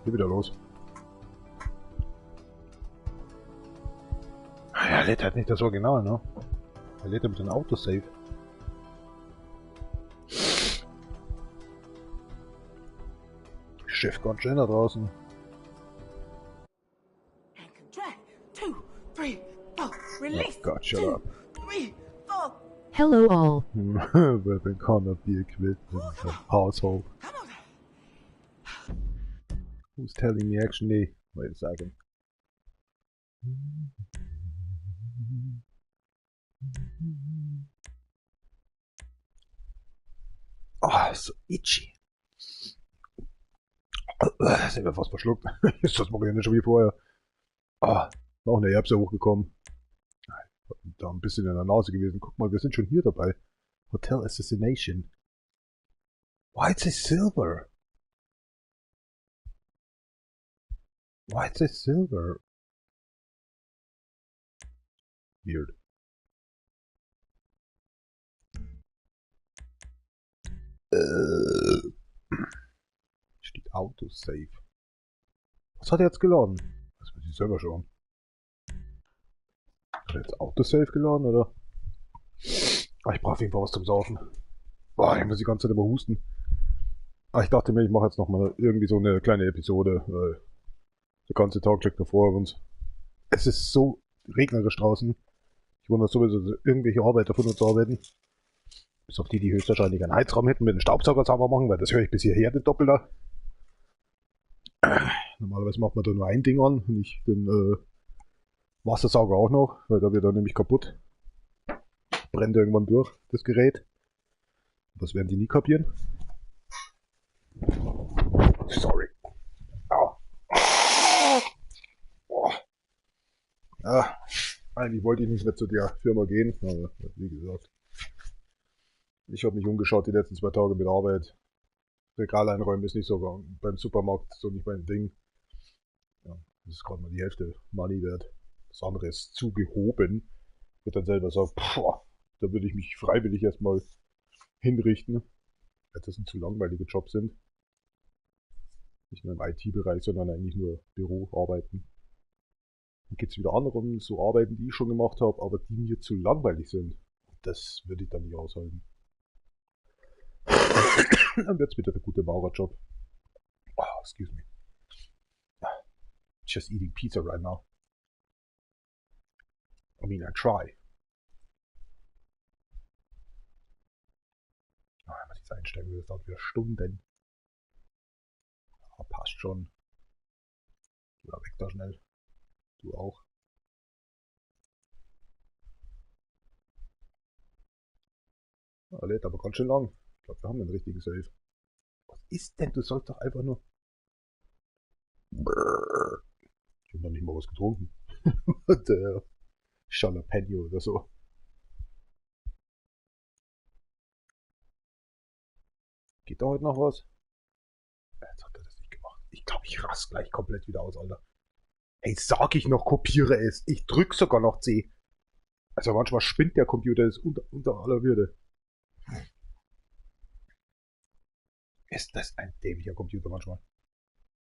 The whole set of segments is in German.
Hier wieder los. Er lädt halt nicht das Original, ne? Er lädt mit dem Autosave. Chef ganz schön da draußen. Oh Gott, shut up. Hello all. Weapon cannot be equipped in the household. Who's telling me actually? Wait a second. Oh, so itchy. Sind wir fast verschluckt. Ist das morgen nicht schon wie vorher? Ah, noch eine Erbse hochgekommen. Da ein bisschen in der Nase gewesen. Guck mal, wir sind schon hier dabei. Hotel Assassination. Why it's a silver? Why it's a silver? Weird. Steht Autosave. Was hat er jetzt geladen? Das muss ich selber schauen. Hat er jetzt Autosave geladen, oder? Ah, ich brauche auf jeden Fall was zum Saufen. Boah, ich muss die ganze Zeit immer husten. Ah, ich dachte mir, ich mache jetzt nochmal irgendwie so eine kleine Episode, weil der ganze Tag liegt noch vor uns. Es ist so regnerisch draußen. Ich wundere sowieso, dass irgendwelche Arbeiter von uns arbeiten. Bis auf die höchstwahrscheinlich einen Heizraum hätten, mit einem Staubsauger sauber machen, weil das höre ich bis hierher, den Doppelter. Normalerweise macht man da nur ein Ding an, nicht den Wassersauger auch noch, weil da wird er nämlich kaputt. Brennt irgendwann durch, das Gerät. Das werden die nie kapieren. Sorry. Au. Oh. Ja, eigentlich wollte ich nicht mehr zu der Firma gehen, aber wie gesagt. Ich habe mich umgeschaut die letzten 2 Tage mit Arbeit. Regal einräumen ist nicht so beim Supermarkt so nicht mein Ding. Ja, das ist gerade mal die Hälfte Money wert. Das andere ist zu gehoben. Ich würde dann selber sagen, da würde ich mich freiwillig erstmal hinrichten, weil das zu langweilige Jobs sind. Nicht nur im IT-Bereich, sondern eigentlich nur Büroarbeiten. Dann gibt es wieder andere so Arbeiten, die ich schon gemacht habe, aber die mir zu langweilig sind. Das würde ich dann nicht aushalten. Dann wird's wieder der gute Maurerjob. Oh, excuse me. Just eating pizza right now. I mean, I try. Wenn man das einstellen will, das dauert wieder Stunden. Oh, passt schon. Du weg da schnell. Du auch. Ja, lädt aber ganz schön lang. Ich glaube, wir haben den richtigen Save. Was ist denn? Du sollst doch einfach nur... Ich habe noch nicht mal was getrunken. Der Jalapeno oder so. Geht da heute noch was? Jetzt hat er das nicht gemacht. Ich glaube, ich raste gleich komplett wieder aus, Alter. Hey, sag ich noch, kopiere es. Ich drück sogar noch C. Also manchmal spinnt der Computer, das ist unter aller Würde. Ist das ein dämlicher Computer manchmal?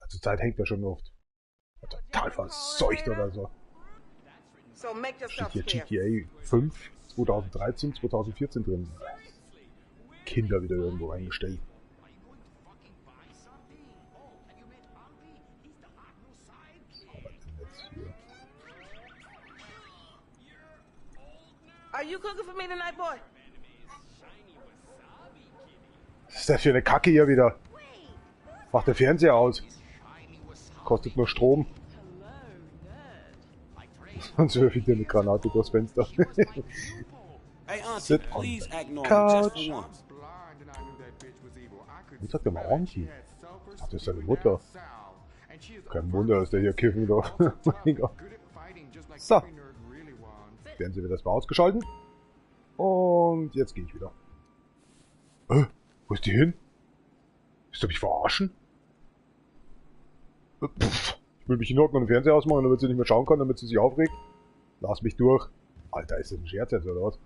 Zur Zeit hängt er schon oft. Total verseucht oder so. Steht hier GTA 5 2013, 2014 drin. Kinder wieder irgendwo eingestellt. Are you cooking for me tonight, boy? Was ist das für eine Kacke hier wieder? Macht der Fernseher aus. Kostet nur Strom. Sonst wirf ich dir eine Granate durchs Fenster. Sit on the couch. Wie sagt der mal Auntie? Ach, das ist seine Mutter. Kein Wunder, dass der hier kiffen darf. So. Fernseher wird erstmal ausgeschalten. Und jetzt gehe ich wieder. Wo ist die hin? Willst du mich verarschen? Ich will mich hinhocken und den Fernseher ausmachen, damit sie nicht mehr schauen kann, damit sie sich aufregt. Lass mich durch. Alter, ist das ein Scherz jetzt oder was?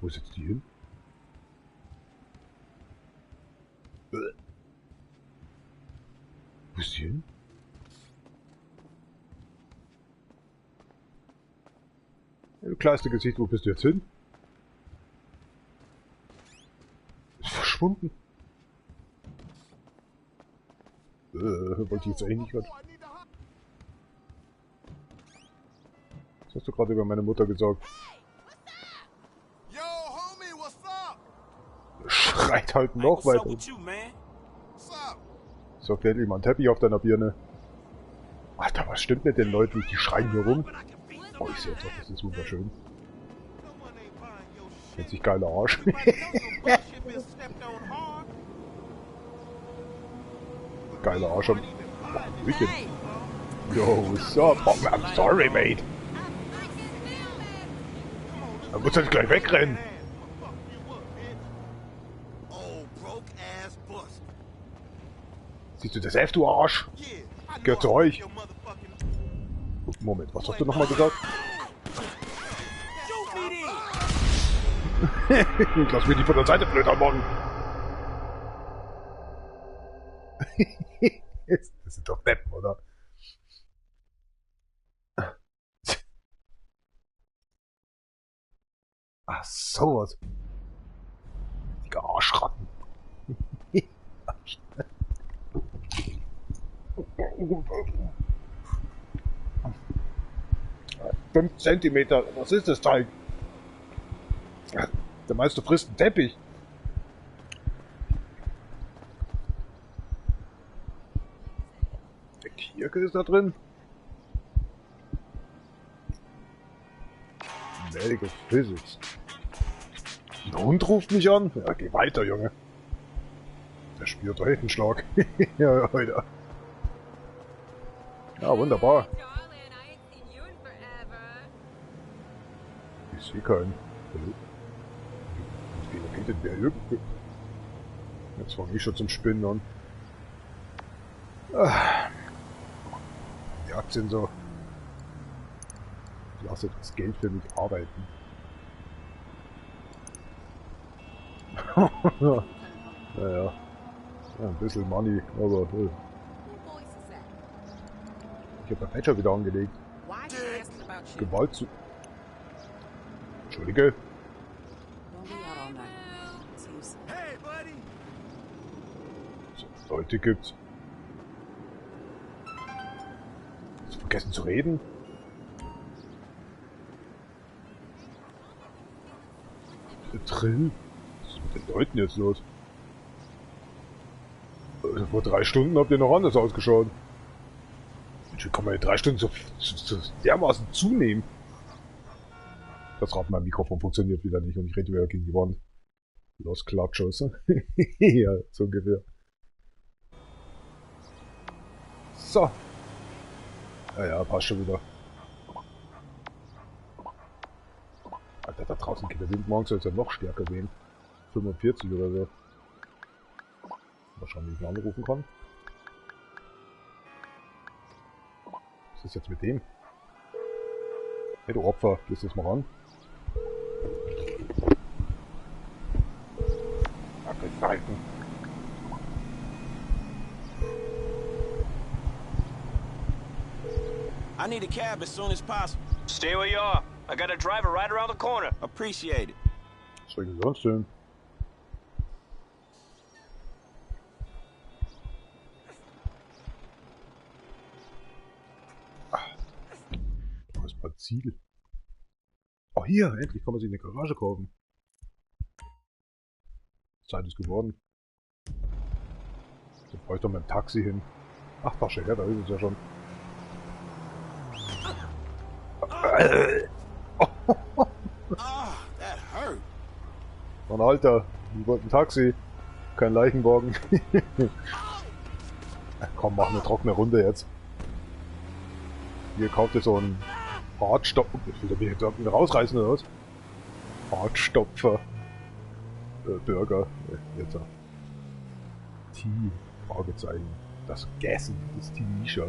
Wo ist jetzt die hin? sie hin? Du kleinste Gesicht, wo bist du jetzt hin? Ist verschwunden. Wollte ich jetzt eigentlich was? Was hast du gerade über meine Mutter gesagt? Schreit halt noch weiter. Sorgt endlich mal ein Teppich auf deiner Birne. Alter, was stimmt mit den Leuten? Die schreien hier rum. Oh, ich sehe jetzt auch, das ist wunderschön. Nennt sich geiler Arsch. Geiler Arsch am Hüchen. Yo, what's up? Oh, I'm sorry, mate. Da muss jetzt gleich wegrennen. Siehst du das F, du Arsch? Gehört zu euch. Moment, was hast du nochmal gesagt? Lass mir die von der Seite blöd anmachen. Das sind doch Deppen, oder? Ach, sowas. Die Arschratten. 5 Zentimeter, was ist das Teil? Der Meister frisst einen Teppich. Der Kirke ist da drin. Medical Physics. Der Hund ruft mich an. Ja, geh weiter, Junge. Der spürt heute einen Schlag. Ja, heute. Ja, wunderbar. Ich sehe keinen. Jetzt fange ich schon zum Spinnen an. Die Aktien so. Ich lasse das Geld für mich arbeiten. Naja. Ja, ein bisschen Money, aber ich habe den Patcher wieder angelegt. Gewalt zu... Entschuldige. So, Leute gibt's. Hast du vergessen zu reden? Drill? Was ist mit den Leuten jetzt los? Vor 3 Stunden habt ihr noch anders ausgeschaut. Mensch, wie kann man in 3 Stunden so dermaßen zunehmen? Das Rad mein Mikrofon funktioniert wieder nicht und ich rede wieder gegen die Wand. Los Klatschos. Ja, so ungefähr. So. Ja, passt schon wieder. Alter, da draußen geht der Wind, morgen soll es ja noch stärker gehen. 45 oder so. Mal schauen, wie ich ihn anrufen kann. Was ist jetzt mit dem? Hey, du Opfer, gehst du jetzt mal ran? Abgezeiten. I need a cab as soon as possible. Stay where you are. I got a driver right around the corner. Appreciate it. Was soll ich denn sonst tun? Wo ist mein Ziel? Oh, hier, endlich kann man sich eine Garage kaufen. Zeit ist geworden. Da brauche ich doch mein Taxi hin. Ach, Tasche her, da ist es ja schon. That hurt. Mann, Alter, ich wollte ein Taxi. Kein Leichenwagen. Komm, mach eine trockene Runde jetzt. Hier kauft ihr so einen Hartstopfer. Ich will mich jetzt wieder rausreißen oder was? Hartstopfer. Burger. Jetzt. Tee. Fragezeichen. Das Gessen ist T-Misha.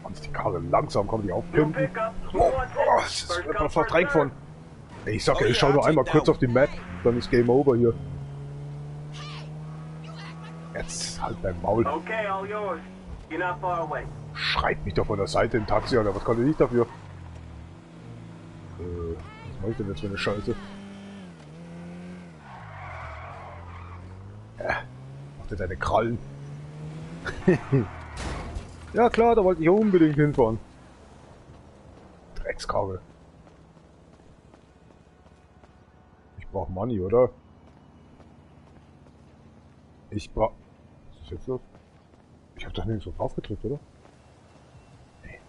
Mann, die Karre langsam, kann man die aufpimpen. Oh, das wird man verdrängt von. Ey, ich sag ja, ich schau nur einmal kurz auf die Map, dann ist Game Over hier. Jetzt halt dein Maul. Okay, all yours. You're not far away. Schreit mich doch von der Seite im Taxi, oder was kann ich nicht dafür? Was mache ich denn jetzt für eine Scheiße? Ja, mach dir deine Krallen. Ja klar, da wollte ich unbedingt hinfahren. Dreckskarre. Ich brauch Money, oder? Ich brauch... Was ist jetzt los? Ich hab doch nirgends so drauf gedrückt, oder? Nee.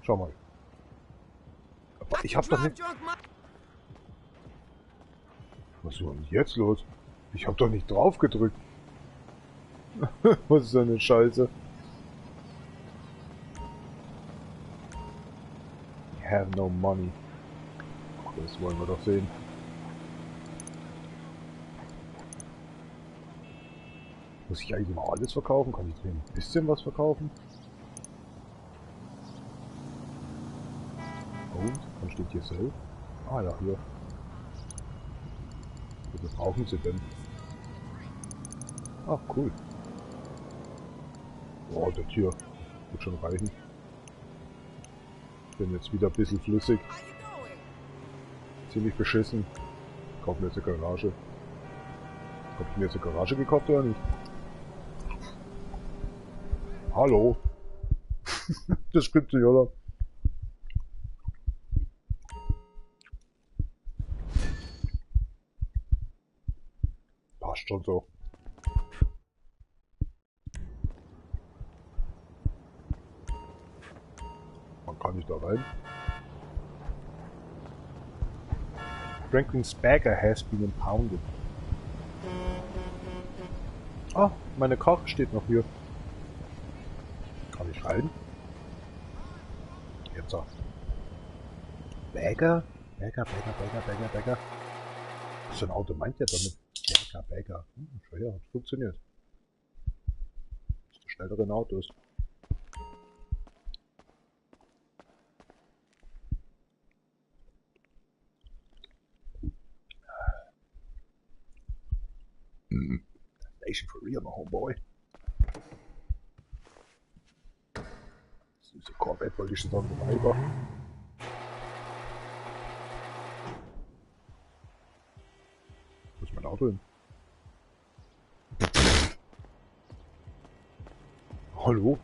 Schau mal. Aber ich hab doch nicht... Was ist denn jetzt los? Ich hab doch nicht drauf gedrückt. Was ist denn eine Scheiße? I have no money. Das wollen wir doch sehen. Muss ich eigentlich mal alles verkaufen? Kann ich drin ein bisschen was verkaufen? Und? Dann steht hier Sell. Ah ja, hier. Wie viel brauchen sie denn? Ach, cool. Oh, das hier wird schon reichen. Bin jetzt wieder ein bisschen flüssig. Ziemlich beschissen. Kaufen wir jetzt eine Garage. Hab ich mir jetzt eine Garage gekauft oder nicht? Hallo? Das stimmt nicht, oder? Passt schon so. Man kann nicht da rein. Franklin's Bagger has been impounded. Ah, meine Karre steht noch hier. Kann ich rein? Jetzt auch. Bagger? Bagger. Was für ein Auto meint der damit? Bagger. Schau her, hat funktioniert. Das ist der schnellere Autos. Nation for real, my homeboy. Süße Corvette wollte ich schon sagen, Weiber. Wo ist mein Auto hin? Hallo?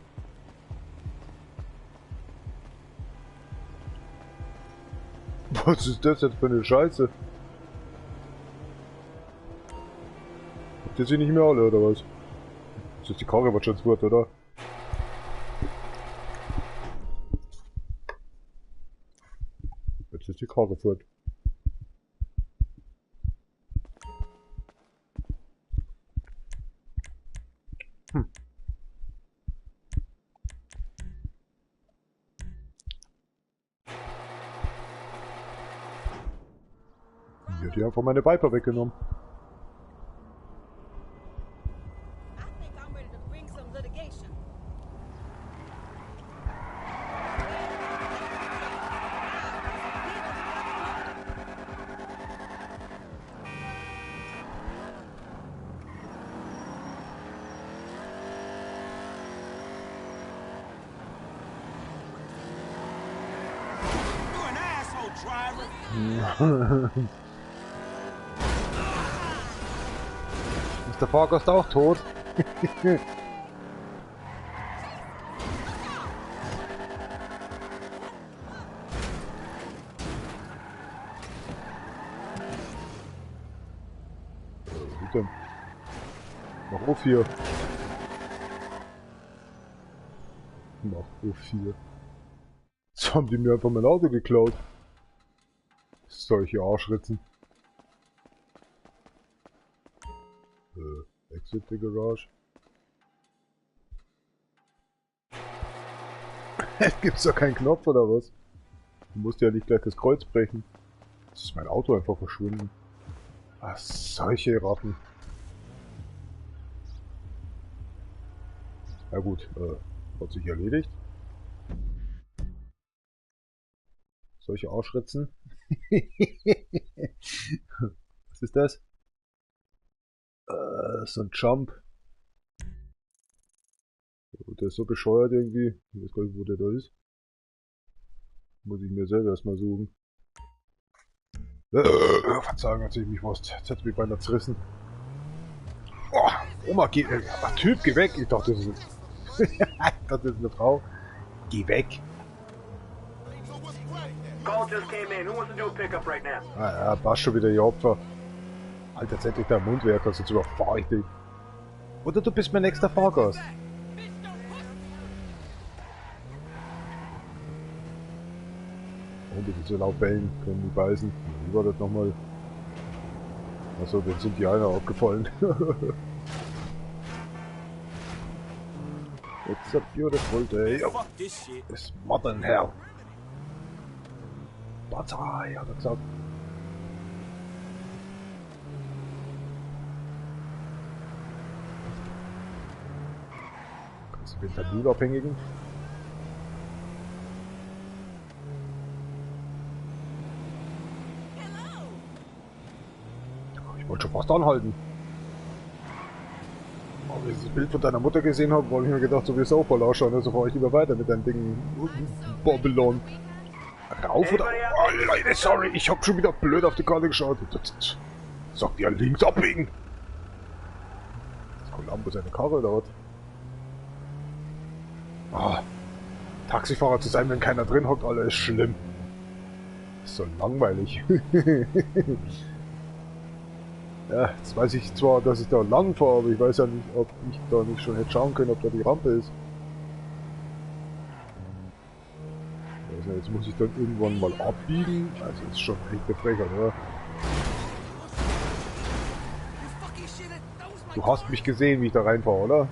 Was ist das jetzt für eine Scheiße? Habt ihr sie nicht mehr alle, oder was? Das ist die Karre, was schon wird, oder? Jetzt ist die Karre fort. Mir hat die einfach meine Viper weggenommen. I think I'm ready to bring some litigation. You're an asshole, driver. Ist der Fahrgast auch tot? Wie denn? Mach auf hier. Mach auf hier. Jetzt haben die mir einfach mein Auto geklaut. Solche Arschritzen. Exit the Garage. Gibt's da keinen Knopf oder was? Du musst ja nicht gleich das Kreuz brechen. Jetzt ist mein Auto einfach verschwunden. Ach, solche Ratten. Ja gut, hat sich erledigt. Solche Arschritzen. Was ist das? Das ist so ein Jump. Der ist so bescheuert irgendwie. Ich weiß gar nicht, wo der da ist. Muss ich mir selber erstmal suchen. Verzeihung, jetzt ich mich was. Jetzt hat mich beinahe zerrissen. Oh, Oma, geh, Typ, geh weg. Ich dachte, das ist eine Frau. Geh weg. Call just came in. Who wants to do a pickup right now? Ah, ja, passt schon wieder, ihr Opfer. Alter, jetzt endlich dein Mundwerker, sonst überfahre ich dich. Oder du bist mein nächster Fahrgast. Und die so laut bellen, können die beißen. Wie war das nochmal? Achso, dann sind die einer aufgefallen. It's a beautiful day. Oh, Fuck this shit. it's modern hell. Partei, hat er gesagt. Kannst du Ventaminabhängigen? Ich wollte schon fast anhalten. Aber als ich das Bild von deiner Mutter gesehen habe, habe ich mir gedacht, so wie es auch voll ausschauen, also fahre ich lieber weiter mit deinem Ding Babylon. Rauf oder? Oh Leute, sorry, ich hab schon wieder blöd auf die Karte geschaut. Sagt ihr links abbiegen? Ist Columbo seine Karre oder was? Ah, Taxifahrer zu sein, wenn keiner drin hockt, Alter, ist schlimm. Ist so langweilig. Ja, jetzt weiß ich zwar, dass ich da lang fahre, aber ich weiß ja nicht, ob ich da nicht schon hätte schauen können, ob da die Rampe ist. Also jetzt muss ich dann irgendwann mal abbiegen. Also ist schon echt eine Frechheit, oder? Du hast mich gesehen, wie ich da reinfahre, oder?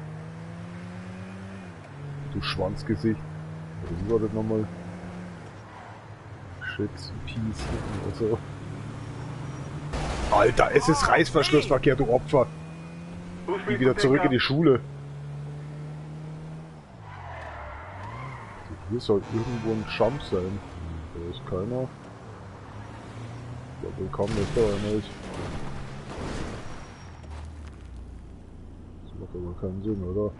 Du Schwanzgesicht. Oder wie war das nochmal? Shit, Peace oder so. Alter, es ist Reißverschlussverkehr, du Opfer. Geh wieder zurück in die Schule. Hier soll irgendwo ein Jump sein. Da ist keiner. Ja, willkommen ist da nicht. Das macht aber keinen Sinn, oder?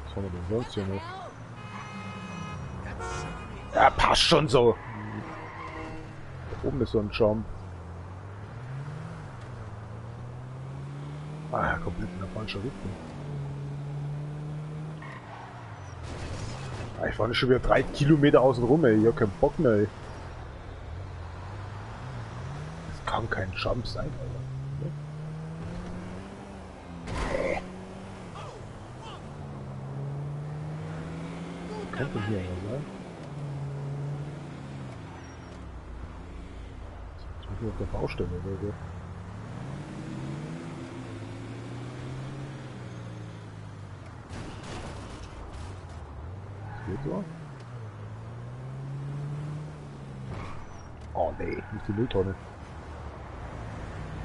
Was haben wir denn sonst hier noch? Ja, passt schon so. Da oben ist so ein Jump. Ah, komplett in der falschen Richtung. Ah, ich fahre schon wieder 3 Kilometer außen rum, ey. Ich hab keinen Bock mehr, ey. Das kann kein Jump sein, Alter. Könnte hier einer sein. Jetzt bin ich auf der Baustelle, Leute. Geht so? Oh nee, nicht die Mülltonne.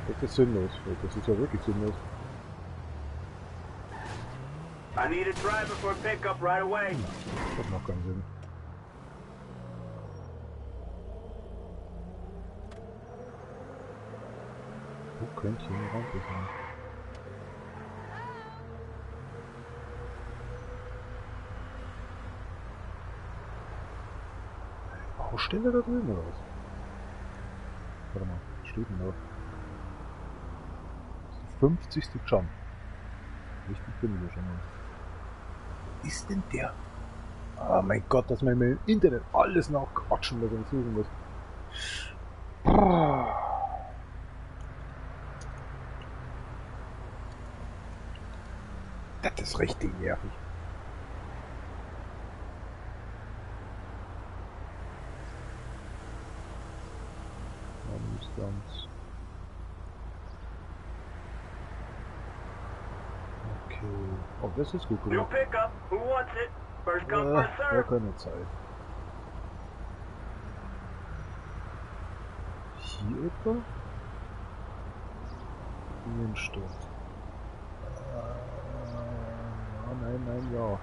Das ist sinnlos. Das ist ja wirklich sinnlos. I need a driver for a pickup right away. Das macht keinen Sinn. Wo könnte hier eine Rampe sein? Baustelle da drüben oder was? Warte mal, was steht denn da? Das ist der 50. Jump. Richtig bin ich schon mal. Ist denn der? Oh mein Gott, dass man im Internet alles nachquatschen muss und suchen muss. Das ist richtig nervig. Okay. Oh, das ist gut New gemacht. pickup. Who wants it? First come, first Ja, serve. keine Zeit. Hier etwa? Innenstadt. Ja, nein, ja.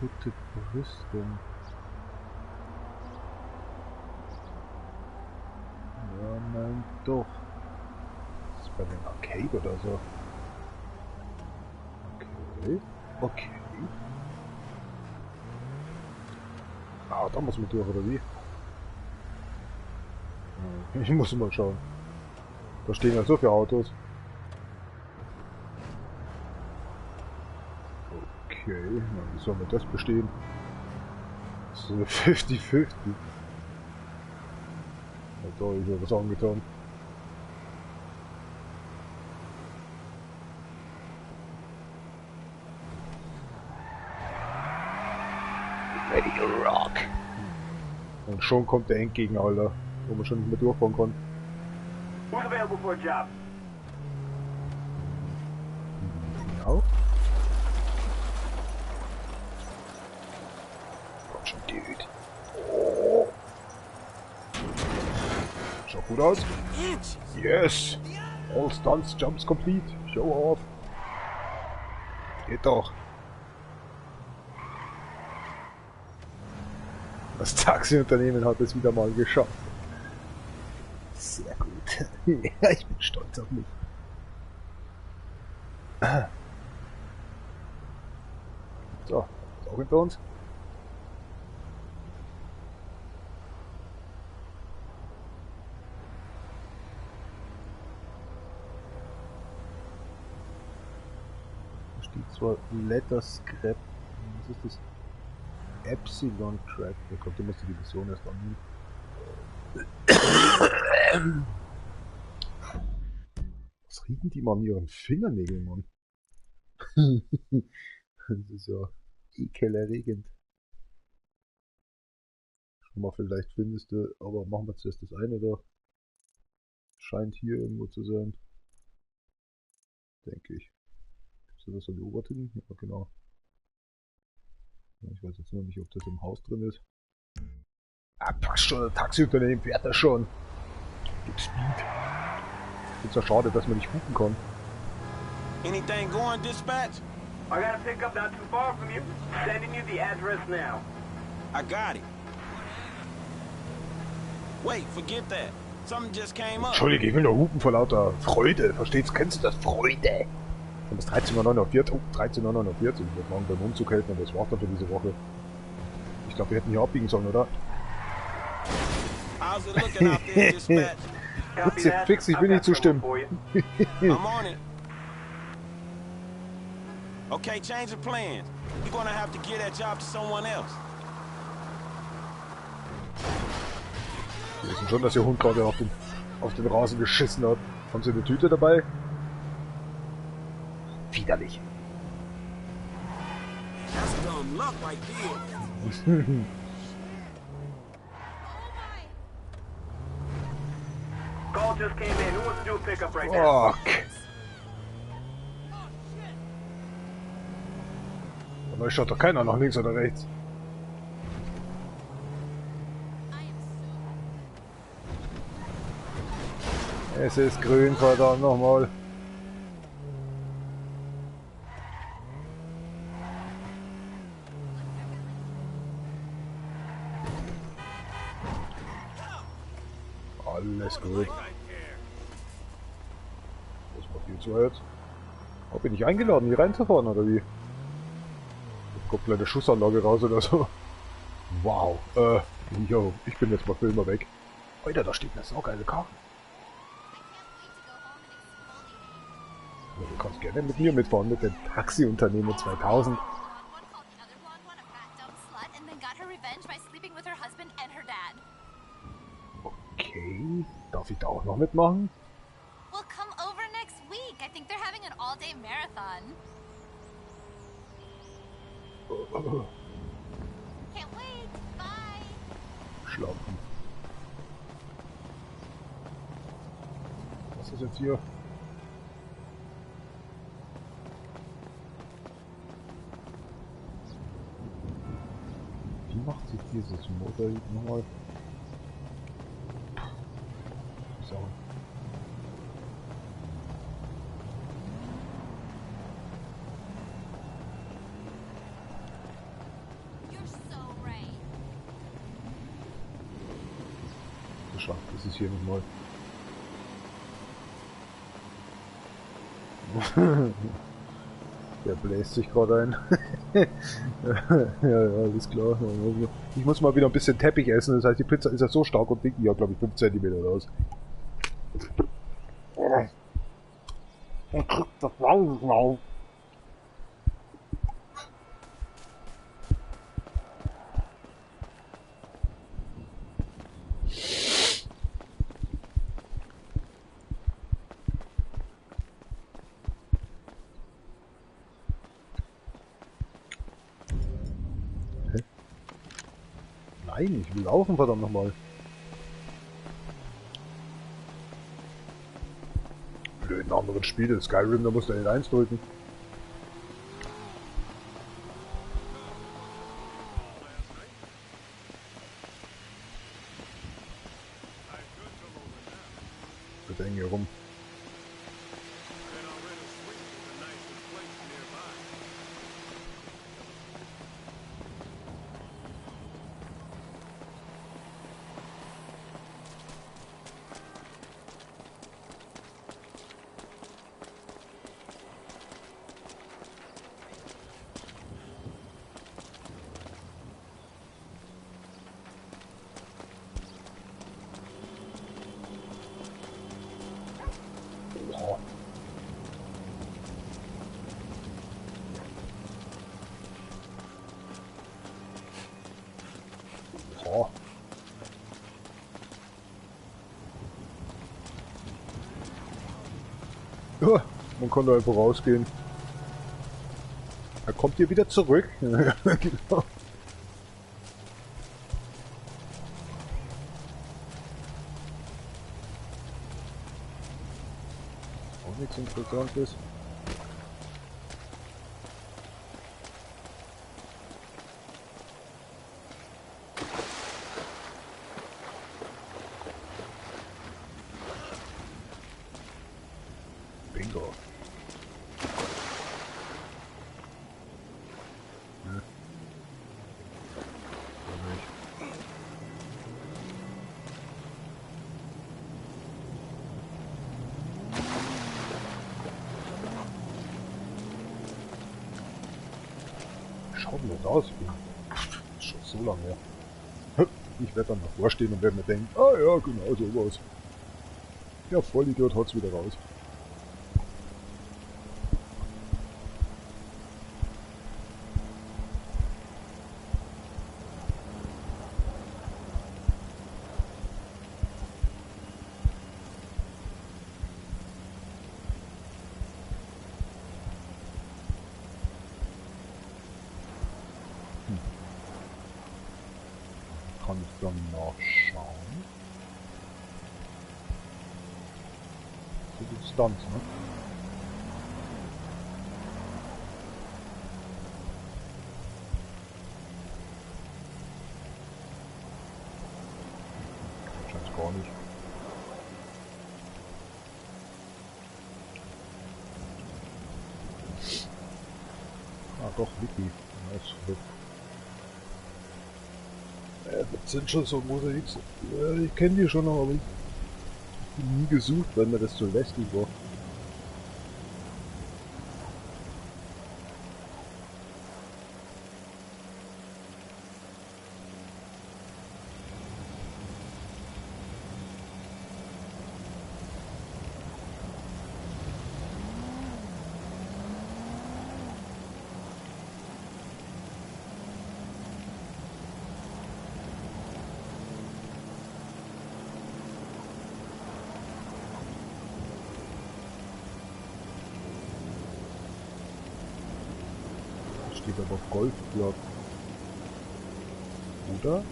Kaputte Brüstung. Ja, nein, doch. Das ist bei den Arcade oder so. Okay. Okay. Ah, da muss man durch, oder wie? Ich muss mal schauen. Da stehen ja so viele Autos. Okay, na, wie soll man das bestehen? So eine 50-50. Ja, da ist ja was angetan. Ready to rock. Und schon kommt der Endgegner, Alter, wo man schon nicht mehr durchfahren kann. Who's available for a job? Genau. Komm schon, Dude. Oh. Schaut gut aus. Yes! All stunts, jumps complete. Show off. Geht doch. Das Taxiunternehmen hat es wieder mal geschafft. Sehr gut. Ja, ich bin stolz auf mich. So, ist auch hinter uns. Da steht zwar Letter Scrap. Was ist das? Epsilon Track. Da kommt immer die Division erst an. Was riechen die mal an ihren Fingernägeln, Mann? Das ist ja ekelerregend. Schau mal, vielleicht findest du, aber machen wir zuerst das eine da. Scheint hier irgendwo zu sein. Denke ich. Ist das so die Obertin? Ja, genau. Ich weiß jetzt nur nicht, ob das im Haus drin ist. Ah, passt schon, das Taxiunternehmen fährt das schon. Gibt Speed. Ist ja schade, dass man nicht hupen kann. Anything going, dispatch? I got a pickup not too far from you. Sending you the address now. I got it. Wait, forget that. Something just came up. Entschuldige, ich will nur hupen vor lauter Freude. Verstehst, kennst du das? Freude. Und das 13,49 Uhr. Oh, 13,49 Uhr. Ich werde morgen beim Umzug helfen und das war's dann für diese Woche. Ich glaube, wir hätten hier abbiegen sollen, oder? How's it looking out there, dispatch? Copy that. Fix, ich will I've nicht got zustimmen. someone for you. I'm on it. Okay, change the plans. You're gonna have to give that job to someone else. Wir wissen schon, dass Ihr Hund gerade auf den Rasen geschissen hat. Haben Sie eine Tüte dabei? Widerlich. That's dumb luck right there. Call just came in. Who wants to do a pickup right now? Fuck. Da schaut doch keiner nach links oder rechts. Es ist grün, verdammt nochmal. Alles gut. Das war viel zu weit. Oh, bin ich eingeladen, hier reinzufahren, oder wie? Komplette Schussanlage raus oder so. Wow. Jo, ich bin jetzt mal Filmer weg. Alter, da steht eine saugeile Karte. Ja, du kannst gerne mit mir mitfahren, mit dem Taxiunternehmen 2000. Okay, darf ich da auch noch mitmachen? Well, come over next week. I think they're having an all-day marathon. Can't wait. Bye. Schlafen. Was ist jetzt hier? Wie macht sich dieses Modell nochmal? So. Schacht ist es hier nicht mal. Der bläst sich gerade ein. Ja, alles klar. Ich muss mal wieder ein bisschen Teppich essen. Das heißt, die Pizza ist ja so stark und dick. Die hat, glaube ich, 5 cm raus. Das weiß ich noch. Nein, ich will laufen, verdammt nochmal. Blöden anderen Spiele, Skyrim, da musst du L1 drücken. Wird eng hier rum. Oh. Ja, man konnte einfach rausgehen. Er kommt hier wieder zurück. Genau. Auch nichts Interessantes. Bingo. Ne. Nicht. Schaut denn das aus? Ist schon so lange her. Ich werde dann davor stehen und werde mir denken, ah ja, genau sowas. Ja, Vollidiot haut's wieder raus. Kann ich dann nachschauen? Die Distanz, ne? Wahrscheinlich gar nicht. Ah doch, Wiki. Nice. Das sind schon so Musik. Ich kenne die schon noch, aber ich habe nie gesucht, weil mir das so lästig war. Steht aber Golfplatz. Oder?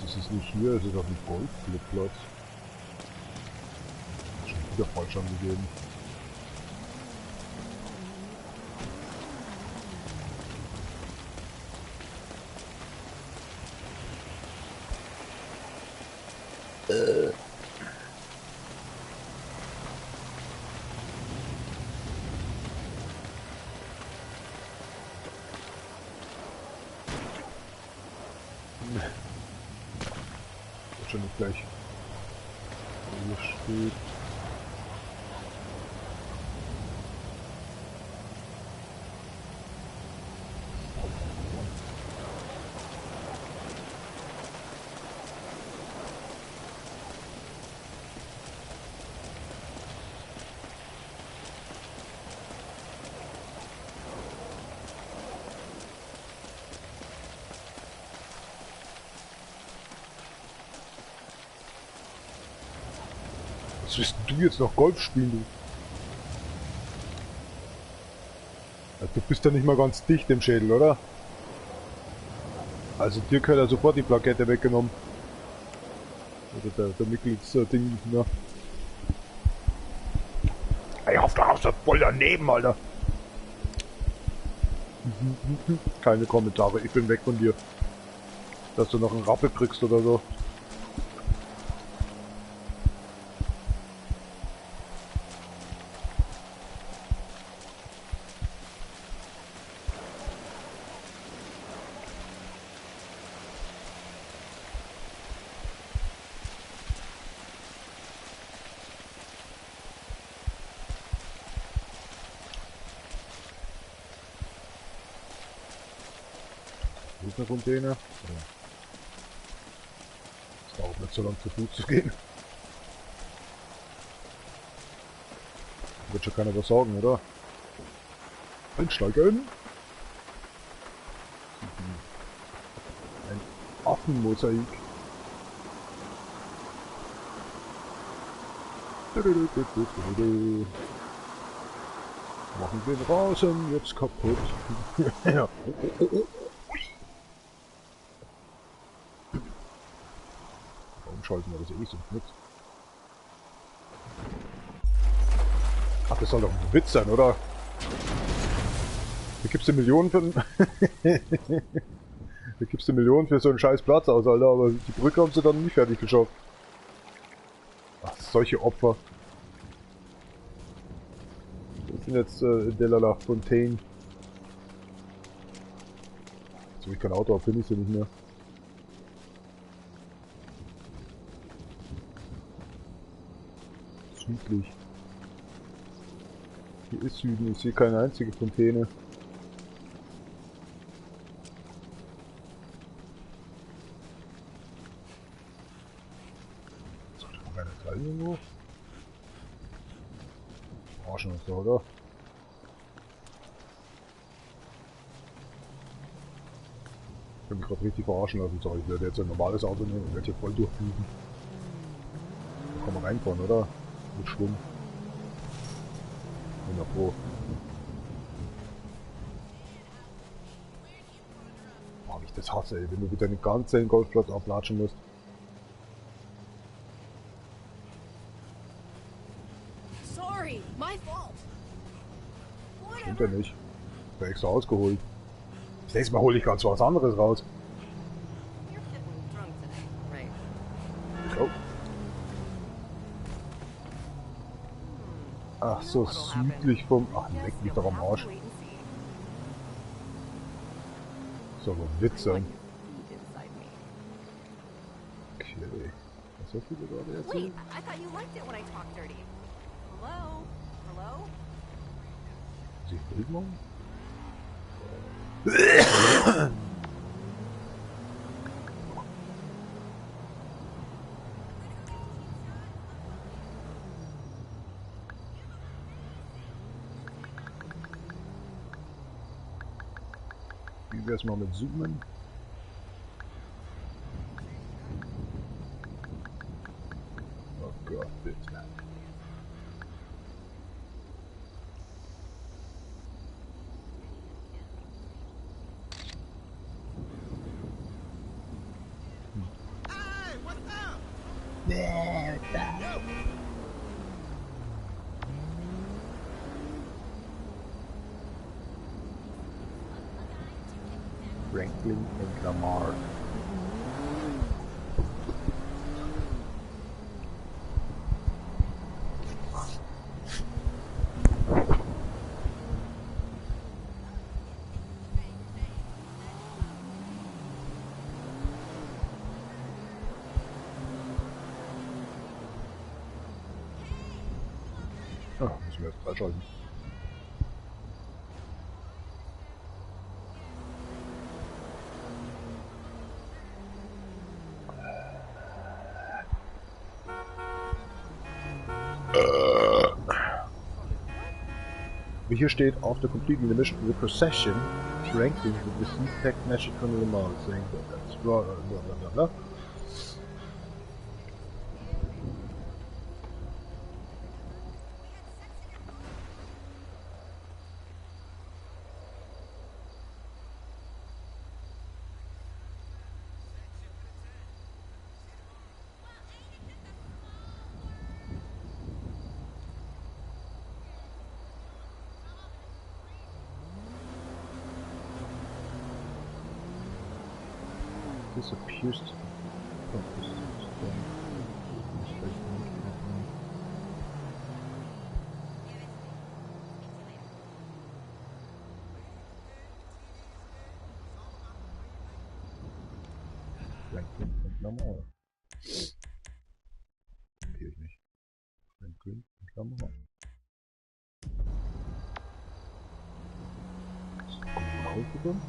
Das ist nicht hier, es ist auch ein Golfplatz. Wieder falsch angegeben. Wird schon nicht gleich. Hier steht. Was willst du jetzt noch Golf spielen, du? Also, du bist ja nicht mal ganz dicht im Schädel, oder? Also dir gehört ja sofort die Plakette weggenommen. Oder der Mickels-Ding, ne? Ey, auf der Haus voll daneben, Alter! Keine Kommentare, ich bin weg von dir. Dass du noch einen Rappe kriegst oder so. Hier ist eine Fontäne. Ja. Es dauert nicht so lange zu Fuß zu gehen. Wird schon keiner was sagen, oder? Einsteigen! Ein Affenmosaik. Machen den Rasen jetzt kaputt. Ja. Warum schalten wir das eh so mit? Ach, das soll doch ein Witz sein, oder? Da gibst du Millionen für da gibst du Millionen für so einen scheiß Platz aus, Alter, aber die Brücke haben sie dann nie fertig geschafft. Ach, solche Opfer. Das sind jetzt Delala Fontaine. Jetzt, wo ich kein Auto habe, finde ich sie nicht mehr. Südlich. Hier ist Süden, ich sehe keine einzige Fontäne. Sollte noch keine Teil irgendwo? Arschen ist da, oder? Ich habe mich gerade richtig verarschen lassen, sorry, ich werde jetzt ein normales Auto nehmen und werde hier voll durchfliegen. Da kann man reinfahren, oder? Mit Schwung. Bin ja froh. Oh, wie ich das hasse, ey, wenn du wieder den ganzen Golfplatz ablatschen musst. Sorry, my fault. Stimmt ja nicht. Ich hab extra ausgeholt. Das nächste Mal hole ich ganz was anderes raus. You're getting drunk today, right? Oh. Ach so, südlich vom... Ach, leck mich doch am Arsch. Soll doch ein Witz sein. Okay. Was hast du gerade Wait, erzählt? I thought you liked it when I talked dirty. Hello? Hello? Sie Bild machen? Wie wär's mal mit Zoomen? Oh Gott, bitte. Franklin und Lamar. Ah, müssen wir jetzt freischalten. Wie hier steht, after completing the mission, the procession ranking with the C-Tech message from the Lamar saying that that's blah blah blah blah blah. This appears to be focused. Normal. Kapier ich nicht. Grün, Klammer. Genau drin.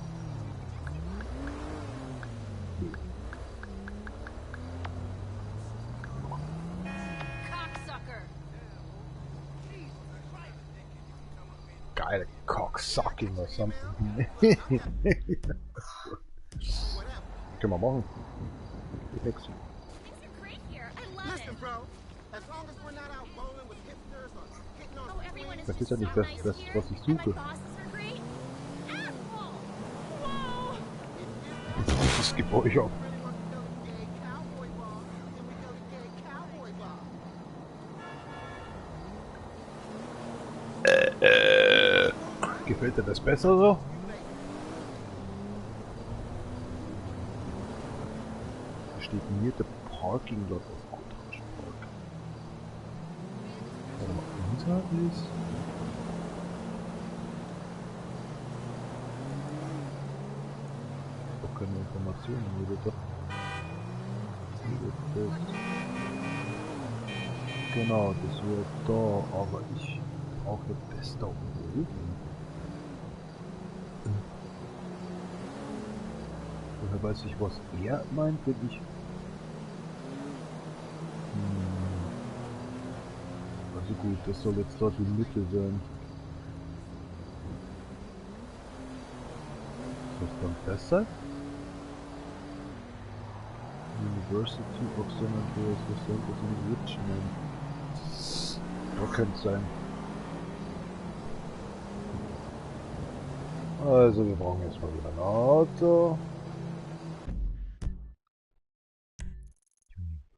Geile Cocksucking or something. Können wir machen. Geht nix. Things are great here. I love Listen, it. bro. As long as we're not out bowling with hipsters or hitting on Oh, everyone is Das just ist ja so nicht das, nice das here. was ich And my suche. bosses are great. Asshole! Whoa! Das Gebäude auf. really want to go to gay cowboy bar, then we go to gay cowboy bar. Gefällt dir das besser so? Da steht mir der Parking Lot auf Goldrush Park. Unser ist. Doch keine Informationen, oder doch? Genau, das wäre da, aber ich brauche das da oben. Woher weiß ich, was er meint, wenn ich... Also gut, das soll jetzt dort die Mitte sein. Was dann das sein? University of San Andreas Campus in Richmond. Da könnte es sein. Also wir brauchen jetzt mal wieder ein Auto.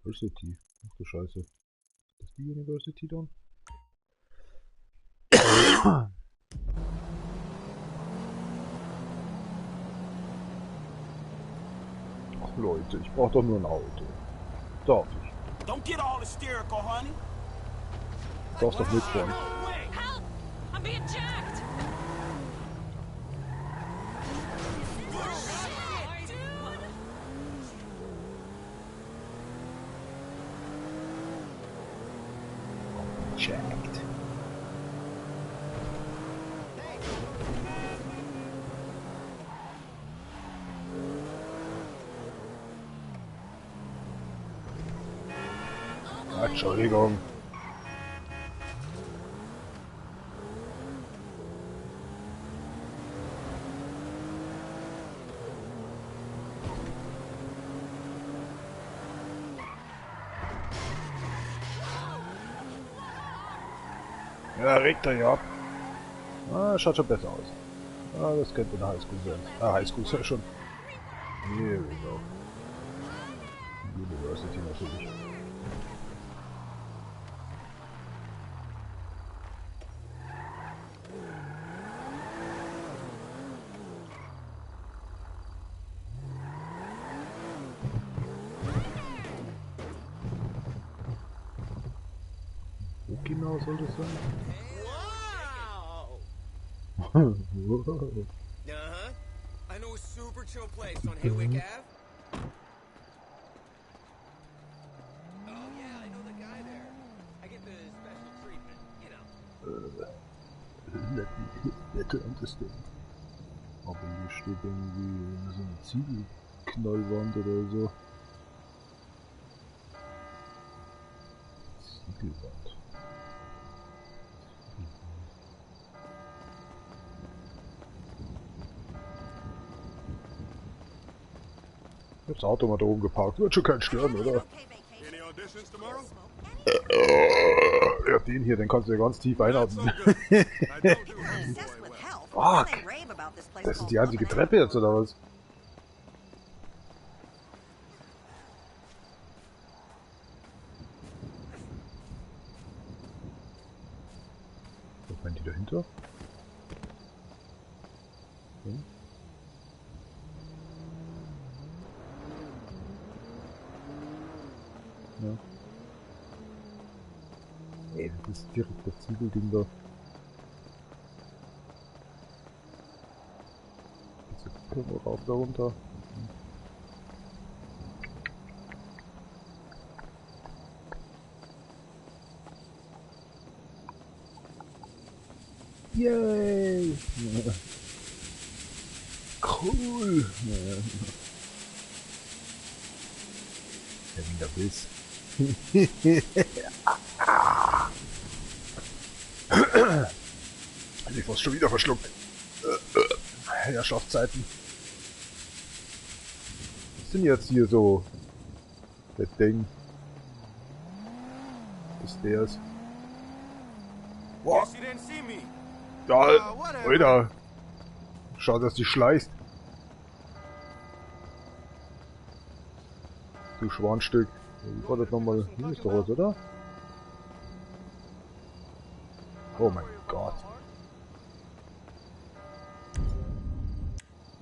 University. Ach du Scheiße. Ist das die University dann? Ach Leute, ich brauche doch nur ein Auto. Darf ich? Don't get all hysterical, honey. Darfst doch mitfahren. Help! I'm being jacked! Checked. Entschuldigung. Ja, regt er ja ab. Ah, schaut schon besser aus. Ah, das könnte eine Highschool sein. Ah, Highschool ist ja schon. Here we go. University natürlich. Wo genau soll das sein? Wow! Wow. Uh-huh. I know a super chill place on Haywick Ave. Oh yeah, I know the guy there. I get the special treatment, you know. Let me better understand. Aber hier steht irgendwie so eine Ziegelknallwand oder so. Ziegelwand. Das Auto mal da oben geparkt. Wird schon kein Stören, oder? Any auditions tomorrow? Ja, den hier, den kannst du ja ganz tief einatmen. Fuck! Das ist die einzige Treppe jetzt, oder was? Was meinen die dahinter? Hm? Ja. Ey, das ist direkt das Ziegelding da. Diese Kurve rauf da runter. Yay! Ja. Cool! Ja. Ja, wie der Biss. Ich fast schon wieder verschluckt. Herrschaftszeiten. Was sind jetzt hier so? Das Ding. Das wär's. Boah. Guess you didn't see me. Ja, Alter. Schau, dass du schleichst. Du Schwanstück. Wie war das nochmal? Hier ist doch was, oder? Oh mein Gott.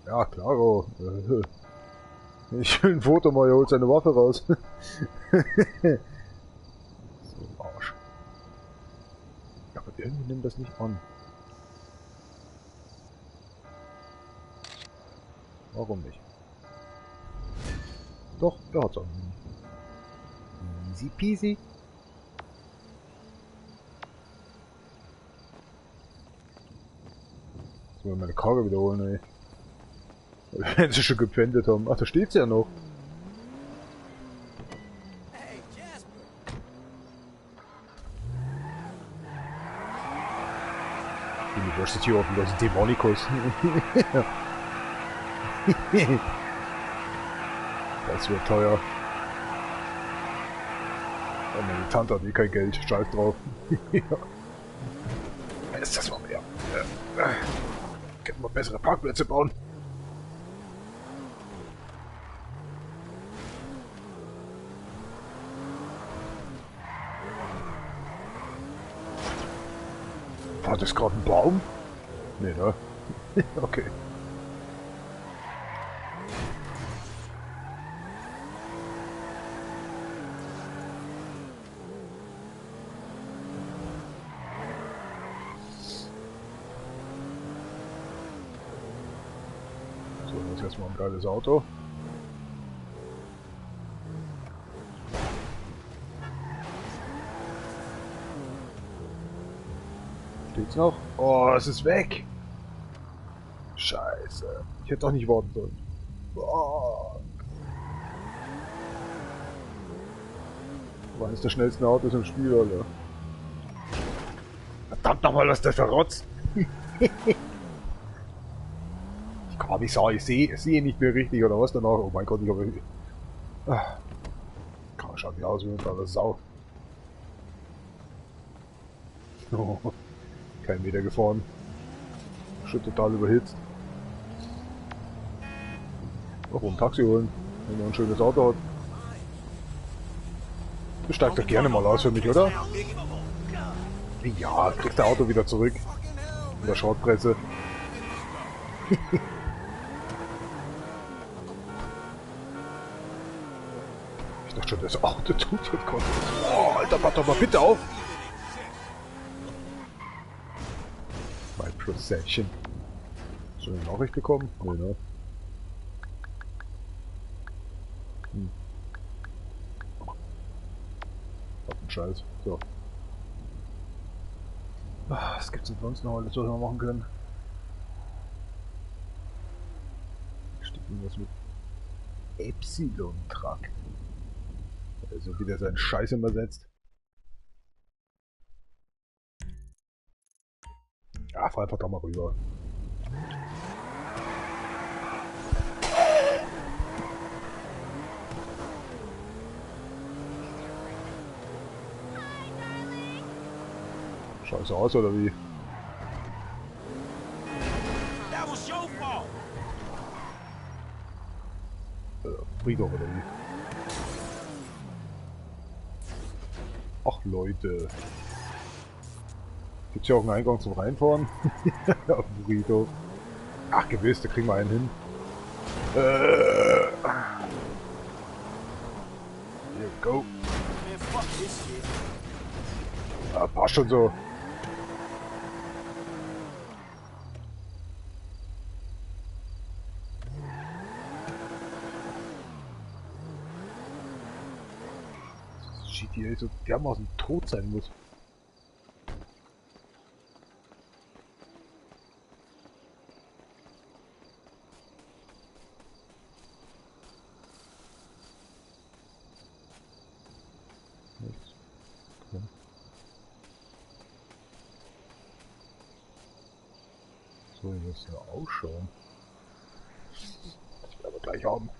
Ja, klaro. Ich will ein Foto mal, er holt seine Waffe raus. So ein Arsch. Ja, aber irgendwie nimmt das nicht an. Warum nicht? Doch, er hat's an. Easy peasy. Jetzt wollen wir meine Karre wiederholen, ey. Wenn sie schon gependet haben. Ach, da steht sie ja noch. Hey, Jasper. University of Los Demonicos. Das wird teuer. Oh, meine Tante hat eh kein Geld. Scheiß drauf. Ja. Ist das mal mehr. Können wir bessere Parkplätze bauen? War das gerade ein Baum? Nee, ne? Okay. So, jetzt erstmal ein geiles Auto. Steht's noch? Oh, es ist weg! Scheiße. Ich hätte doch nicht warten sollen. Oh. War eines der schnellsten Autos im Spiel, Alter. Verdammt nochmal, was der verrotzt! Ich kann mal nicht sagen, ich sehe nicht mehr richtig, oder was danach? Oh mein Gott, ich habe... Schaut nicht aus wie eine kleine Sau. Oh. Kein Meter gefahren. Schon total überhitzt. Auch ein Taxi holen, wenn man ein schönes Auto hat. Du steigst doch gerne mal aus für mich, oder? Ja, kriegst dein Auto wieder zurück. In der Schrottpresse. Ich dachte schon, das Auto tut jetzt Gott. Oh, Alter, pass doch mal bitte auf! My Procession. Hast du eine Nachricht bekommen? Nee, ne? Was ein Scheiß. So. Was gibt's denn sonst noch alles, was wir machen können? Steht irgendwas mit Epsilon-Trakt. Also wie der seinen Scheiß immer setzt. Ja, fahr einfach da mal rüber. Scheiße aus, oder wie? That was your fault. Friedhof, oder wie? Ach Leute. Gibt's ja auch einen Eingang zum Reinfahren? Auf dem Friedhof. Ach gewiss, da kriegen wir einen hin. Here we go. Man, fuck this shit. Ah, passt schon so. GTA so dermaßen tot sein muss. Nichts. Okay. So, hier muss ja ausschauen. Das werden wir gleich haben.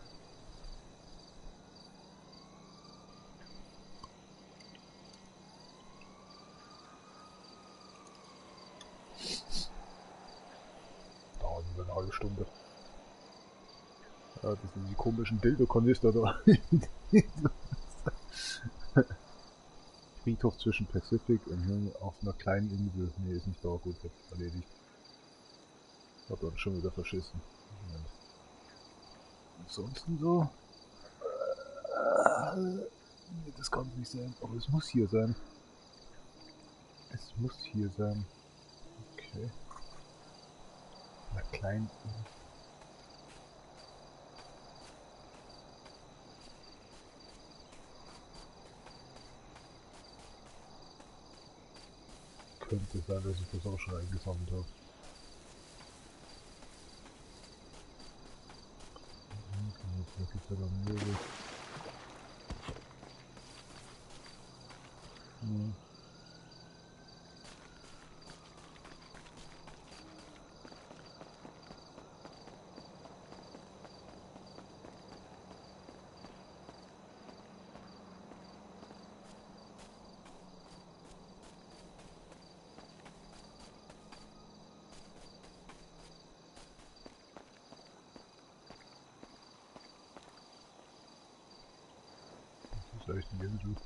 Dauert über eine halbe Stunde. Ja, das sind die komischen Dildo-Kanister da. Friedhof zwischen Pacific und hier auf einer kleinen Insel. Ne, ist nicht da, gut, hab ich erledigt. Hab dann schon wieder verschissen. Moment. Ansonsten so. Nee, das kann nicht sein, aber es muss hier sein. Es muss hier sein. Okay. Na klein. Könnte sein, dass ich das auch schon eingesammelt habe. Da gibt es ja dann Möbel. Ja. Das ist echt ein Insel.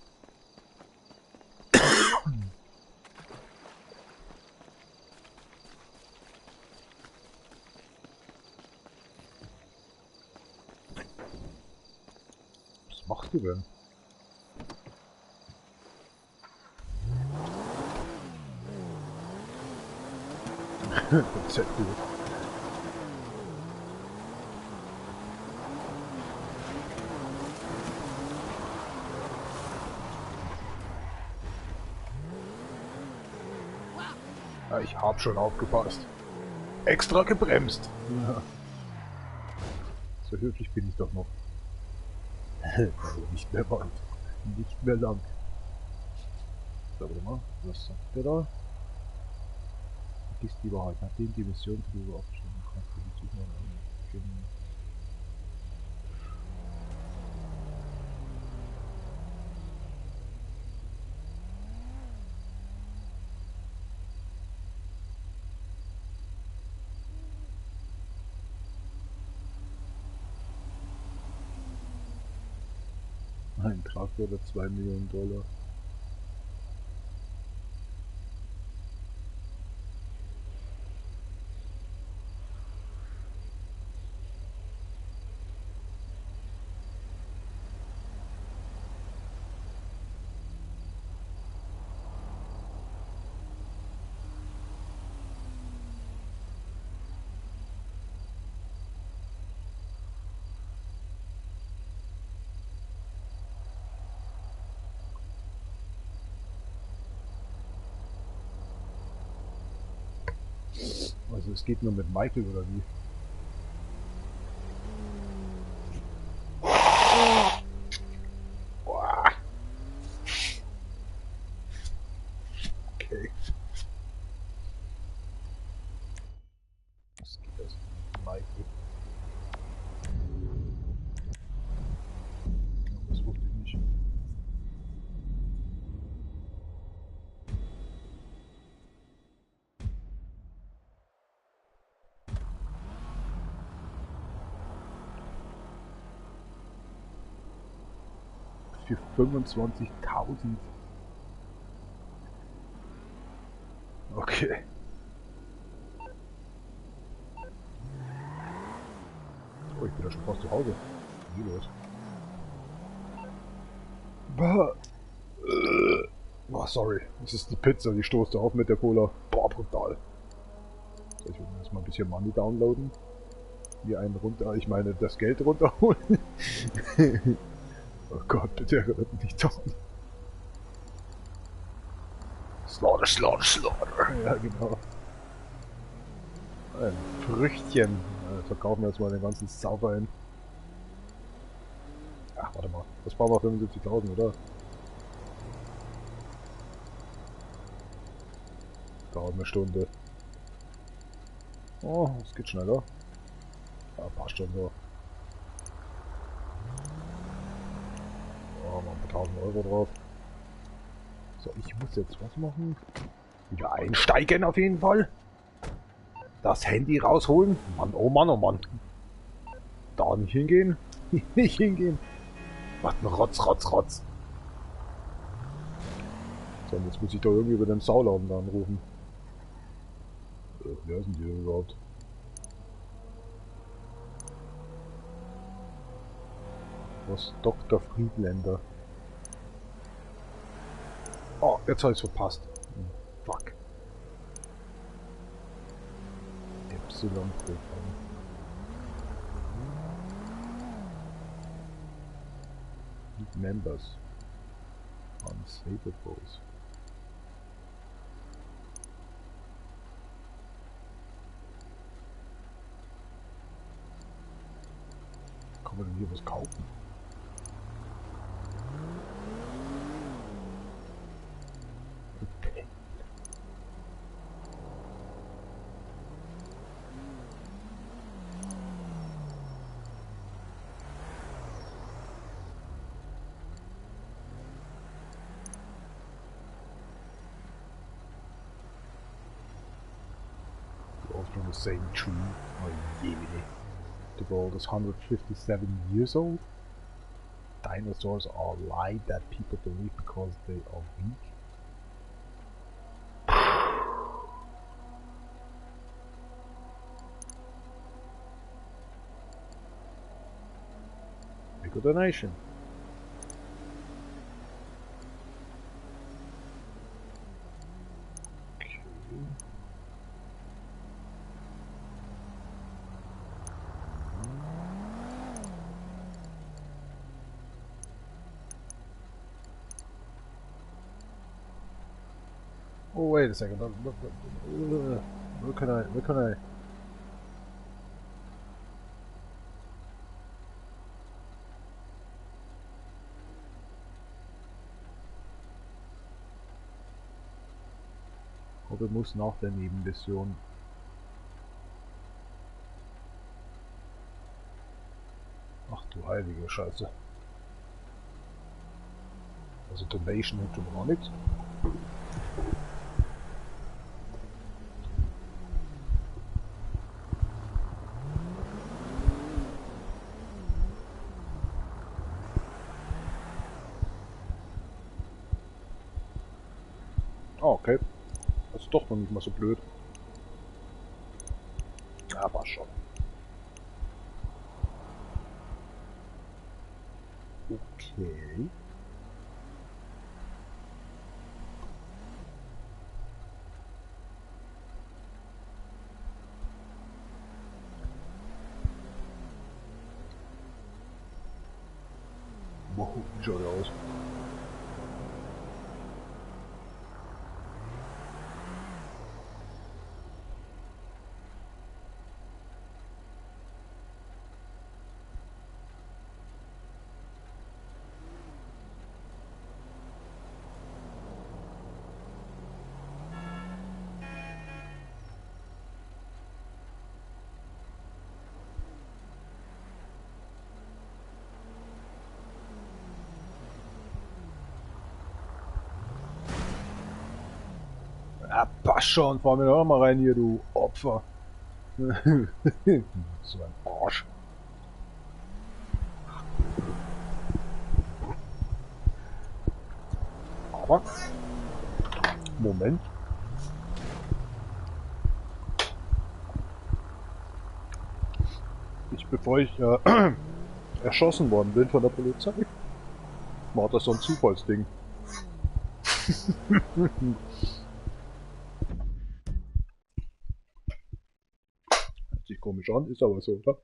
Was machst du denn? Konzept. Ja, ich hab schon aufgepasst. Extra gebremst. Ja. So höflich bin ich doch noch. Also nicht mehr weit. Nicht mehr lang. So, warte mal. Was sagt der da? Vergiss die Wahrheit. Nachdem die Mission darüber abgeschlossen kannst du die Zuhörer angehen. Ein Traktor oder 2 Millionen $. Also es geht nur mit Michael oder wie? Boah. Okay. Was geht das mit Michael? Das wusste ich nicht. Für 25.000. Okay. Oh, ich bin ja schon fast zu Hause. Wie los? Oh, sorry. Das ist die Pizza, die stoßt auf mit der Cola. Boah, brutal. So, ich will jetzt mal ein bisschen Money downloaden. Hier einen runter, ich meine das Geld runterholen. Oh Gott, bitte hört nicht auf. Slaughter, slaughter, slaughter. Ja, genau. Ein Früchtchen. Verkaufen wir jetzt mal den ganzen Sauber ein. Ach, warte mal. Das brauchen wir 75.000, oder? Dauert eine Stunde. Oh, es geht schneller. Ja, passt schon so. Oh, mal ein paar 1000 Euro drauf. So, ich muss jetzt was machen? Wieder einsteigen auf jeden Fall. Das Handy rausholen. Mann, oh Mann, oh Mann. Da nicht hingehen. Nicht hingehen. Was ein Rotz, Rotz, Rotz. So, und jetzt muss ich da irgendwie über den Sauladen da anrufen. Wer sind die denn überhaupt? Was? Dr. Friedländer. Oh, jetzt habe ich es verpasst. Fuck. Y-Programm. Need members. Unsavables. Kann man denn hier was kaufen? Okay. From the same tree. Oh je. The world is 157 years old. Dinosaurs are a lie that people believe because they are weak. Bigger donation. Oh, wait a second. Where can I? Oder muss nach der Nebenmission? Ach du heilige Scheiße. Also Donation und schon gar nichts. Oh, okay. Das ist doch noch nicht mal so blöd. Aber schon. Okay. Wow, wie schaut der aus? Ah, passt schon, fahr mir doch mal rein hier, du Opfer. So ein Arsch. Aber, Moment. Bevor ich erschossen worden bin von der Polizei, war das so ein Zufallsding. Hört sich komisch an, ist aber so, oder?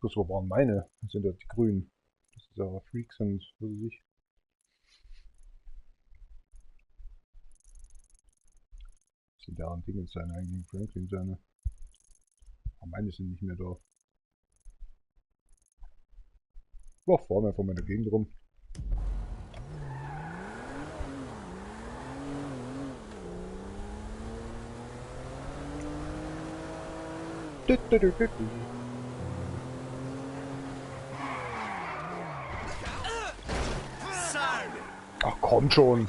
Das wo waren meine? Das sind ja die Grünen. Das ist ja Freaks und was weiß ich. Das sind ja ein Ding seine eigentlich, Franklin seine. Aber meine sind nicht mehr da. Boah, fahren wir einfach mal in der Gegend rum. Ach komm schon.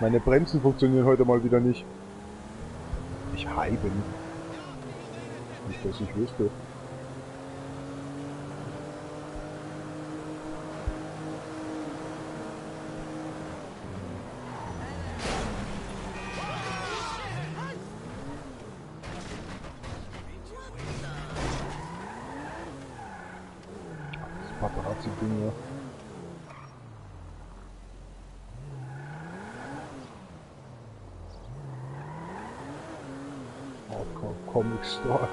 Meine Bremsen funktionieren heute mal wieder nicht. Ich heiben. Nicht, dass ich wüsste. Das Paparazzi-Ding, ja. Hardcore Comic Store.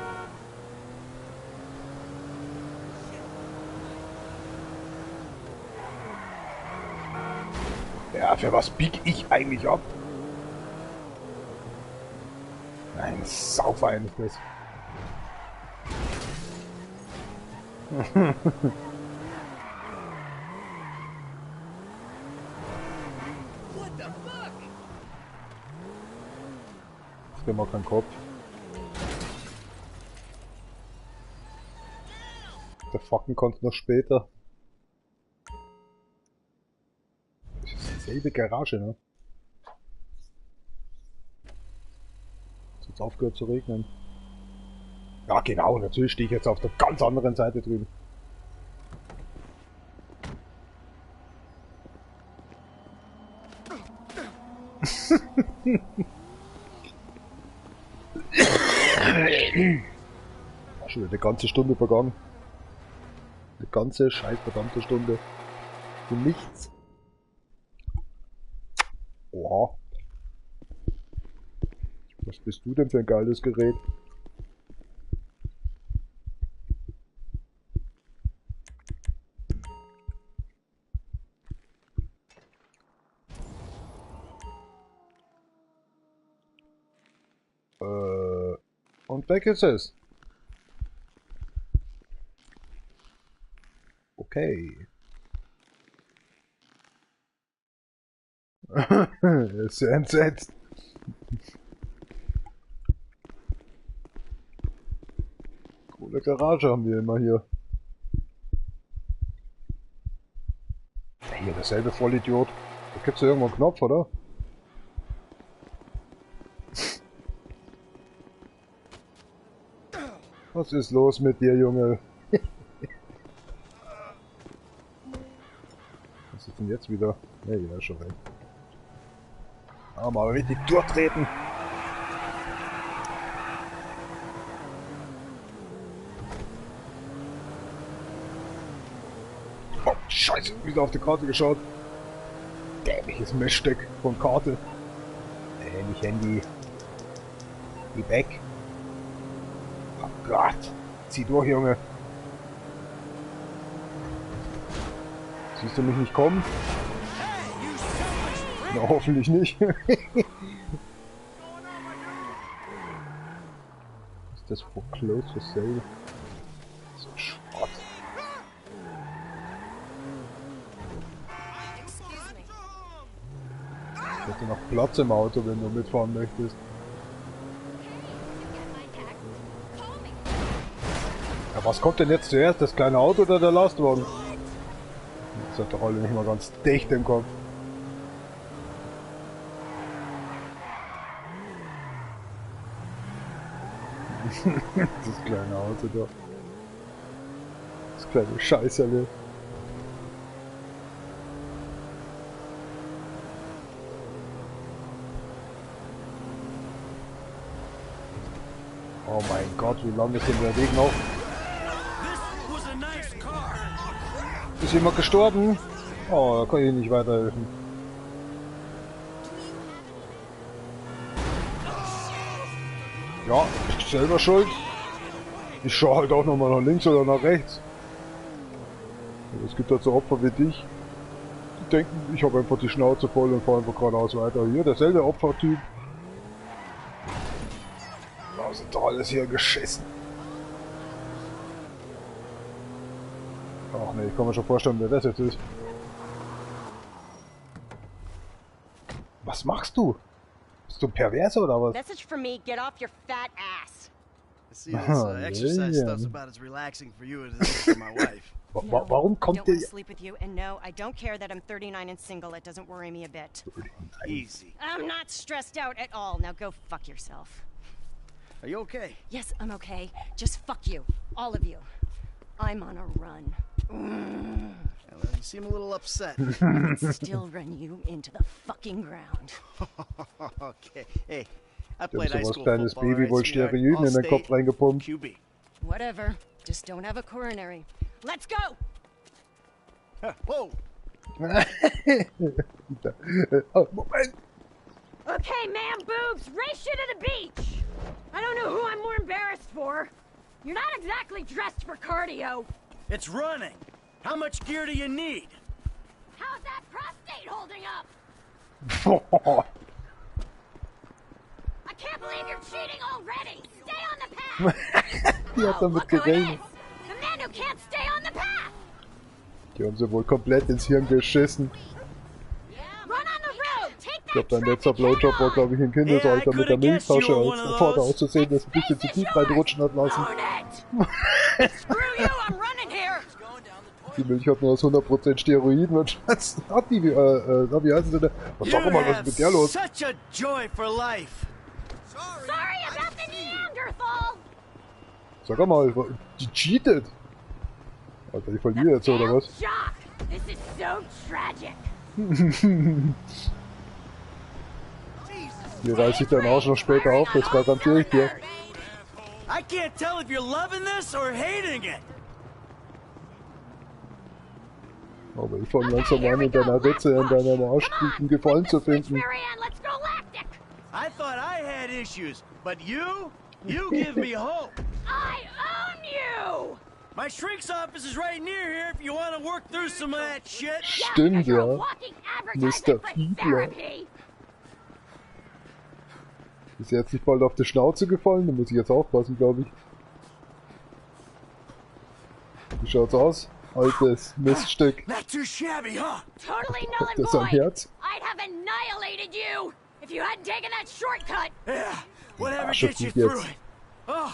Ja, für was bieg ich eigentlich ab? Nein, Sauverein ist das. Ich hab mal keinen Kopf. Der Fucken kommt noch später. Das ist dieselbe Garage, ne? Ist jetzt aufgehört zu regnen. Ja genau, natürlich stehe ich jetzt auf der ganz anderen Seite drüben. Schon wieder eine ganze Stunde vergangen. Eine ganze scheiß verdammte Stunde. Für nichts. Oha. Was bist du denn für ein geiles Gerät? Und weg ist es. Okay. Er ist sehr entsetzt. Coole Garage haben wir immer hier. Hier, derselbe Vollidiot. Da gibt's ja irgendwo einen Knopf, oder? Was ist los mit dir, Junge? Was ist denn jetzt wieder? Ja, ja, schon weg. Ah, mal richtig durchtreten. Oh, scheiße, wieder auf die Karte geschaut. Dämliches Messstück von Karte. Nicht Handy. Geh weg. Oh Gott. Zieh durch, Junge. Siehst du mich nicht kommen? Na, hoffentlich nicht. Was ist das for close for sale? So Schrott. Ich hätte noch Platz im Auto, wenn du mitfahren möchtest. Ja, was kommt denn jetzt zuerst? Das kleine Auto oder der Lastwagen? Das hat doch alle nicht mal ganz dicht im Kopf. Das kleine Auto da. Das kleine Scheißerle. Oh mein Gott, wie lange ist denn der Weg noch? Ist jemand gestorben? Oh, da kann ich nicht weiterhelfen. Ja, ich selber schuld. Ich schaue halt auch nochmal nach links oder nach rechts. Es gibt halt so Opfer wie dich. Die denken, ich habe einfach die Schnauze voll und fahre einfach geradeaus weiter. Hier, derselbe Opfertyp. Da sind doch alles hier geschissen. Ach ne, ich kann mir schon vorstellen, wer das jetzt ist. Was machst du? Bist du ein Perverser oder was? Message from me, get off your fat ass. I see this exercise stuff's about as relaxing for you as it is for my wife. Warum I kommt don't der... want to sleep with you, and no, I don't care that I'm 39 and single. It doesn't worry me a bit. Easy. I'm not stressed out at all. Now go fuck yourself. Are you okay? Yes, I'm okay. Just fuck you. All of you. I'm on a run. Well, you seem a little upset. Still run you into the fucking ground. Okay. Hey, I Du played hast high sowas school kleines football, Baby right, wohl sweetheart? Steroiden in den Kopf All-state reingepumpt. QB. Whatever. Just don't have a coronary. Let's go! Whoa! Oh, Moment! Okay, man boobs, race you to the beach! I don't know who I'm more embarrassed for. You're not exactly dressed for cardio. It's running. How much gear do you need? How's that prostate holding up? I can't believe you're cheating already! Stay on the path! Die hat damit look who it gerechnet. is! The man who can't stay on the path! Die haben sie wohl komplett ins Hirn geschissen. Run on the road! Take Ich glaube, that dein letzter traffic Blowjob war, head glaube ich, im Kindesalter mit der Milchtasche, als Vater auszusehen, dass ein bisschen zu tief reinrutschen hat lassen. on! Own it! Screw you, I'm running here! Die Milch hat nur aus 100% Steroiden und was hat die, wie heißt sie denn? Was sag mal, was ist mit der los? Such a joy for life. Sorry about the Neanderthal! Sag mal, die cheatet! Alter, ich verliere jetzt, oder was? Shock! This is so tragic! Hier reiß ich deinen Arsch noch später auf, das garantiere ich dir. I can't tell if you're loving this or hating it. Aber ich fange langsam an, in deiner Ritze, in deinem Arschspielen Gefallen zu finden. Marianne, let's go lactic! I thought I had issues, but you give me hope. I own you! My shrink's office is right near here if you want to work through some of that shit. Stimmt, You're a ja. walking Mr. advertisement for Fiedler. therapy! Ist er jetzt nicht bald auf die Schnauze gefallen? Da muss ich jetzt aufpassen, glaube ich. Wie schaut's aus? Altes Miststück. Not too shabby, huh? Totally null Hat and das am void! Herz? I'd have annihilated you if you hadn't taken that shortcut! Yeah, whatever Arsch, gets you gut through jetzt. it. Oh,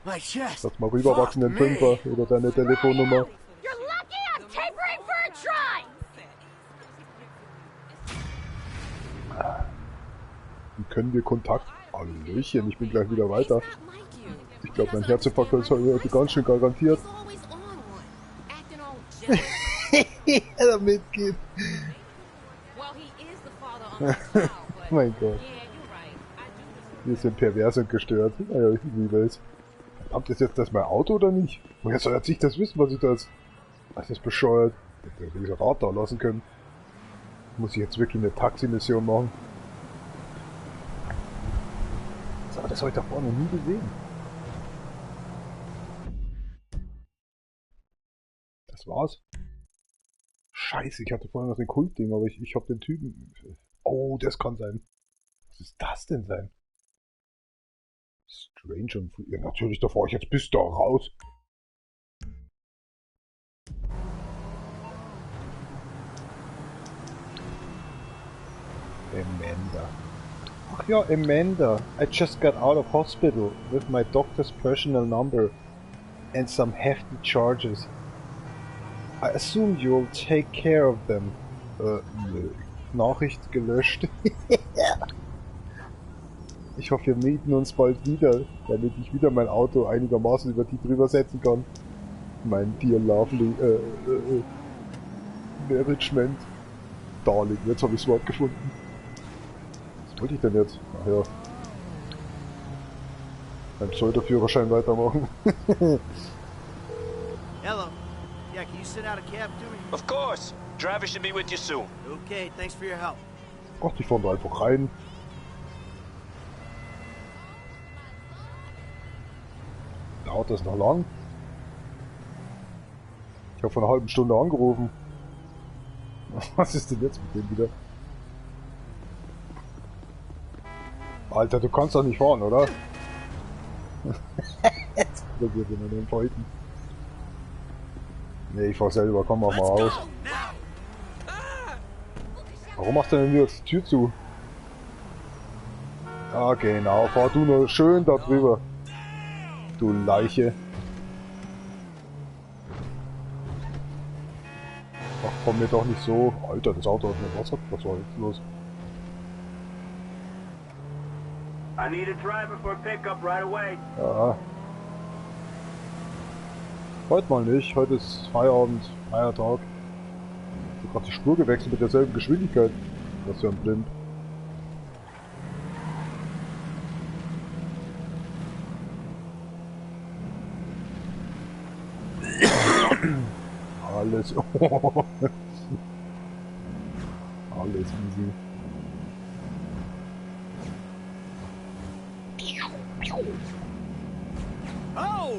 my chest. Lass mal rüberwachsen, den Fuck me. Fünfer oder deine Telefonnummer. You're lucky I'm tapering for a try! Wie können wir Kontakt... Hallöchen, ich bin gleich wieder weiter. Ich glaube, mein Herzinfarkt ist heute ganz schön garantiert. Damit geht. Mein Gott. Wir sind pervers und gestört. Naja, ich liebe es. Verdammt, ist jetzt das mein Auto oder nicht? Woher soll er sich das wissen, was ich da jetzt... Was ist bescheuert? Ich hätte dieses Rad da lassen können. Muss ich jetzt wirklich eine Taximission machen? Aber das habe ich da vorne nie gesehen. Das war's. Scheiße, ich hatte vorhin noch den Kultding, aber ich habe den Typen... Oh, das kann sein. Was ist das denn sein? Strange und... Ja, natürlich, da fahre ich jetzt bis da raus. Amanda. Ach ja, Amanda. I just got out of hospital with my doctor's personal number and some hefty charges. I assume you'll take care of them. Nö. Nachricht gelöscht. Ich hoffe, wir mieten uns bald wieder, damit ich wieder mein Auto einigermaßen über die drüber setzen kann. Mein Dear Lovely, Management. Darling, jetzt habe ich das Wort gefunden. Was wollte ich denn jetzt? Ach ja. Ein Pseudo-Führerschein weitermachen. Hello. Yeah, can you send out a cab to me? Of course. Driver should be with you soon. Okay, thanks for your help. Ach, die fahren da einfach rein. Dauert das noch lang? Ich habe vor einer halben Stunde angerufen. Was ist denn jetzt mit dem wieder? Alter, du kannst doch nicht fahren, oder? Jetzt probiert er mit den Leuten. Nee, ich fahr selber, komm, mach mal aus. Warum machst du denn wieder die Tür zu? Ah, genau, fahr du nur schön da drüber. Du Leiche. Ach, komm mir doch nicht so. Alter, das Auto hat mir Wasser. Was war jetzt los? I need a driver for pickup right away. Ja. Heute mal nicht. Heute ist Feierabend, Feiertag. Ich hab grad die Spur gewechselt mit derselben Geschwindigkeit. Das ist ja ein Blind. Alles. Alles easy. Oh!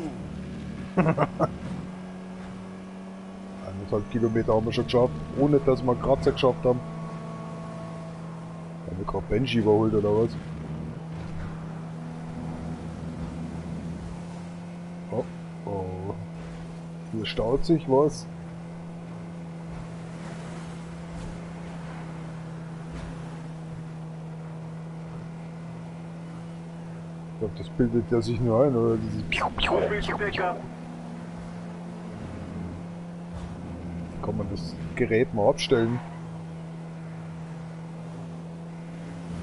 1,5 Kilometer haben wir schon geschafft, ohne dass wir Kratzer geschafft haben. Haben wir gerade Benji überholt oder was? Oh, oh. Hier staut sich was. Ich glaube, das bildet ja sich nur ein, oder? Dieses Pickup. kann man das Gerät mal abstellen.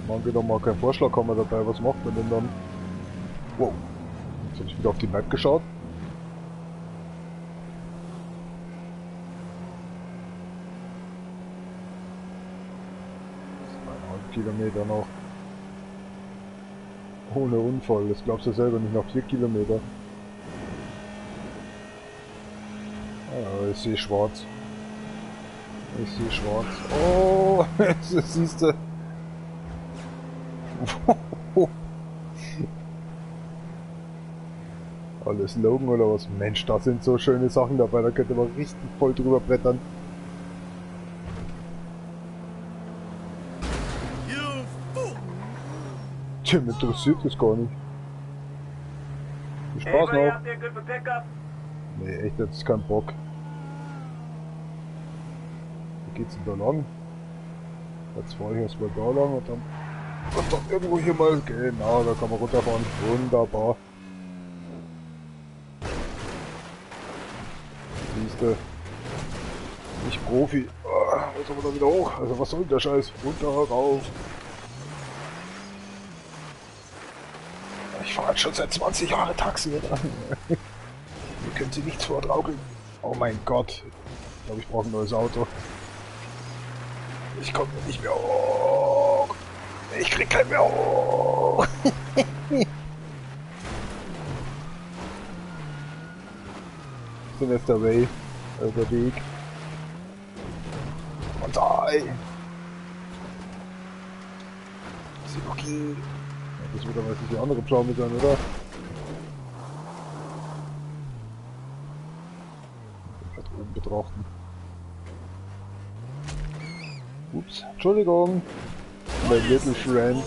Man geht doch mal keinen Vorschlag haben wir dabei, was macht man denn dann? Wow, jetzt habe ich wieder auf die Map geschaut. 2,5 Kilometer noch. Ohne Unfall, das glaubst du selber nicht, noch 4 Kilometer. Ja, ich sehe schwarz. Ich sehe schwarz. Oh, das siehst du. Alles Logan oder was? Mensch, da sind so schöne Sachen dabei, da könnte man richtig voll drüber brettern. Tim interessiert das gar nicht. Viel Spaß Anybody noch. out there good for pickup? Nee, echt, jetzt ist kein Bock. Wo geht's denn da lang? Jetzt fahre ich erstmal da lang und dann irgendwo hier mal. Genau, da kann man runterfahren. Wunderbar. Siehste. Nicht Profi. Jetzt haben wir da wieder hoch. Also was soll denn der Scheiß? Runter, rauf. Ich fahre schon seit 20 Jahren Taxi. Hier können Sie nichts vortraukeln. Oh mein Gott. Ich glaube, ich brauche ein neues Auto. Ich komme nicht mehr hoch. Ich krieg keinen mehr hoch. So ist der Weg. Der Weg. Und sei. Siloki. Das wird aber jetzt die andere Pflaume sein, oder? Vielleicht oben betrachten. Ups, Entschuldigung. Mein Little Friend.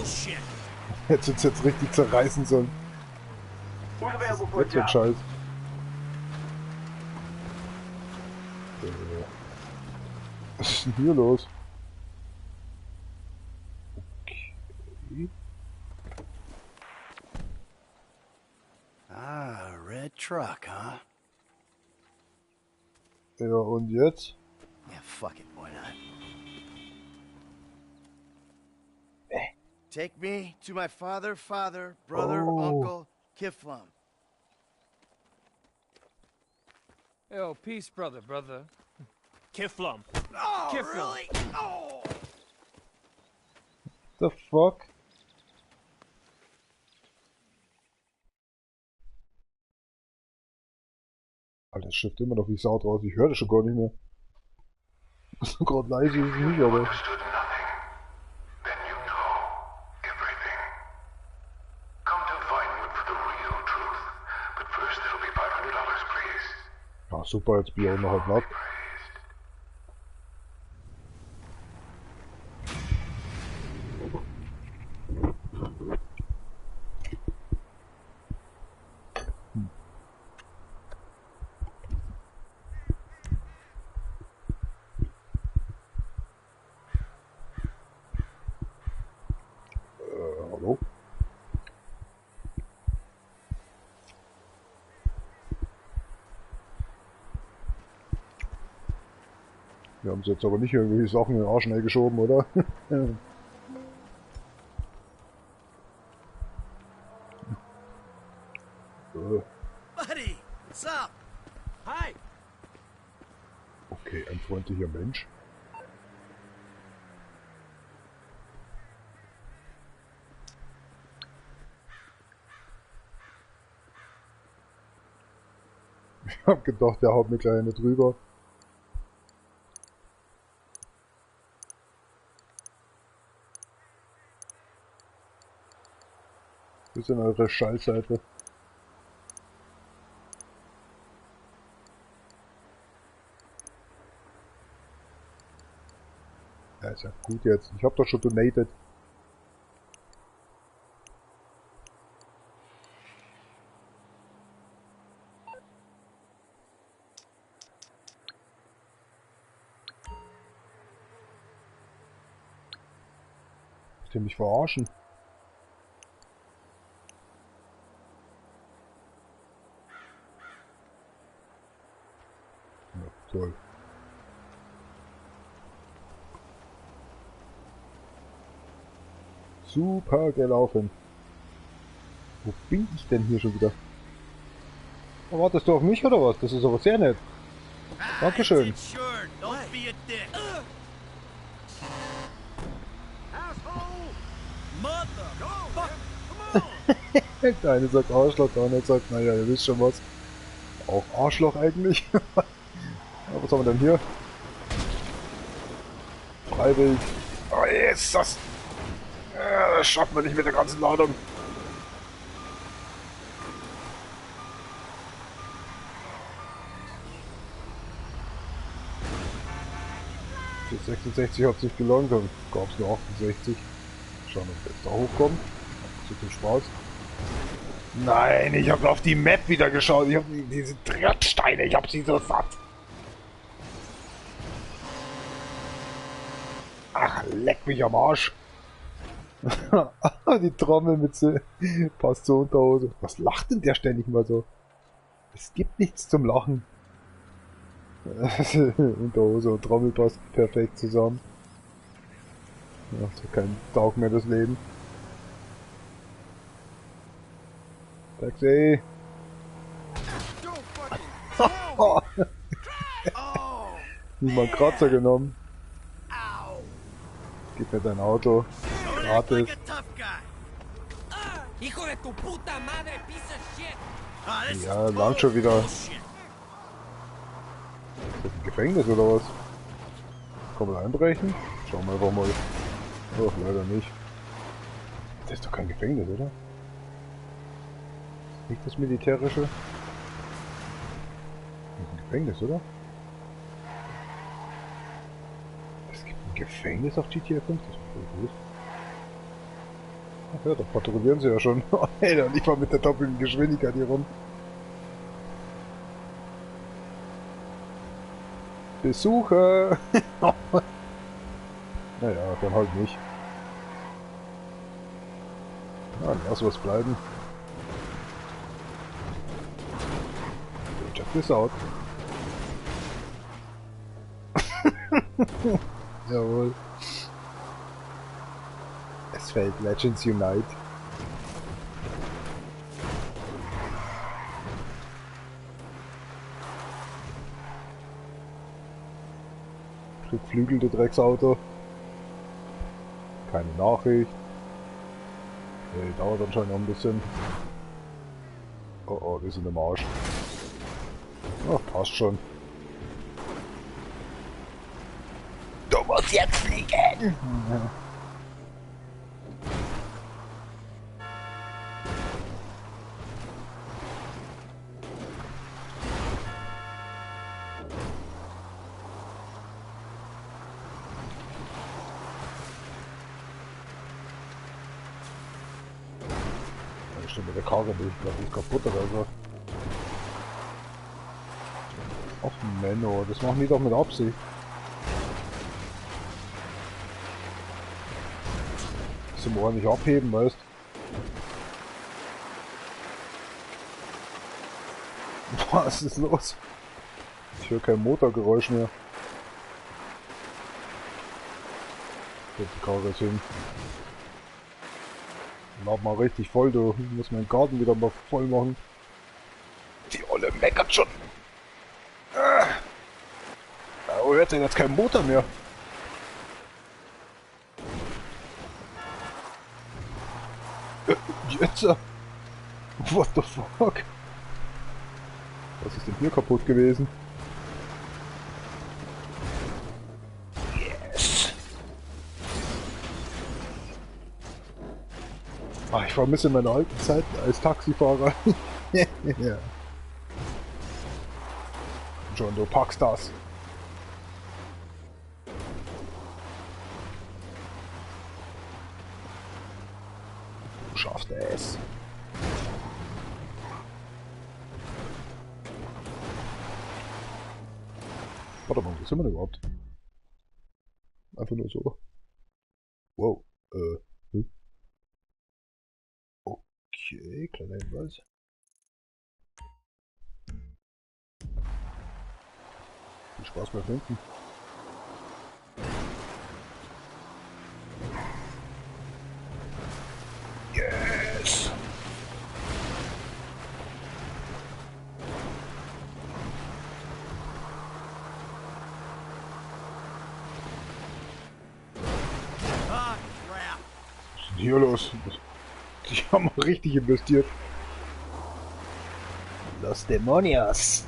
Hätte uns jetzt richtig zerreißen sollen. Who's available for a Jetzt wird job? Scheiß. Was ist denn hier los? Okay. Ah, red truck, huh? Ja, und jetzt? Yeah, fuck it, why not? Take me to my father, brother, uncle, Kiflam. Yo, peace, brother. Kiflam. Oh, Kiflam. really? Oh! The fuck? Alter, das schifft immer noch wie Sau draus. Ich höre das schon gar nicht mehr. So gerade leise ist es nicht, aber... Ja, super, jetzt bin ich auch noch halb nackt. Hallo? Wir haben jetzt aber nicht irgendwie Sachen in den Arsch geschoben, oder? Buddy, what's up? Hi. Okay, ein freundlicher Mensch. Ich hab gedacht, der haut mir gleich eine drüber. Das ist eure Scheißseite. Ja, ist ja gut jetzt. Ich hab doch schon donated. Willst du mich verarschen? Ja, toll. Super gelaufen. Wo bin ich denn hier schon wieder? Oh, wartest du auf mich oder was? Das ist aber sehr nett. Dankeschön. Sure, don't be a dick. Der eine sagt Arschloch, der andere sagt, naja, ihr wisst schon was. Auch Arschloch eigentlich. Ja, was haben wir denn hier? Freiwillig. Oh, jetzt das. Das schaffen wir nicht mit der ganzen Ladung. Die 66 hat sich gelohnt, dann gab es nur 68. Schauen, ob wir jetzt da hochkommen. So viel Spaß. Nein, ich habe auf die Map wieder geschaut. Ich habe diese Trittsteine, ich habe sie so satt. Ach, leck mich am Arsch. Die Trommel mit passt zur Unterhose. Was lacht denn der ständig mal so? Es gibt nichts zum Lachen. Unterhose und Trommel passt perfekt zusammen. Ja, so kein Tauch mehr das Leben. Taxi! Niemand Kratzer genommen. Gib mir dein Auto. Gratis. Ja, lang schon wieder. Ist das ein Gefängnis oder was? Kann man einbrechen? Schauen wir einfach mal. Oh, leider nicht. Das ist doch kein Gefängnis, oder? Nicht das militärische? Ein Gefängnis, oder? Es gibt ein Gefängnis auf GTA 5, das ist voll gut. Ach ja, da patrouillieren sie ja schon. Alter, und ich fahr mit der doppelten Geschwindigkeit hier rum. Besucher! Naja, dann halt nicht. Ja, lass was bleiben. Check this out. Jawohl. Es fällt Legends Unite. Krieg Flügel, der Drecksauto. Keine Nachricht. Okay, dauert anscheinend noch ein bisschen. Oh oh, wir sind im Arsch. Oh, passt schon. Du musst jetzt fliegen! Stimmt, mit der Karre bin ich glaube ich kaputt oder so. Ach Menno, das machen die doch mit Absicht. Zum Ohr nicht abheben, weißt. Was ist los? Ich höre kein Motorgeräusch mehr. Die Karre ist hin. Lad mal richtig voll, du. Ich muss meinen Garten wieder mal voll machen. Die Olle meckert schon. Oh, hört denn jetzt kein Motor mehr? Jetzt? What the fuck? Was ist denn hier kaputt gewesen? Yes! Ach, ich vermisse meine alten Zeiten als Taxifahrer. Ja. Schon, du packst das. Du schaffst es. Warte mal, wo sind wir denn überhaupt? Einfach nur so. Wow. Okay, kleiner Hinweis. Viel Spaß beim Finden. Yes! Ah, crap. Was ist denn hier los? Die haben mal richtig investiert. Los Demonios!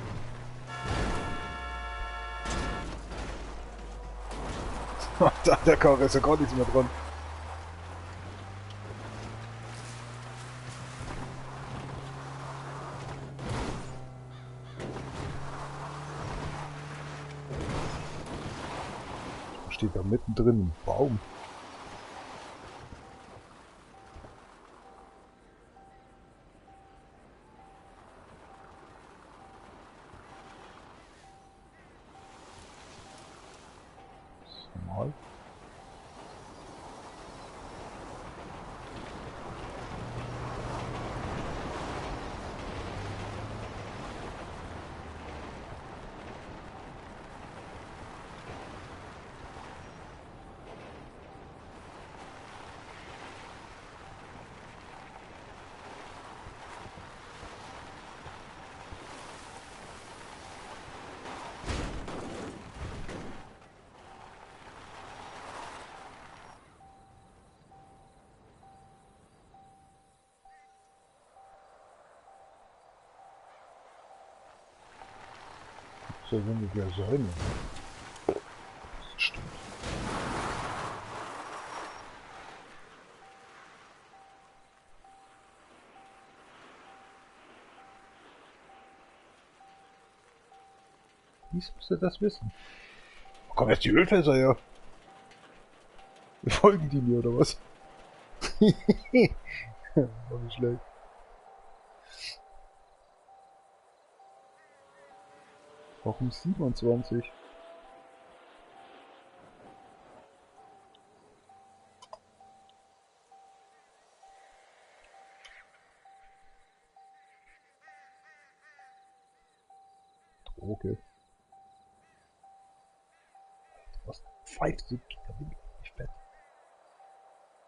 Da der Karre ist ja gar nichts mehr dran. Steht da mittendrin ein Baum. Mal. So ungefähr sein. Das stimmt. Wie müsste das wissen? Wo kommen jetzt die Ölfässer her? Folgen die mir oder was? War nicht schlecht. Warum 27? Okay. Was pfeift so? Da bin ich nicht fett.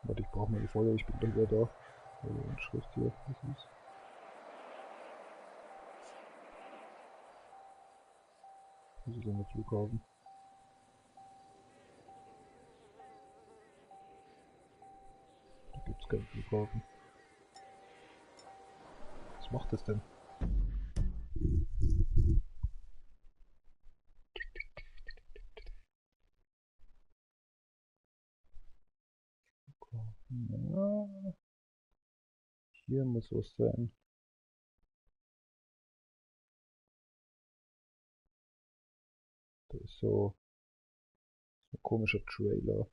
Warte, ich brauche mal die Feuer, ich bin gleich wieder da. Und Schrift hier, was ist? Das ist ein Flughafen. Da gibt's keinen Flughafen. Was macht das denn? Ja. Hier muss was sein. Da ist so ein komischer Trailer.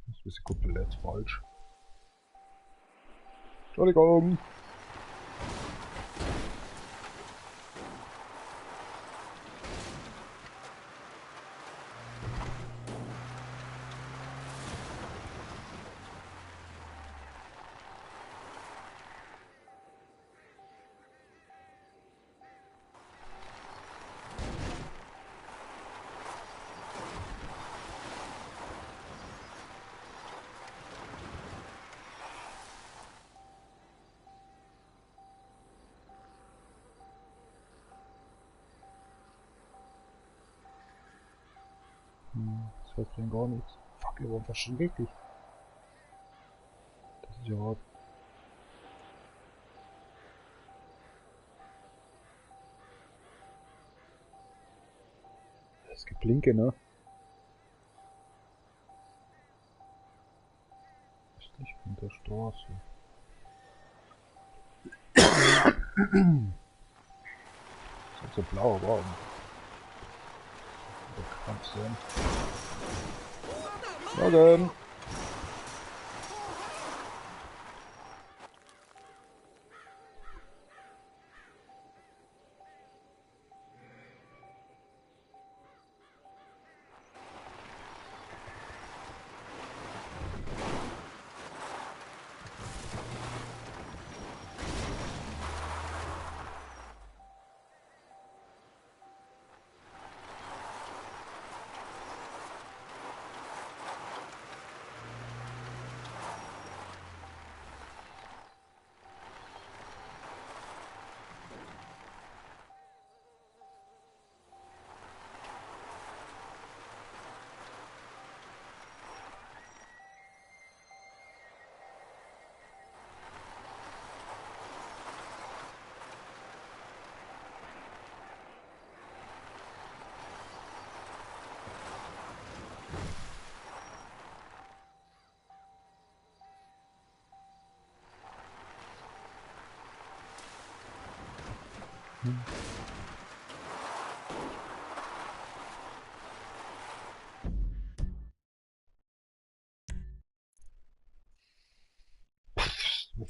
Das ist ein bisschen komplett falsch. Entschuldigung! Das hört denn gar nichts. Fuck, ihr wollt das schon wirklich. Das ist ja hart. Das Geblinke, ne? Östlich von der Straße. Das ist so blauer Wagen. Der Kampf sein. Morgen!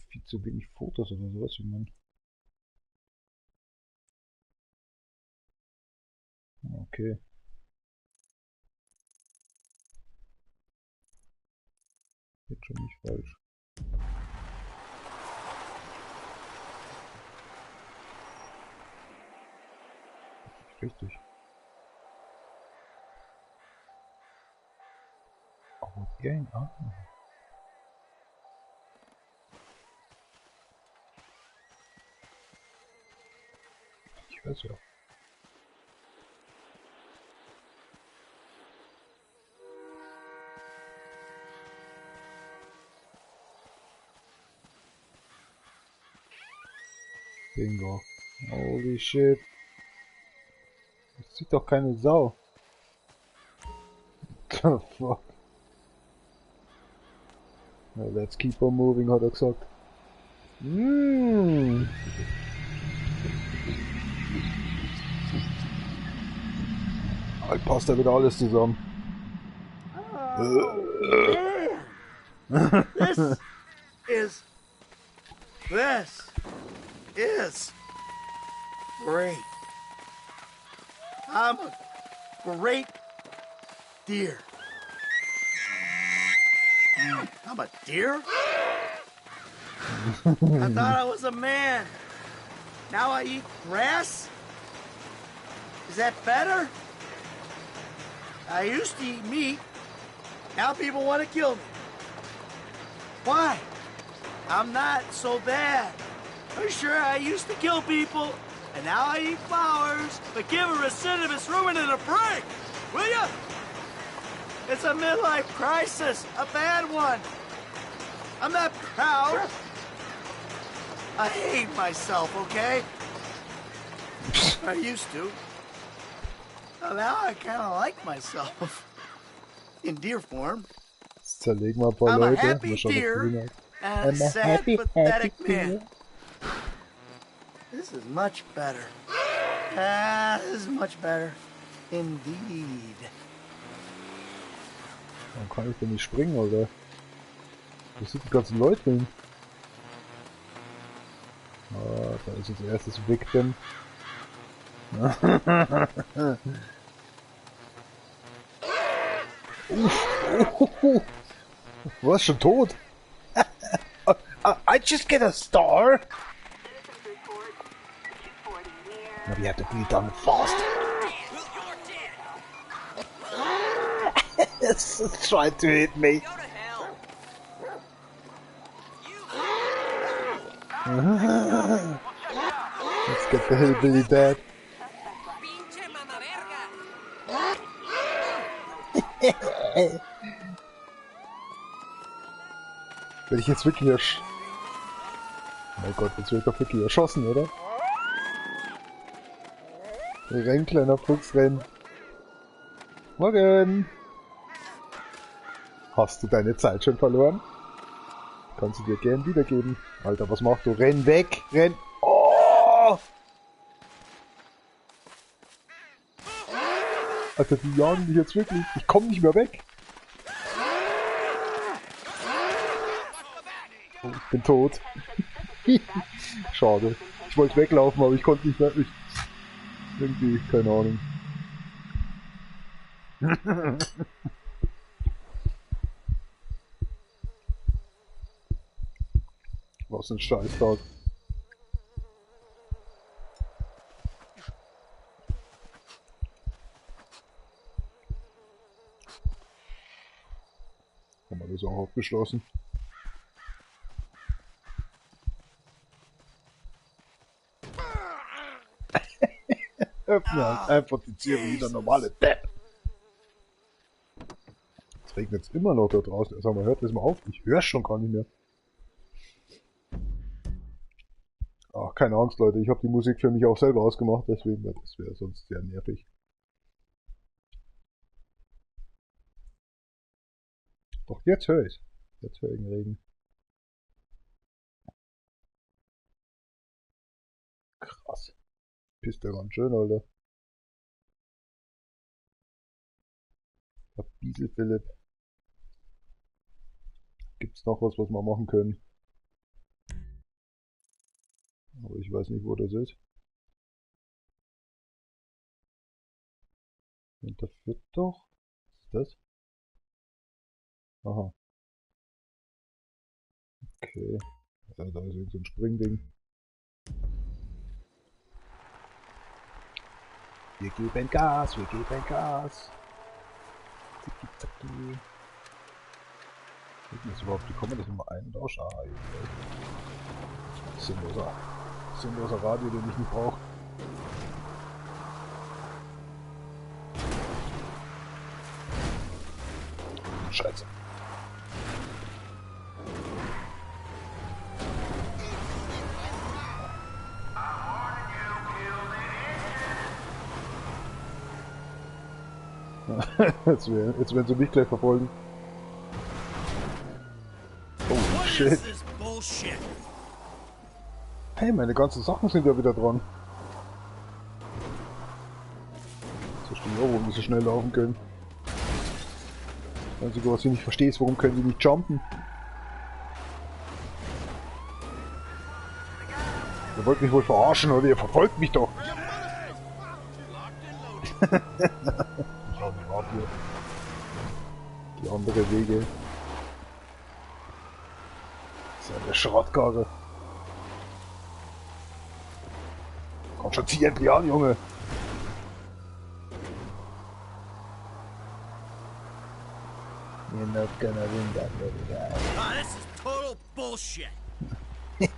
Viel zu wenig Fotos oder sowas, wie man. Okay. Jetzt schon nicht falsch. Richtig. Aber Gang, ich weiß ja. Bingo. Holy shit. Das sieht doch keine Sau. The fuck. Well, let's keep on moving, hat er gesagt. Halt, passt da wieder alles zusammen. This is great. I'm a great deer. I'm a deer? I thought I was a man. Now I eat grass? Is that better? I used to eat meat, Now people want to kill me. Why? I'm not so bad. For sure, I used to kill people, and now I eat flowers, but give a recidivist ruining a break, will ya? It's a midlife crisis, a bad one. I'm not proud. I hate myself, okay? I used to. Well, now I kind of like myself. In deer form. Zerlegen wir ein paar I'm a Leute. happy Mal schauen, ob deer grün hat. and a sad, pathetic man. This is much better. This is much better. Indeed. Warum kann ich denn nicht springen, oder? Wo sind die ganzen Leute hin? Ah, da ist als erstes Victim. Was, schon tot? I just get a star? No, we have to be done fast. It's trying to hit me. Let's get the hillbilly dead. Werde ich jetzt wirklich mein Gott, jetzt wird doch wirklich erschossen, oder? Renn, kleiner Fuchs, renn. Morgen! Hast du deine Zeit schon verloren? Kannst du dir gern wiedergeben. Alter, was machst du? Renn weg! Renn! Oh! Alter, die jagen mich jetzt wirklich. Ich komm nicht mehr weg. Oh, ich bin tot. Schade. Ich wollte weglaufen, aber ich konnte nicht mehr. Irgendwie, keine Ahnung. Was ein Scheißtag. Haben wir das auch abgeschlossen? Öffne halt einfach die Tür wie der normale Depp. Es regnet jetzt immer noch da draußen. Sag mal, hört das mal auf. Ich höre schon gar nicht mehr. Ach, keine Angst, Leute. Ich habe die Musik für mich auch selber ausgemacht, deswegen, weil das wäre sonst sehr nervig. Doch, jetzt höre ich. Jetzt höre ich den Regen. Krass. Pisst der ganz schön, Alter. Biesel Philipp. Gibt's noch was wir machen können? Aber ich weiß nicht, wo das ist. Und da führt doch. Was ist das? Aha. Okay. Ja, da ist irgend so ein Springding. Wir geben Gas, wir geben Gas. Zicki, zacki. Wie ist überhaupt, wie kommen wir das immer ein- und aus? Ah, sinnloser Radio, den ich nicht brauche. Scheiße. jetzt werden sie mich gleich verfolgen. Oh shit. Hey, meine ganzen Sachen sind ja wieder dran. Jetzt verstehe ich auch, warum die so schnell laufen können. Das Einzige, was ich nicht verstehe, ist, warum können die nicht jumpen? Ihr wollt mich wohl verarschen, oder? Ihr verfolgt mich doch! Die andere Wege. Das ist ja eine Schrottkarre. Komm schon, zieh endlich an, Junge! You're not gonna win that little guy. Ah, this is total bullshit. Geht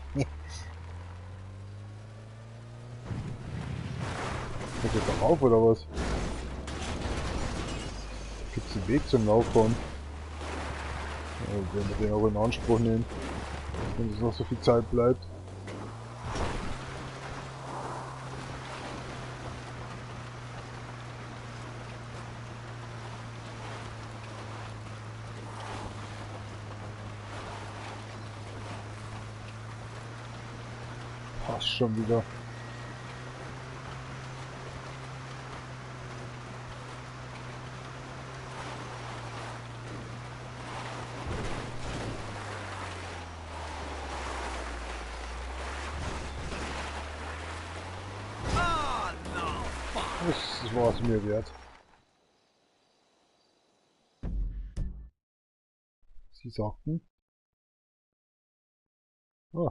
jetzt doch auf, oder was? Gibt's einen Weg zum Laufbahn? Ja, wenn wir den auch in Anspruch nehmen, wenn es noch so viel Zeit bleibt. Passt schon wieder. Das war es mir wert. Sie sagten. Ah,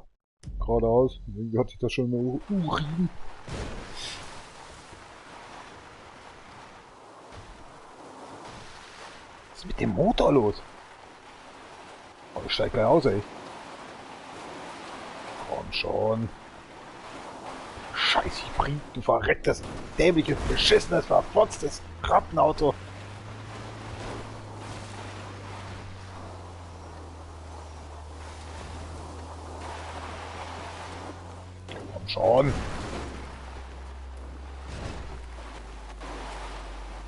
geradeaus. Irgendwie hat sich das schon mal Urin. Was ist mit dem Motor los? Oh, ich steig gleich aus, ey. Komm schon. Scheiß Hybrid, du verrecktes, dämliches, beschissenes, verfotztes Rattenauto. Komm schon.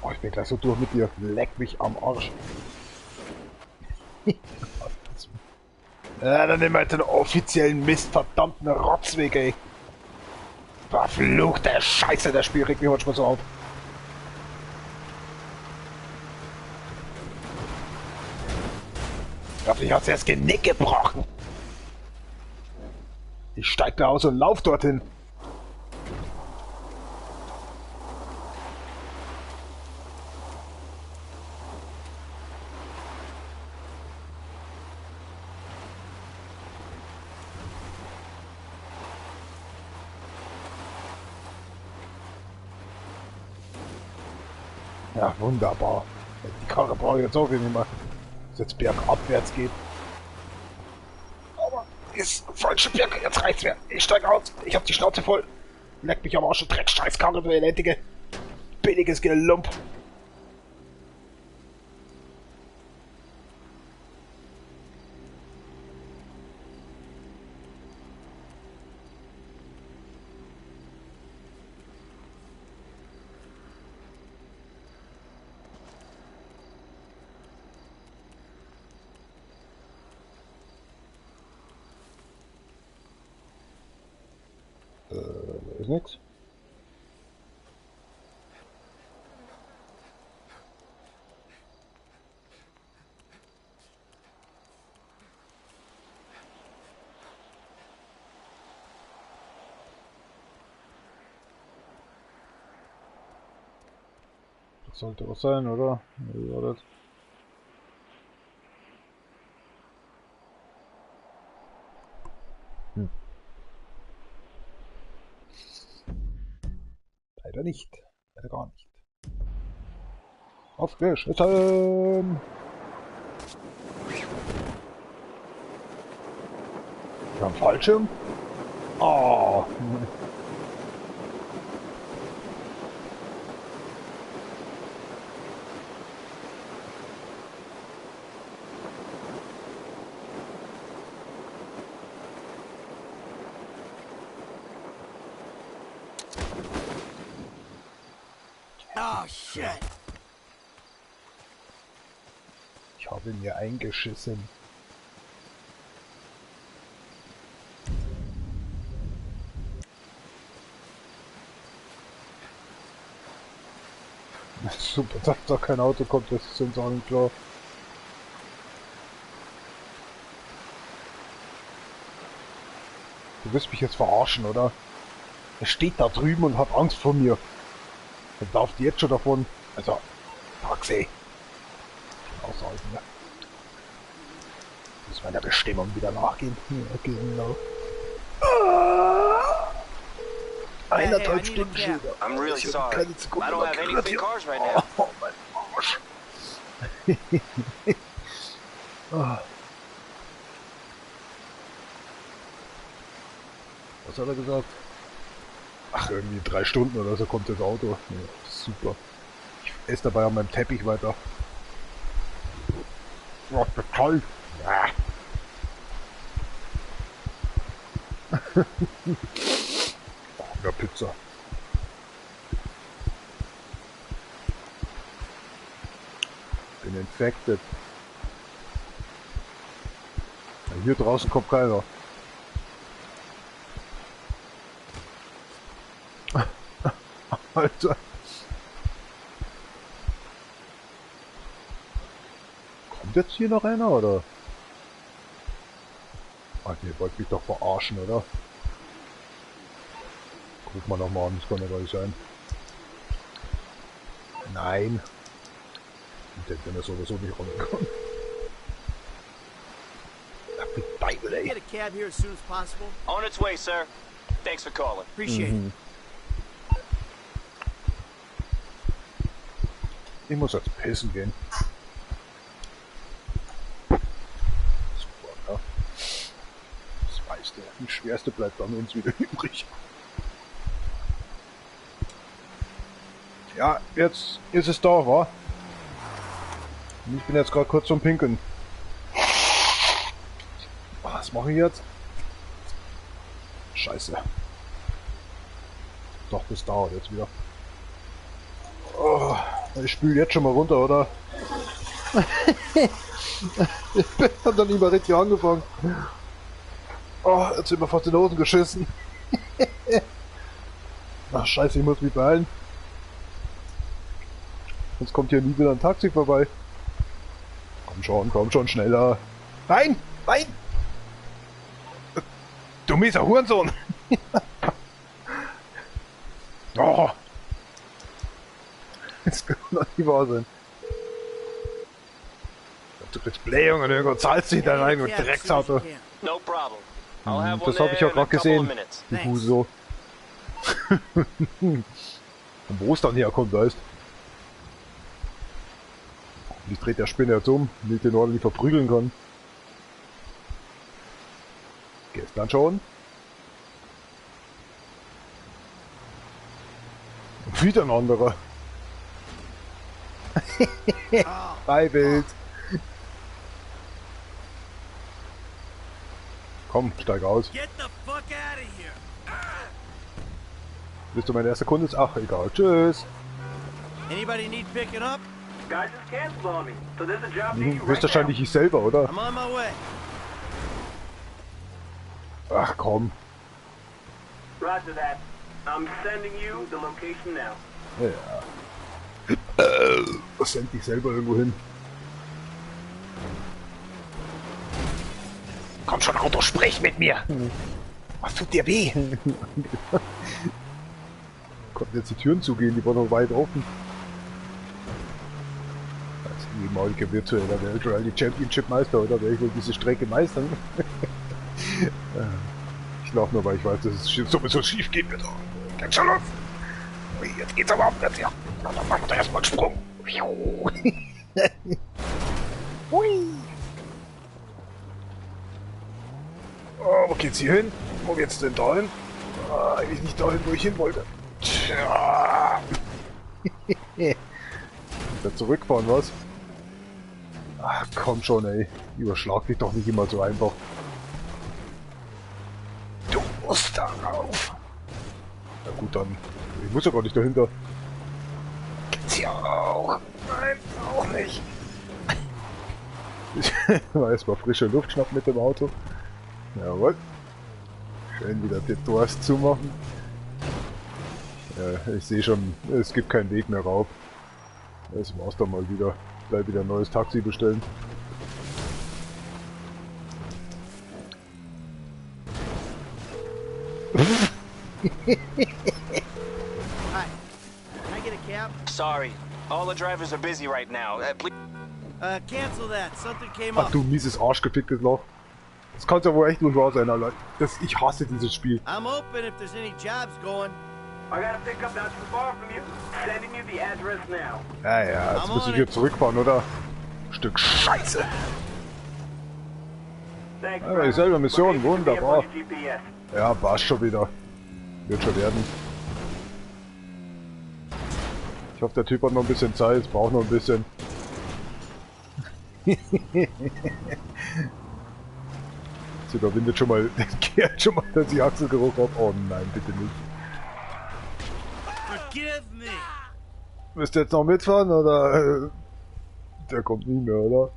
Oh, ich bin gleich so durch mit dir. Leck mich am Arsch. Ja, dann nehmen wir den offiziellen Mist, verdammten Rotzweg, ey. Verfluchte Scheiße, das Spiel regt mich manchmal so auf. Ich glaube, ich hab's erst Genick gebrochen. Ich steig da aus und lauf dorthin. Ja, wunderbar. Die Karre brauche ich jetzt auch nicht mehr. Dass jetzt bergabwärts geht. Aber ist falsche Berg. Jetzt reicht's mir. Ich steige aus. Ich hab die Schnauze voll. Leck mich am Arsch und Dreckscheißkarre, du elendige. Billiges Gelump. Ist nix. Das sollte was sein, oder? Wie war das? Leider nicht. Leider gar nicht. Aufgeschnitten! Wir haben Fallschirm. Oh! Oh, shit. Ich habe mir eingeschissen. Super, dass da kein Auto kommt, das ist uns allen klar. Du wirst mich jetzt verarschen, oder? Er steht da drüben und hat Angst vor mir. Er lauft jetzt schon davon. Also, Taxi. Aushalten, ne? Muss meiner Bestimmung wieder nachgehen. Ja, genau. Eineinhalb Stunden Schilder. I'm really sorry. I don't have any free cars right now. Oh, mein Arsch. Ah. Was hat er gesagt? Ach, irgendwie 3 Stunden oder so kommt das Auto. Ja, super. Ich esse dabei an meinem Teppich weiter. Oh, das ist kalt. Ja. Oh, mehr Pizza. Bin infected. Ja, hier draußen kommt keiner. Alter. Kommt jetzt hier noch einer, oder? Ah, ihr wollt mich doch verarschen, oder? Guck mal nochmal an, das kann ja gar nicht sein. Nein. Ich denke, wenn er sowieso nicht runterkommt. Ach, die Beibel, ey. Get a cab here as soon as possible. On its way, sir. Thanks for calling. Appreciate it. Ich muss jetzt pissen gehen. Super, ja. Das meiste, das Schwerste bleibt an uns wieder übrig. Ja, jetzt ist es da, wa? Und ich bin jetzt gerade kurz zum Pinkeln. Was mache ich jetzt? Scheiße. Doch, das dauert jetzt wieder. Oh, ich spüle jetzt schon mal runter, oder? Ich hab dann nicht mal richtig angefangen. Oh, jetzt sind wir fast in die Hosen geschissen. Ach, scheiße, ich muss mich beeilen. Sonst kommt hier nie wieder ein Taxi vorbei. Komm schon, schneller. Nein! Nein! Du mieser Hurensohn! Oh! Das kann doch nicht wahr sein. Du kriegst Blähung und irgendwo zahlst dich da rein und Drecksauto. No problem. I'll have one Das habe ich ja there in a gerade couple of gesehen. minutes. Die Huso. Und wo es dann herkommt, weißt du? Ich dreht der Spinner jetzt um, damit ich den ordentlich verprügeln kann. Gestern schon. Und wieder ein anderer. Bei Bild. Komm, steig aus. Get the fuck out of here. Bist du mein erster Kunde? Ach, egal. Tschüss. Anybody need picking up? Guys just canceled on me, so there's a job near you right now. Höchstwahrscheinlich ich selber, oder? I'm on my way. Ach komm. Roger that. I'm sending you the location now. Ja. Was send dich selber irgendwo hin? Komm schon, Auto, sprich mit mir! Was tut dir weh? Konnten jetzt die Türen zugehen, die waren noch weit offen. Das ist wie Maulke virtueller Welt Rally Championship Meister, oder? Wer ich wohl diese Strecke meistern? Ich laufe nur, weil ich weiß, dass es sowieso schief geht wird. Geht schon los! Ui, jetzt geht's aber abwärts, ja. Na, dann machen wir erstmal einen Sprung. Hui! Oh, wo geht's hier hin? Wo geht's denn da hin? Ah, eigentlich nicht dahin, wo ich hin wollte. Tja. Wieder zurückfahren, was? Ach, komm schon, ey. Überschlag dich doch nicht immer so einfach. Du musst darauf. Na gut, dann. Ich muss ja gar nicht dahinter. Geht's hier auch? Nein, auch nicht. Mal erstmal frische Luft schnappen mit dem Auto. Jawohl. Schön wieder die Doors zumachen. Ja, ich sehe schon, es gibt keinen Weg mehr rauf. Das war's dann mal wieder. Gleich wieder ein neues Taxi bestellen. Hi. Can I get a cab? Sorry. All the drivers are busy right now. Please. Cancel that. Something came Ach up. du mieses Arschgeficktes Loch. Das kann ja wohl echt nicht wahr sein, Alter. Ich hasse dieses Spiel. I'm open if there's any jobs going. I got a pickup not too far from you. Sending you the address now. Ja, jetzt muss ich hier zurückfahren, oder? Stück Scheiße. Thanks, Ja, dieselbe Mission, Location should be up on wunderbar. your GPS. Ja, passt schon wieder. Wird schon werden. Ich hoffe, der Typ hat noch ein bisschen Zeit, braucht noch ein bisschen. Sie überwindet schon mal, kehrt schon mal, dass ich Achselgeruch habe. Oh nein, bitte nicht. Forgive me. Müsst ihr jetzt noch mitfahren, oder? Der kommt nie mehr, oder?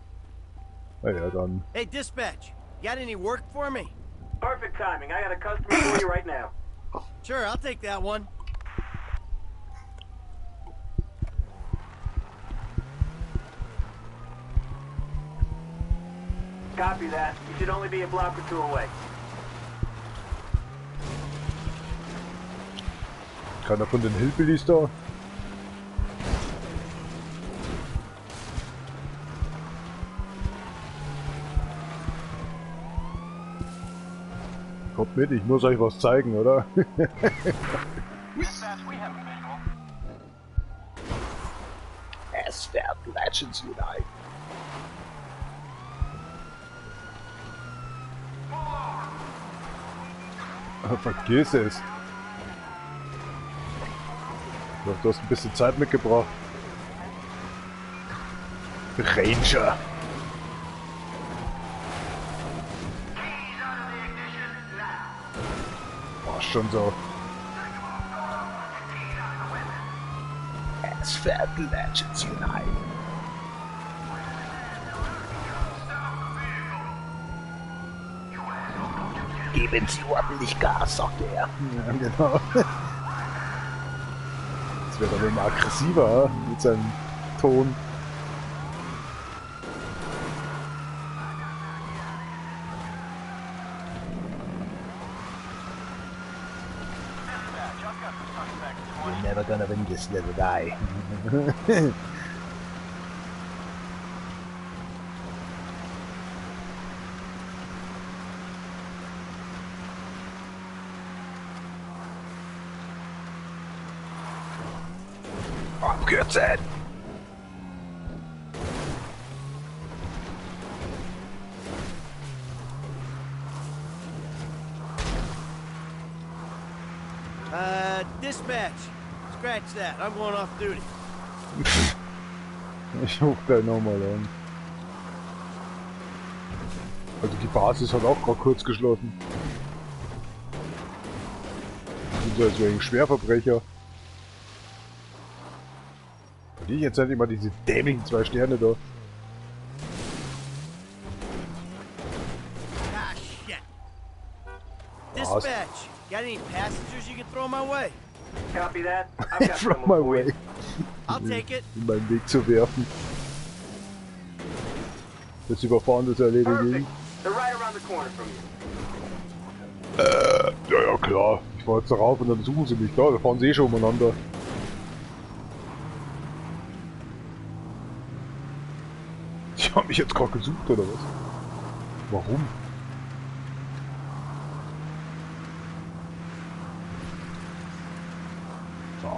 Naja, dann. Hey, dispatch. You got any work for me? Perfect timing. I got a customer for you right now. Sure, I'll take that one. Copy that. You should only be a block or two away. Keiner von den Hillbillies da? Kommt mit, ich muss euch was zeigen, oder? Es werden Legends Unite. Vergiss es. Doch, du hast ein bisschen Zeit mitgebracht. Ranger. War schon so. Es werden Legends Unite. Geben Sie ordentlich Gas, sagt er. Ja, genau. Jetzt wird er immer aggressiver mit seinem Ton. You're never gonna win this, little guy. Abkürzen! Dispatch. Scratch that. I'm going off duty. Ich rufe gleich nochmal an. Also die Basis hat auch gerade kurz geschlossen. Sind so als wegen Schwerverbrecher. Die jetzt endlich mal diese dämlichen 2 Sterne da. Ah, shit. Dispatch. Got any passengers you can throw my way? Copy that. I've got From someone my for you. way. I'll take it. In meinen Weg zu werfen. Das Überfahren das erledigen. Perfect. They're right around the corner from you. Ja klar. Ich fahr jetzt da rauf und dann suchen sie mich. Klar, da fahren sie eh schon umeinander. Die haben mich jetzt gerade gesucht, oder was? Warum?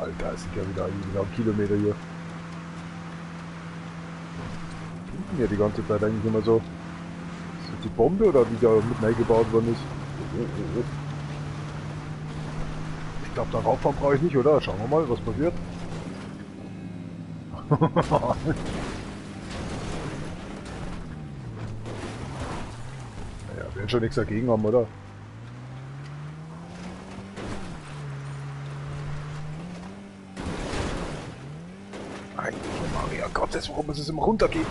Alter, es sind ja wieder ein Kilometer hier. Hinten ja die ganze Zeit eigentlich immer so. Ist das die Bombe oder wie da mit eingebaut worden ist? Ich glaube, da rauffahren brauche ich nicht, oder? Schauen wir mal, was passiert. Naja, werden schon nichts dagegen haben, oder? Maria Gottes, warum muss es immer runtergehen?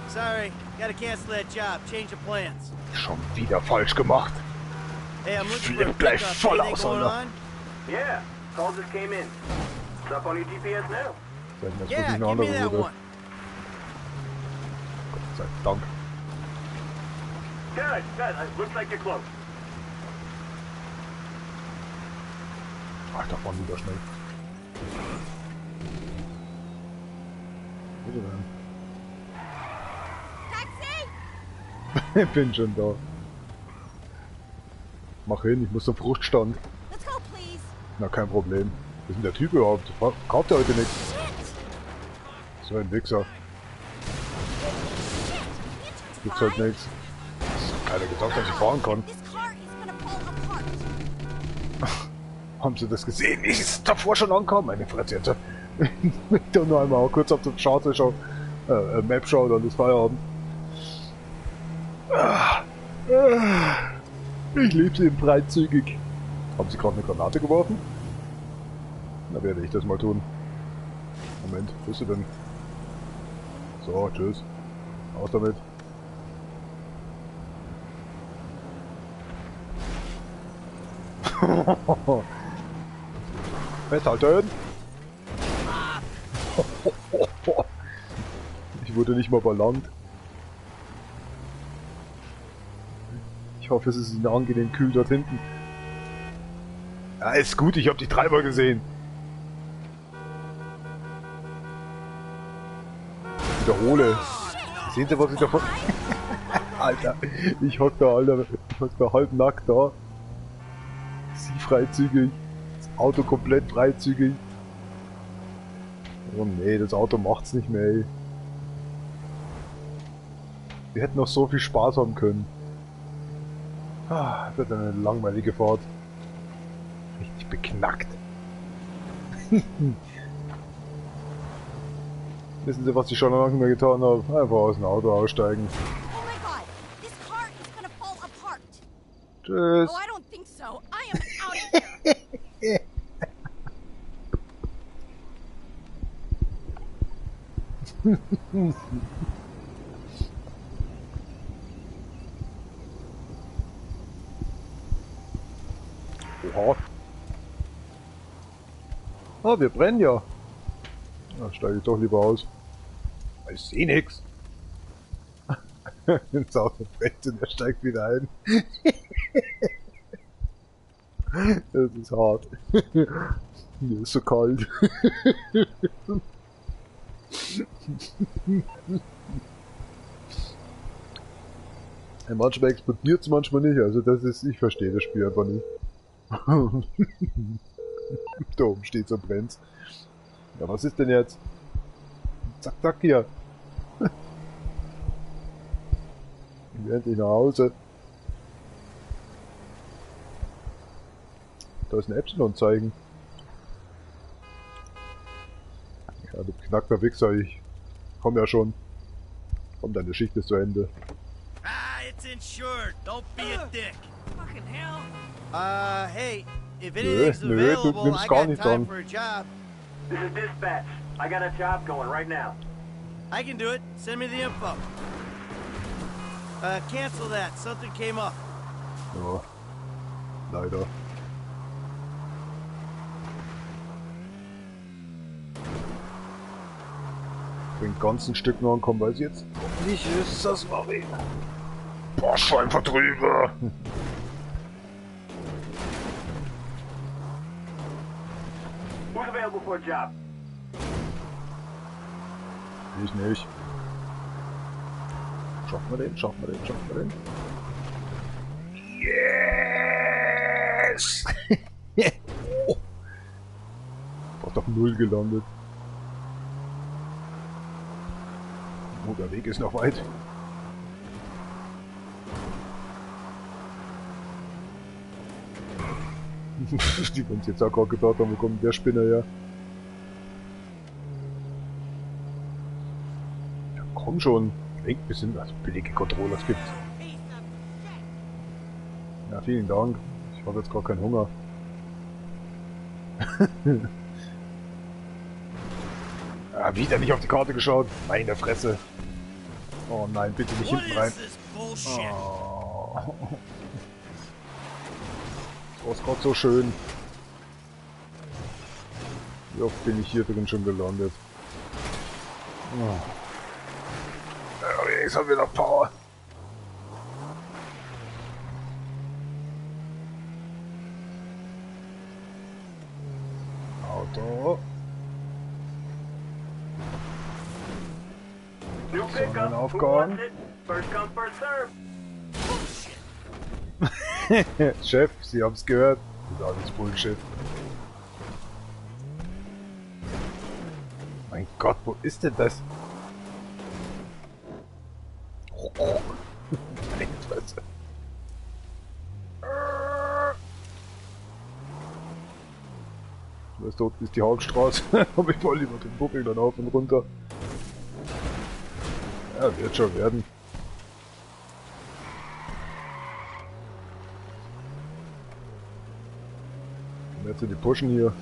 Sorry, gotta cancel that job. Change of plans. Schon wieder falsch gemacht. Hey, I'm looking for a Flipp gleich pickup. voll Anything aus, going Alter. on? Yeah. Call just came in. It's up on your GPS now. Das ist Yeah, wirklich eine give me andere that Route. one. Gott sei Dank. Good, good. Looks like you're close. Ach, da fahren wieder schnell. Bitte Taxi! dann. Bin schon da. Mach hin, ich muss zum Fruchtstand. Let's go, please. Na, kein Problem. ist denn der Typ überhaupt? Kauft er heute nichts? So ein Wichser. Gibt's halt nichts. Keiner gesagt, dass ich fahren kann. Haben Sie das gesehen? Wie ist davor schon angekommen? Meine Fresse jetzt. Ich da nur einmal kurz auf die Chart schauen. Map schauen, dann ist Feierabend. Ich liebe sie freizügig. Haben Sie gerade eine Granate geworfen? Na, werde ich das mal tun. Moment, wo bist du denn? So, tschüss. Aus damit. Festhalten! Ich wurde nicht mal verlangt. Ich hoffe, es ist Ihnen angenehm kühl dort hinten. Ja, ist gut, ich habe die Treiber gesehen. Ich wiederhole. Sehen Sie, was ich davon... Alter, ich hock da, Alter. Ich hock da halb nackt da. Sie freizügig. Das Auto komplett freizügig. Oh nee, das Auto macht's nicht mehr, ey. Wir hätten noch so viel Spaß haben können. Ah, das wird eine langweilige Fahrt. Richtig beknackt. Wissen Sie, was ich schon lange nicht mehr getan habe? Einfach aus dem Auto aussteigen. Oh my god, this car is gonna fall apart. Tschüss. Oh, I don't think so. I am out of here. Oha. Ah, wir brennen ja. Da steige ich doch lieber aus. Ich sehe nix. Das Auto brennt und er steigt wieder ein. Das ist hart. Mir ist so kalt. Manchmal explodiert es, manchmal nicht. Also das ist, ich verstehe das Spiel einfach nicht. Da oben steht so brennt. Ja, was ist denn jetzt? Zack, zack hier. Ich will endlich nach Hause. Da ist ein Epsilon-Zeichen. Ja, du knackter Wichser, ich komm ja schon. Komm, deine Schicht ist zu Ende. Ah, it's insured. Don't be a dick. Fucking hell. Hey, if Nö, anything's du available, nimmst I gar got nicht time dran. for a job. This is dispatch. I got a job going right now. I can do it. Send me the info. Cancel that. Something came up. Ja, leider. Den ganzen Stück noch ankommen, weil es jetzt nicht ist, das war weh. Boah, einfach drüber. Who's available for a job? Ich nicht. Schaffen wir den, schaffen wir den, schaffen wir den. Yes! Oh. Fast auf 0 gelandet. Oh, der Weg ist noch weit. Die uns jetzt auch gerade gedacht haben, wo kommt der Spinner her? Ja, komm schon. Denk ein bisschen, also billige Controllers gibt's. Ja, vielen Dank. Ich habe jetzt gar keinen Hunger. Ja, wieder nicht auf die Karte geschaut. Meine Fresse. Oh nein, bitte nicht What hinten rein. is this bullshit? Oh. Das war gerade so schön. Wie oft bin ich hier drin schon gelandet? Oh. Ja, jetzt haben wir noch Power. Auto. New pickup. Who Sonnenaufgang. wants it? First come, first serve. Chef, Sie haben's gehört. Das ist alles Bullshit. Mein Gott, wo ist denn das? Oh. Meine Fresse. Das dort ist die Hauptstraße, aber ich wollte über den Buckel dann auf und runter. Ja, wird schon werden. Und jetzt sind die Pushen hier.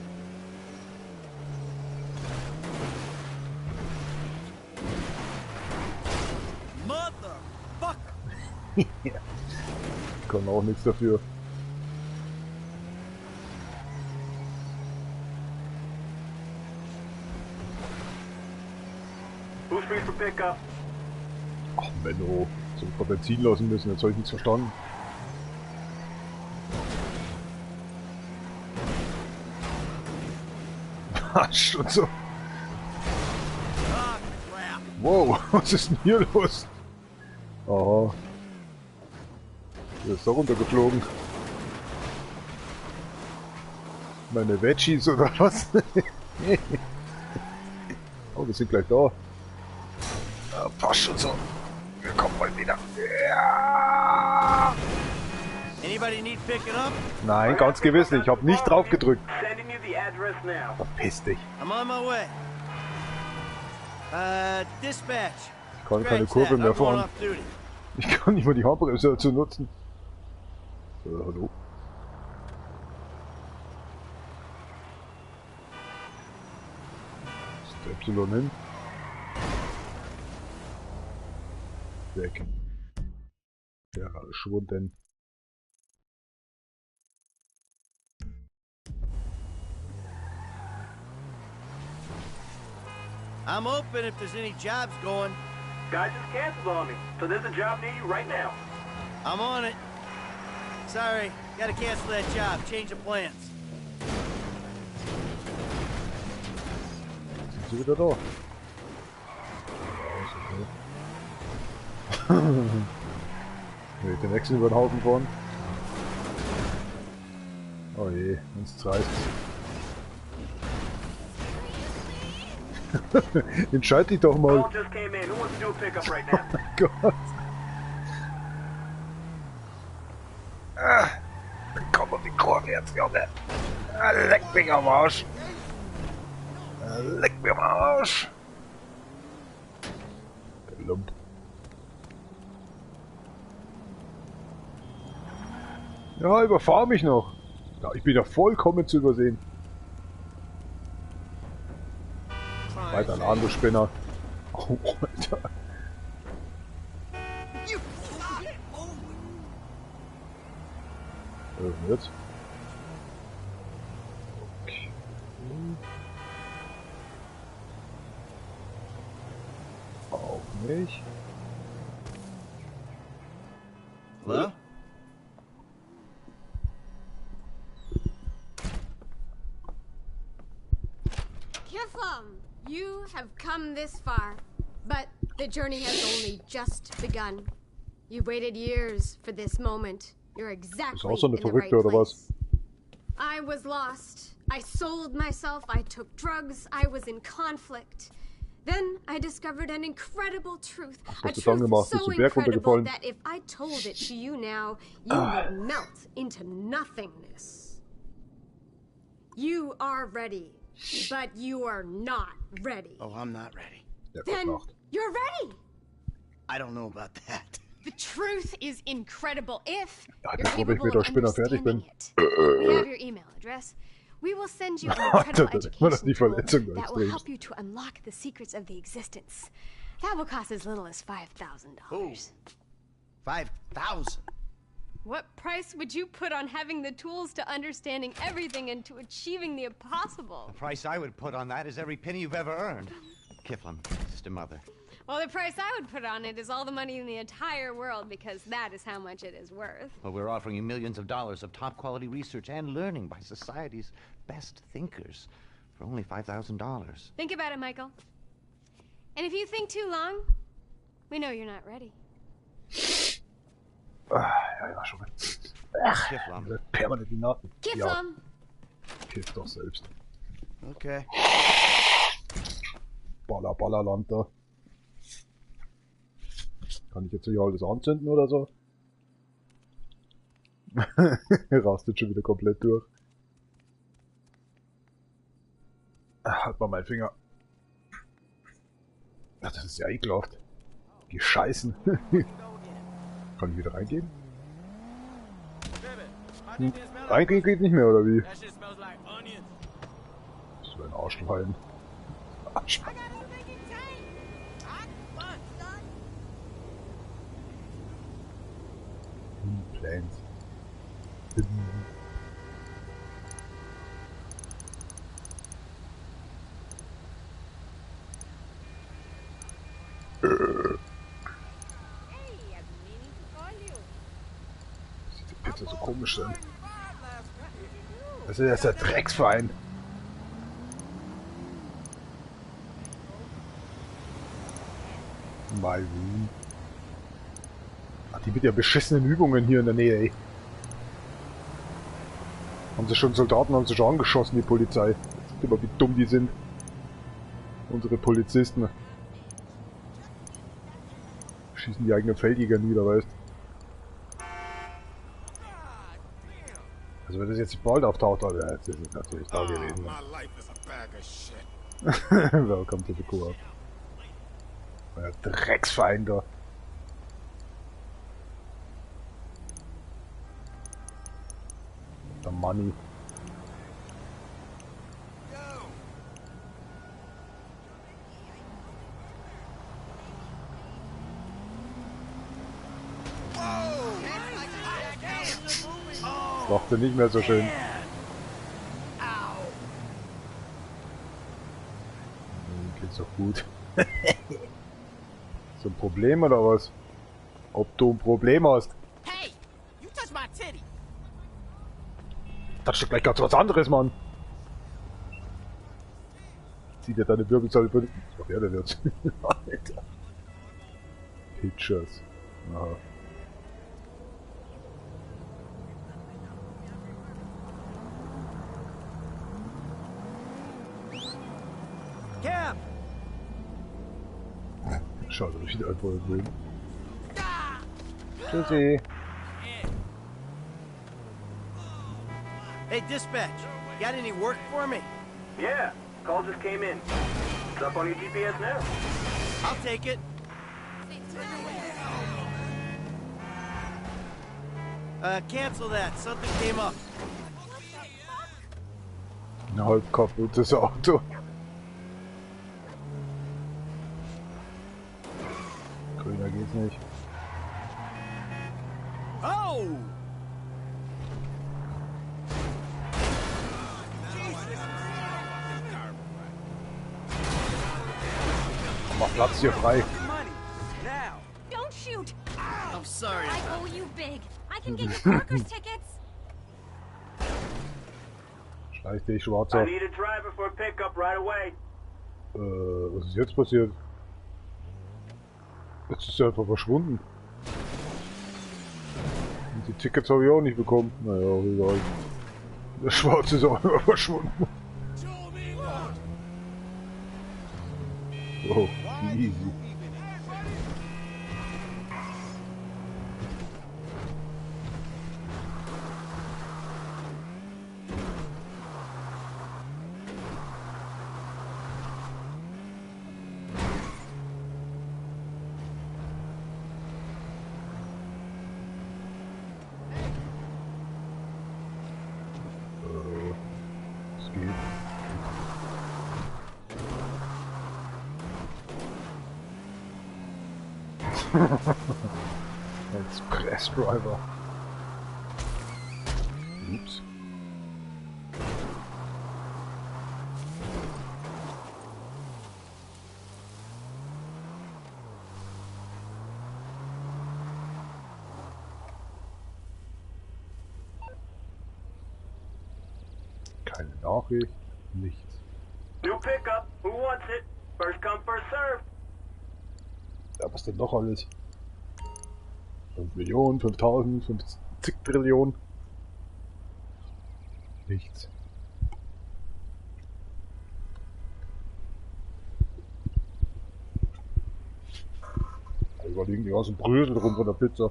Ja. Kann auch nichts dafür. Who's free for pickup? Ach Menno, so ein paar Benzin lassen müssen, jetzt habe ich nichts verstanden. Schon so. Wow, was ist denn hier los? Aha. Der ist da runtergeflogen. Meine Veggies oder was? Oh, wir sind gleich da. Ja, passt schon so. Wir kommen mal wieder. Ja! Nein, ganz gewiss nicht. Ich habe nicht drauf gedrückt. Verpiss dich. Dispatch. Ich kann keine Kurve mehr fahren. Ich kann nicht mal die Handbremse dazu nutzen. Hallo? Ist der Y hin? Weg. Verschwunden. I'm open if there's any jobs going. Guy just canceled on me, so there's a job near you right now. I'm on it. Sorry, gotta cancel that job. Change the plans. Sind Sie wieder da? Ne, den Wechsel über den Haufen fahren. Oh je, uns reißt. Entscheid dich doch mal. Gott. Dann kommen wir die Kurve jetzt, Junge. Leck mich am Arsch. Leck mich am Arsch. Der Lump. Ja, überfahr mich noch. Ja, ich bin ja vollkommen zu übersehen. Weiter ein anderer Spinner. Oh, Alter. Jetzt. Okay. Auch nicht. Hello? Kiflam, you have come this far, but the journey has only just begun. You waited years for this moment. You're exactly in the right place. I was lost. I sold myself. I took drugs. I was in conflict. Then I discovered an incredible truth. A truth so incredible that if I told it to you now, you would melt into nothingness. You are ready, but you are not ready. Oh, I'm not ready. Then you're ready. I don't know about that. The truth is incredible if Ja, you're bevor ich mit der Spinner fertig bin. We have your email address. We will send you an incredible education tool that will help you to unlock the secrets of the existence. That will cost as little as $5,000. Oh, 5,000? What price would you put on having the tools to understanding everything and to achieving the impossible? The price I would put on that is every penny you've ever earned. Kiflam, Sister Mother. Well, the price I would put on it is all the money in the entire world, because that is how much it is worth. Well, we're offering you millions of dollars of top-quality research and learning by society's best thinkers for only $5,000. Think about it, Michael. And if you think too long, we know you're not ready. Ja, schon mal. Kiflam. Permanent die Naten. Kiflam. Ja. Kiff doch selbst. Okay. Ballerland da. Kann ich jetzt hier alles anzünden oder so? Rastet schon wieder komplett durch. Halt mal meinen Finger. Ach, das ist ja ekelhaft. Die Scheißen. Kann ich wieder reingehen? Reingehen geht nicht mehr, oder wie? Das ist so ein Arschlein. Arschlein. Plans. Sieht die Pizza so komisch sein. Das ist der Drecksverein. Mal wie. Ach, die mit der beschissenen Übungen hier in der Nähe, ey. Haben sie schon Soldaten, haben sie schon angeschossen, die Polizei. Sieht immer, wie dumm die sind. Unsere Polizisten. Schießen die eigenen Feldjäger nieder, weißt. Also wenn das jetzt bald auftaucht, dann ja, jetzt ist es natürlich da gewesen. Welcome to the Co-op. Der Drecksverein da. Der Money. Das macht er nicht mehr so schön. Geht's doch gut. So ein Problem oder was? Ob du ein Problem hast? Hey, you touch my titty. Das ist doch gleich ganz was anderes, Mann. Zieht er deine Wirbelsäule für... Ach ja, der wird's. Alter. Pictures. Aha. Cam! Schade, dass ich wieder einfach will. Tschüssi. Hey, dispatch. Got any work for me? Yeah, call just came in. It's up on your GPS now. I'll take it. Cancel that. Something came up. Ein halb kaputtes Auto. Grüner geht's nicht. Oh! Mach Platz hier frei. Don't shoot! I'm sorry. I owe you big. I can get you Parker's tickets. Schleich dich, Schwarzer. I need a driver for a pickup right away. Was ist jetzt passiert? Jetzt ist er einfach verschwunden. Und die Tickets habe ich auch nicht bekommen. Naja, egal. Der Schwarze ist auch immer verschwunden. Oh, easy. Es geht. Express Driver. Ups. Keine Nachricht, nichts. New pickup. Who wants it? First come, first serve. Ja, was denn noch alles? 5 Millionen, 5000, 50 Trillionen. Nichts. Da liegen die ganzen Brösel rum von der Pizza.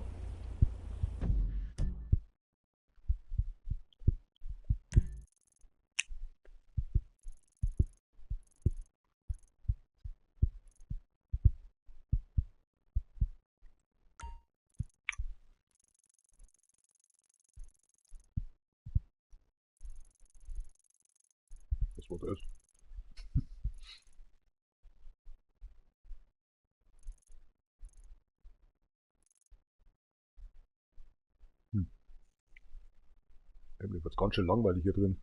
Das war das. Mir wird's ganz schön langweilig hier drin.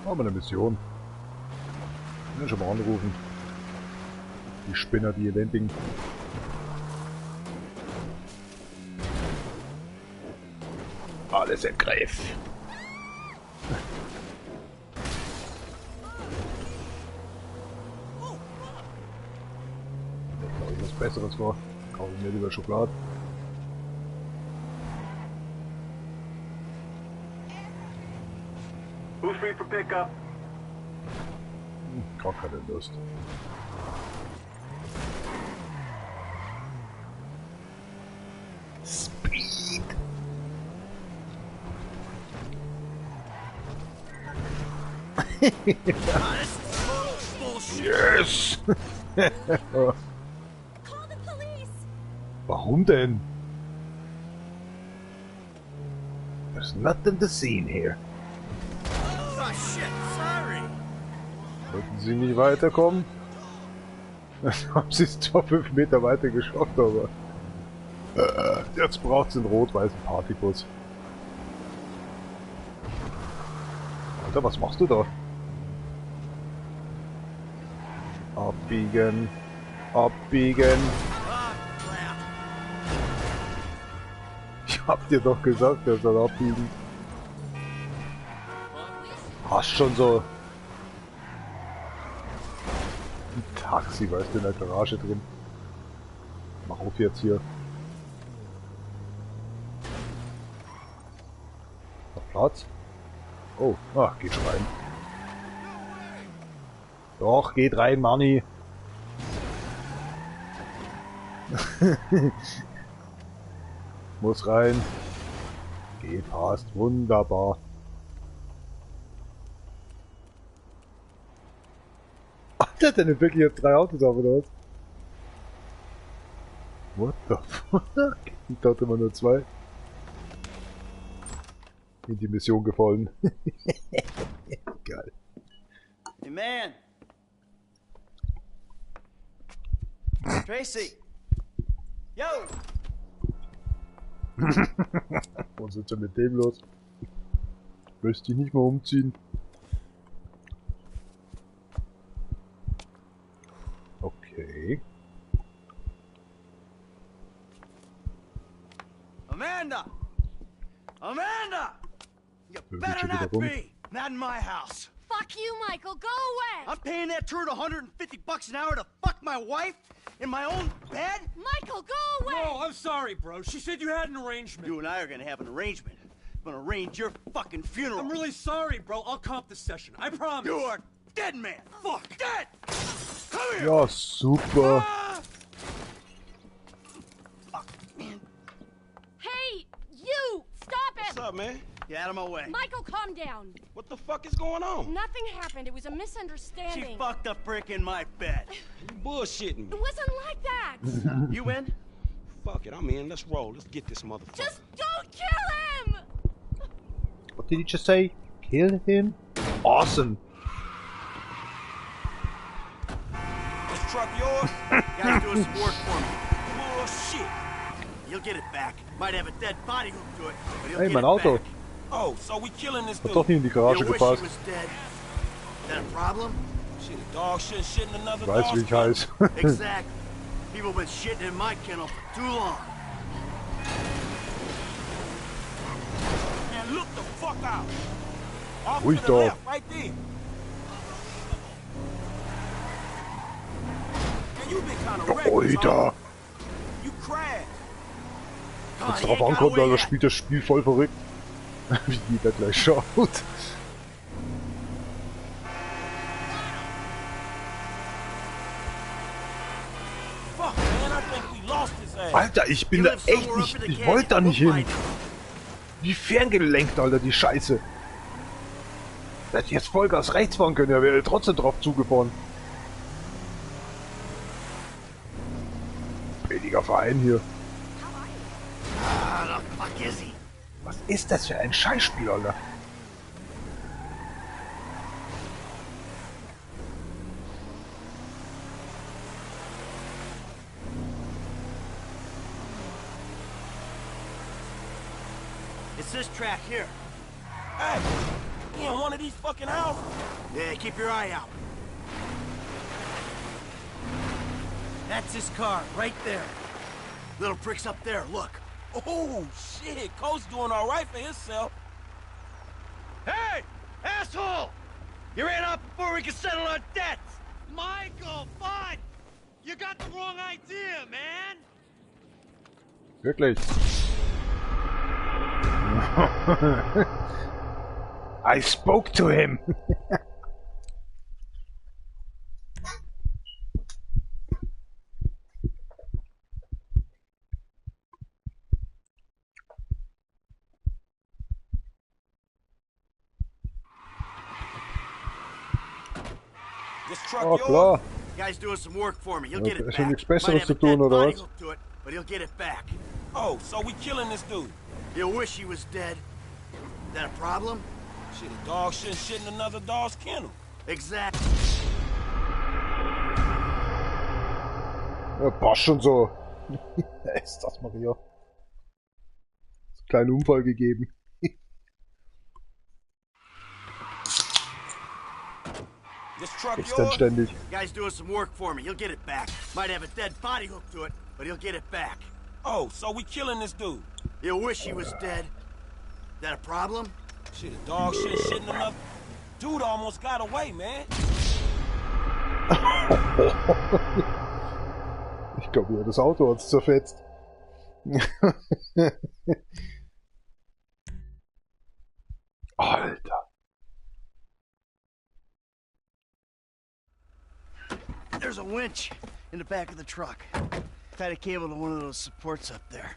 Haben wir eine Mission. Ja, schon mal anrufen. Die Spinner, die Eventing. Alles im Griff. Da habe ich was Besseres vor. Kaufe ich mir lieber Schokolade. Who's free for pickup? Gar keine Lust. Speed. Yes! Warum denn? There's nothing to see here. Oh shit, sorry. Wollten Sie nicht weiterkommen? Dann haben Sie es zwar 5 Meter weiter geschafft, aber jetzt braucht es einen rot-weißen Partybus. Alter, was machst du da? Abbiegen. Abbiegen. Ich hab dir doch gesagt, er soll abbiegen. Hast schon so ein Taxi, weißt du, in der Garage drin. Mach auf jetzt hier. Noch Platz? Oh, ach, geht rein. Doch, geht rein, Manni. Muss rein. Geht, passt, wunderbar. Alter, hat der denn wirklich jetzt 3 Autos auf oder was? What the fuck? Ich dachte immer nur 2. In die Mission gefallen. Geil. Hey man! Tracy! Yo! Was ist denn mit dem los? Möchte ich nicht mal umziehen. Okay. Amanda! Amanda! You better not be! Not in my house! Fuck you, Michael. Go away. I'm paying that turd $150 an hour to fuck my wife in my own bed? Michael, go away. No, I'm sorry, bro. She said you had an arrangement. You and I are gonna have an arrangement. I'm gonna arrange your fucking funeral. I'm really sorry, bro. I'll comp the session. I promise. You are dead, man. Fuck. Dead. Come here. Ja, super. Fuck, man. Hey, you! Stop it! What's up, man? Get out of my way. Michael, calm down. What the fuck is going on? Nothing happened. It was a She misunderstanding. fucked a brick in my bed. You bullshitting me. It wasn't like that. You in? Fuck it, I'm in. Let's roll. Let's get this motherfucker. Just don't kill him! What did you just say? Kill him? Awesome. This truck yours? Guys doing some work for me. Bullshit. You'll get it back. Might have a dead body hooked to it, but he'll Hey, get mein it Auto. back. Oh, so we killing this Hat dude? doch nicht in die Garage You wish he gepasst. was dead. Is that a problem? Shit, a dog shouldn't shit in another Weißt dog's wie ich kennel. heiß. Exactly. People been shitting in my kennel for too long. Man, look the fuck out. Off Ruhig to the doch. left, right there. Man, you been kind of reckless, Alter. huh? You crashed. Come Wenn on, es you drauf ain't got ankommt, away Alter, yet. spielt das Spiel voll verrückt. Wie die da gleich schaut. Alter, ich bin da echt nicht... Ich wollte da nicht hin. Wie ferngelenkt, Alter, die Scheiße. Hätte ich jetzt Vollgas rechts fahren können, ja, wäre trotzdem drauf zugefahren. Billiger Verein hier. Was ist das für ein Scheißspiel, Alter? It's this track here. Hey, he in one of these fucking houses? Yeah, keep your eye out. That's his car, right there. Little prick's up there, look. Oh, shit, Cole's doing all right for himself. Hey! Asshole! You ran off before we could settle our debts! Michael, fun! You got the wrong idea, man! Wirklich. I spoke to him. Oh klar. Guy's doing some work for me. He'll get it back. Nichts Besseres zu tun oder was? But he'll get it back. Oh, so we killing this dude? He'll wish he was dead. That a problem? Shit, a dog shouldn't shit in another dog's kennel. Exactly. Ja, passt schon so. Ist das Maria? Kleinen Unfall gegeben. This truck ist denn ständig? Guy's doing some work for me. He'll get it back. Might have a dead body hooked to it, but he'll get it back. Oh, so we killing this dude? He'll wish he was dead. That a problem? Shit, a dog shouldn't shit in another. Dude almost got away, man. Ich glaube, ja, das Auto hat's zerfetzt. Alter. There's a winch in the back of the truck. Tied a cable to one of those supports up there.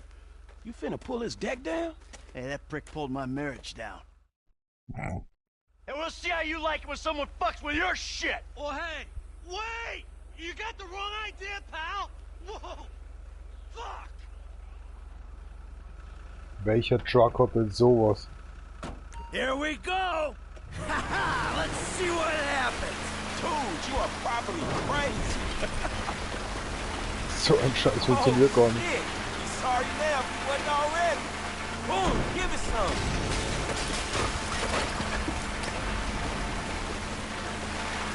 You finna pull his deck down? Hey, that prick pulled my marriage down. And we'll see how you like it when someone fucks with your shit! Oh, hey! Wait! You got the wrong idea, pal! Whoa! Fuck! Welcher Truck hat denn sowas? Here we go! Haha! Let's see what happens! Dude, you are properly crazy! So ein Scheiß funktioniert gar nicht. Shit. He's sorry now if he wasn't already. Boom, give it some.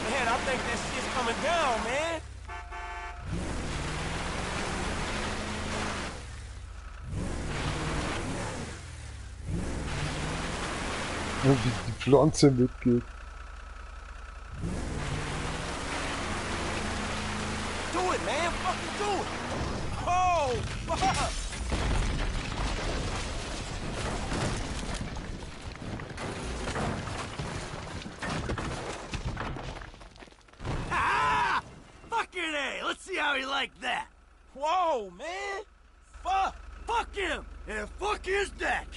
Man, I think that shit's coming down, man. Und wie die Pflanze mitgeht. Do it, man. Fucking do it. Oh, fuck. Ah! Fucking A! Let's see how he liked that! Whoa, man. Fuck. Fuck him! And fuck his deck!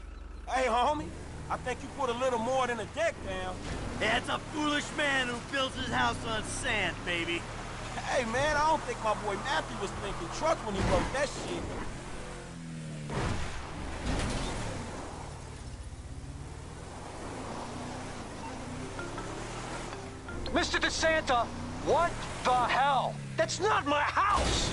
Hey, homie. I think you put a little more than a deck down. That's a foolish man who builds his house on sand, baby. Hey, man, I don't think my boy Matthew was thinking truck when he wrote that shit. Mr. DeSanta, what the hell? That's not my house!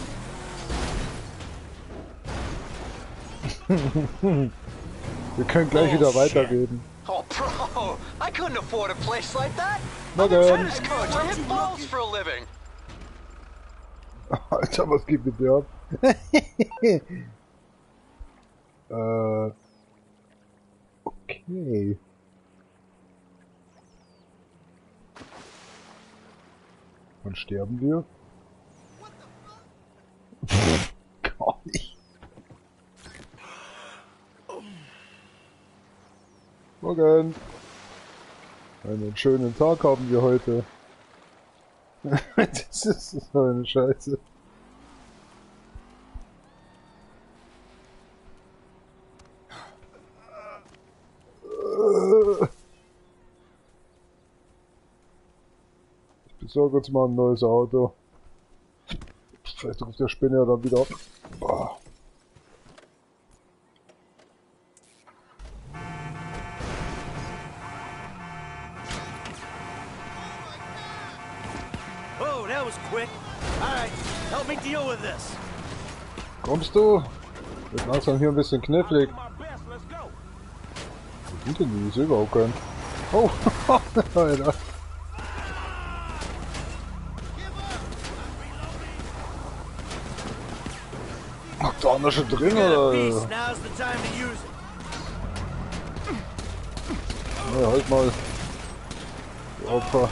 Wir können gleich wieder weiterreden. Oh, bro, I couldn't afford a place like that. Na I'm a dann. tennis coach. I hit balls for a living. Alter, was geht mit dir ab? Okay. Wann sterben wir? Gar nicht. Morgen. Einen schönen Tag haben wir heute. Das ist so eine Scheiße. Besorge uns mal ein neues Auto. Vielleicht ruft der Spinner dann wieder ab. Boah. Oh, that was quick. All right, help me deal with this. Kommst du? Wird langsam hier ein bisschen knifflig. Wo sind denn die überhaupt kein? Oh, Alter. Ach, da noch schon drin, oder? Ja, halt mal. Die Opfer.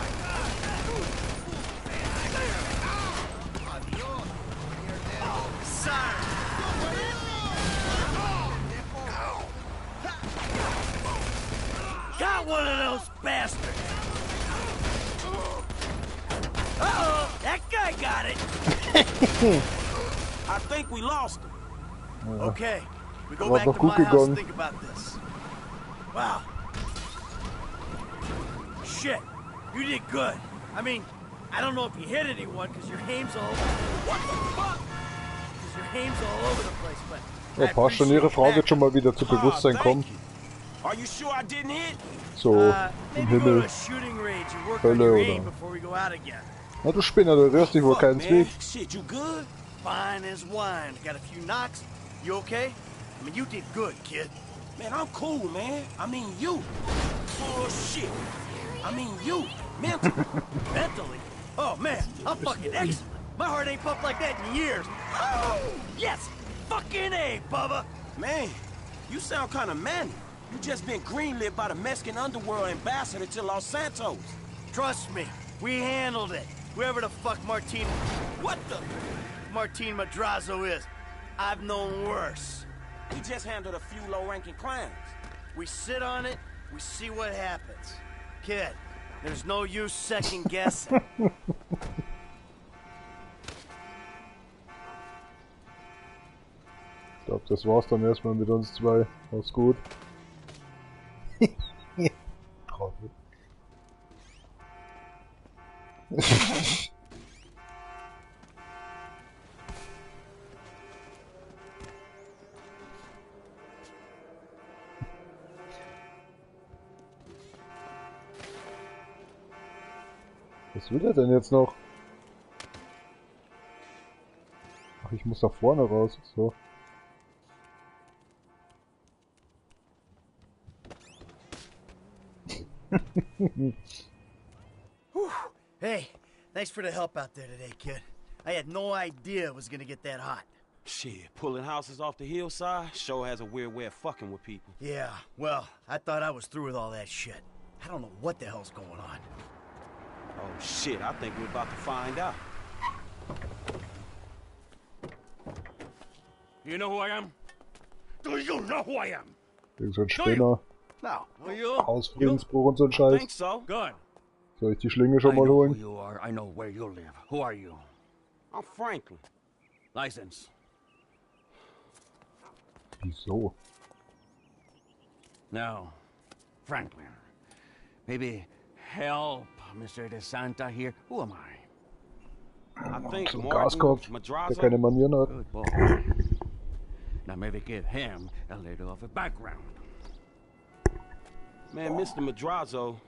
Got one of those bastards! Uh-oh! That guy got it! I think we lost him. Okay, we go back to my house and think about this. Wow. Shit, you did good. I mean, I don't know if you hit anyone because your aim's all... What the fuck? Because your aim's all over the place, but... Ja, passt schon, ihre Frau wird schon mal wieder zu Bewusstsein kommen. Are you sure I didn't hit? So, im Himmel, Hölle oder... Na du Spinner, du rührst dich wohl keinen Weg. Shit, you good? Fine as wine. Got a few knocks. You okay? I mean, you did good, kid. Man, I'm cool, man. I mean, you. Oh, shit. I mean, you. Mentally. Mentally? Oh, man, I'm fucking excellent. My heart ain't pumped like that in years. Oh, yes. Fucking A, Bubba. Man, you sound kind of manly. You just been greenlit by the Mexican underworld ambassador to Los Santos. Trust me, we handled it. Whoever the fuck Martin... What the... Martin Madrazo is, I've known worse. He just handled a few low-ranking crimes. We sit on it, we see what happens. Kid, there's no use second-guessing. Ich glaube, das war's dann erstmal mit uns zwei. Mach's gut. Trottel. Was will er denn jetzt noch? Ach, ich muss nach vorne raus. So. Hey, thanks for the help out there today, kid. I had no idea it was gonna get that hot. Shit, pulling houses off the hillside sure has a weird way of fucking with people. Yeah, well, I thought I was through with all that shit. I don't know what the hell's going on. Oh shit, I think we're about to find out. You know who I am? Do you know who I am? Irgend so ein Spinner. No. Aus Friedensbruch und so ein Scheiß. Think so? Good. Soll ich die Schlinge schon mal Who holen? you are. I know where you live. Who are you? I'm Franklin. License. Wieso? Now, Franklin. Maybe help Mr. DeSanta here. Who am I? I think So ein Martin Gaskopf, der Madrazo. keine Manieren hat. Good boy. Now maybe give him a little of a background. Man, Mr. Madrazo...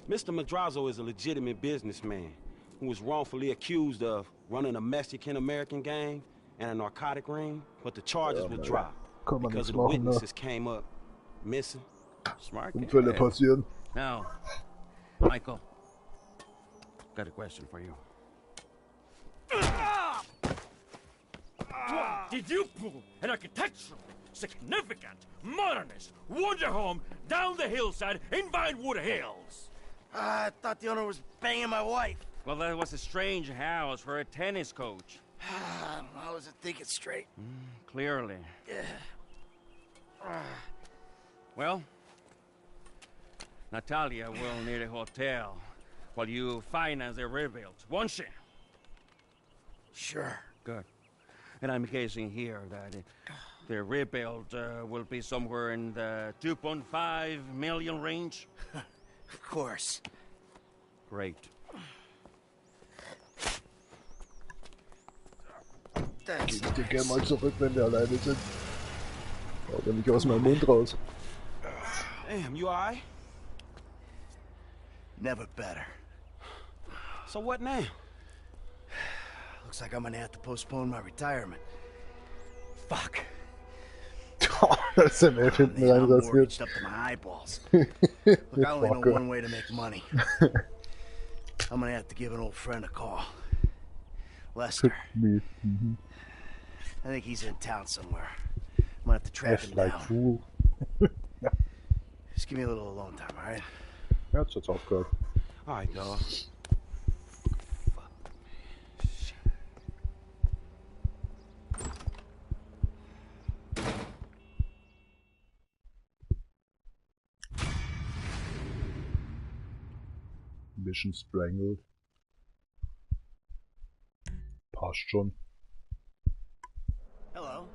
Mr. Madrazo is a legitimate businessman who was wrongfully accused of running a Mexican-American gang and a narcotic ring, but the charges were dropped because the witnesses came up missing. Smart. Unfälle passieren. Now, Michael, got a question for you. Did you pull an architectural, significant, modernist wonder home down the hillside in Vinewood Hills? I thought the owner was banging my wife. Well, that was a strange house for a tennis coach. I wasn't thinking straight. Clearly. Well, Natalia will need a hotel while you finance the rebuild, won't she? Sure. Good. And I'm guessing here that the rebuild will be somewhere in the 2.5 million range. Of course. Great. Gebe ich dir gerne mal zurück, wenn wir alleine sind. Haut er nicht aus meinem Mund raus. Damn, you alright? Never better. So what now? Looks like I'm gonna have to postpone my retirement. Fuck. Das ist im Elf hinten rein rasiert. Up to my eyeballs. Look, I only know one way to make money. I'm gonna have to give an old friend a call. Lester. I think he's in town somewhere. I'm gonna have to track him down. Fool. Just give me a little alone time, alright? Ja, hat's jetzt aufgehört. Alright, dog. Mission strangled. Passt schon. Hello.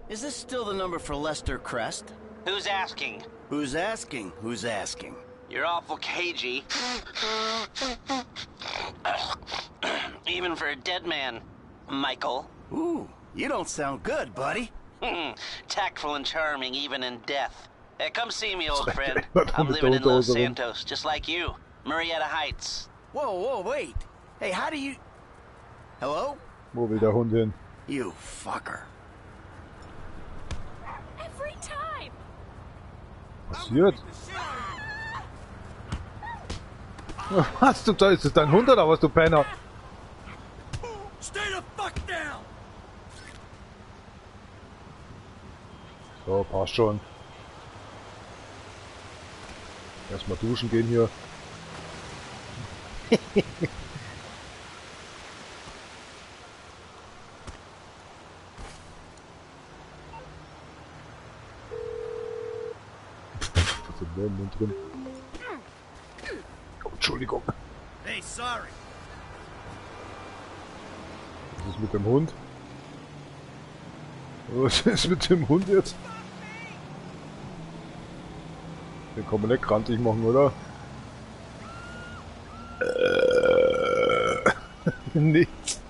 Is this still the number for Lester Crest? Who's asking? Who's asking? Who's asking? You're awful cagey. Even for a dead man, Michael. Ooh, you don't sound good, buddy. Tactful and charming even in death. Come see me, old friend. I'm living in Los Santos, just like you. Murrieta Heights. Whoa, whoa, wait. Hey, how do you... Hello? Wo will der Hund hin? You fucker. Every time. Passiert? Was du da? Ist das dein Hund oder was, du Penner? Stay the fuck down! So, passt schon. Erstmal duschen gehen hier. Was ist denn im Mund drin? Oh, Entschuldigung. Hey, sorry. Was ist mit dem Hund? Was ist mit dem Hund jetzt? Den kann man nicht grantig machen, oder? Nichts.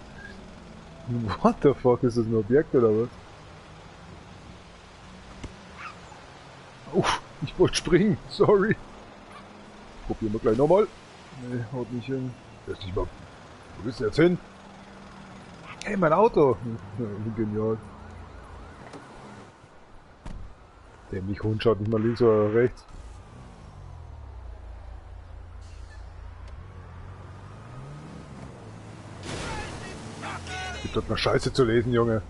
What the fuck, ist das ein Objekt oder was? Uff, ich wollte springen, sorry. Probieren wir gleich nochmal. Ne, haut nicht hin. Der ist nicht mal. Wo bist du jetzt hin? Hey, mein Auto! Ja, genial. Dämlich Hund schaut nicht mal links oder rechts. Gibt dort mal Scheiße zu lesen, Junge.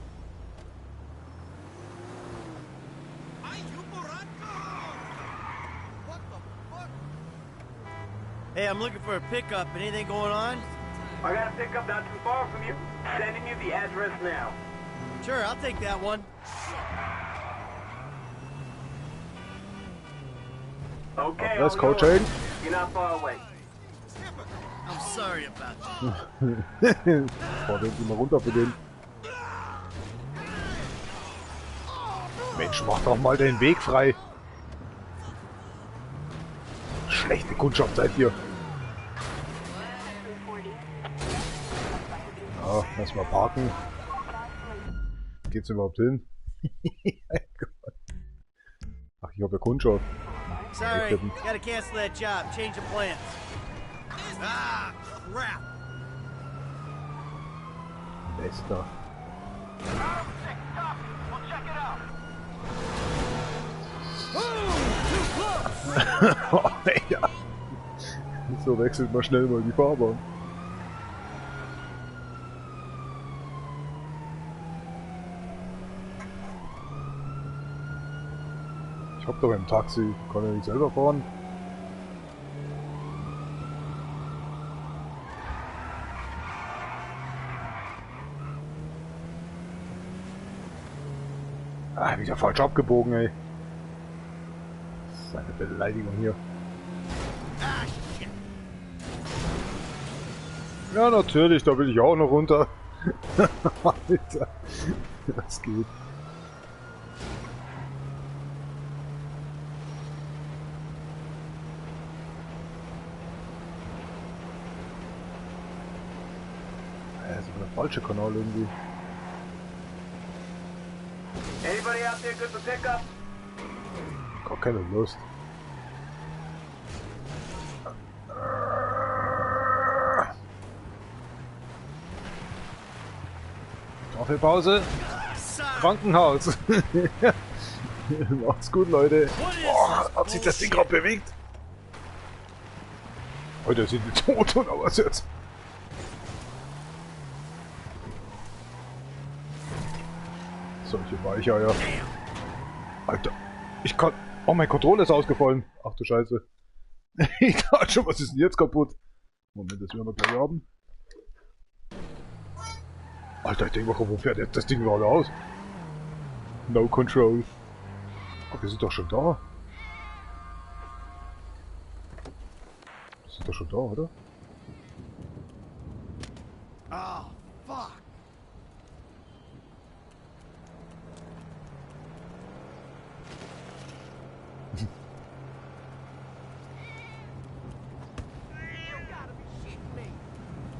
Hey, I'm looking for a pickup. Anything going on? I got a pickup not too far from you. Sending you the address now. Sure, I'll take that one. Okay, Let's go, Jane. You're not far away. I'm sorry about that. Boah, den gehen wir runter für den. Mensch, mach doch mal den Weg frei. Schlechte Kundschaft seid ihr. Ja, erstmal parken. Geht's überhaupt hin? Ach, ich hab ja Kundschaft. Sorry, gotta cancel that job. Change of plans. Ah, crap. Bester. Oh, ja. So wechselt man schnell mal die Fahrbahn. Ich hab doch im Taxi, kann ja nicht selber fahren. Ah, wieder falsch abgebogen, ey. Das ist eine Beleidigung hier. Ja, natürlich, da will ich auch noch runter. Alter, das geht. falsche Kanal irgendwie. Anybody out there good for pickup? Gar keine Lust. Kaffeepause. Krankenhaus. Macht's gut, Leute. Boah, hat sich das Ding gerade bewegt? Heute sind die tot und was jetzt? Solche Weicheier. Alter, ich kann... Oh, mein Controller ist ausgefallen. Ach du Scheiße. Ich dachte schon, was ist denn jetzt kaputt? Moment, das werden wir gleich haben. Alter, ich denke mal, wo fährt jetzt das Ding gerade aus? No control. Oh, wir sind doch schon da. Wir sind doch schon da, oder? Oh, fuck.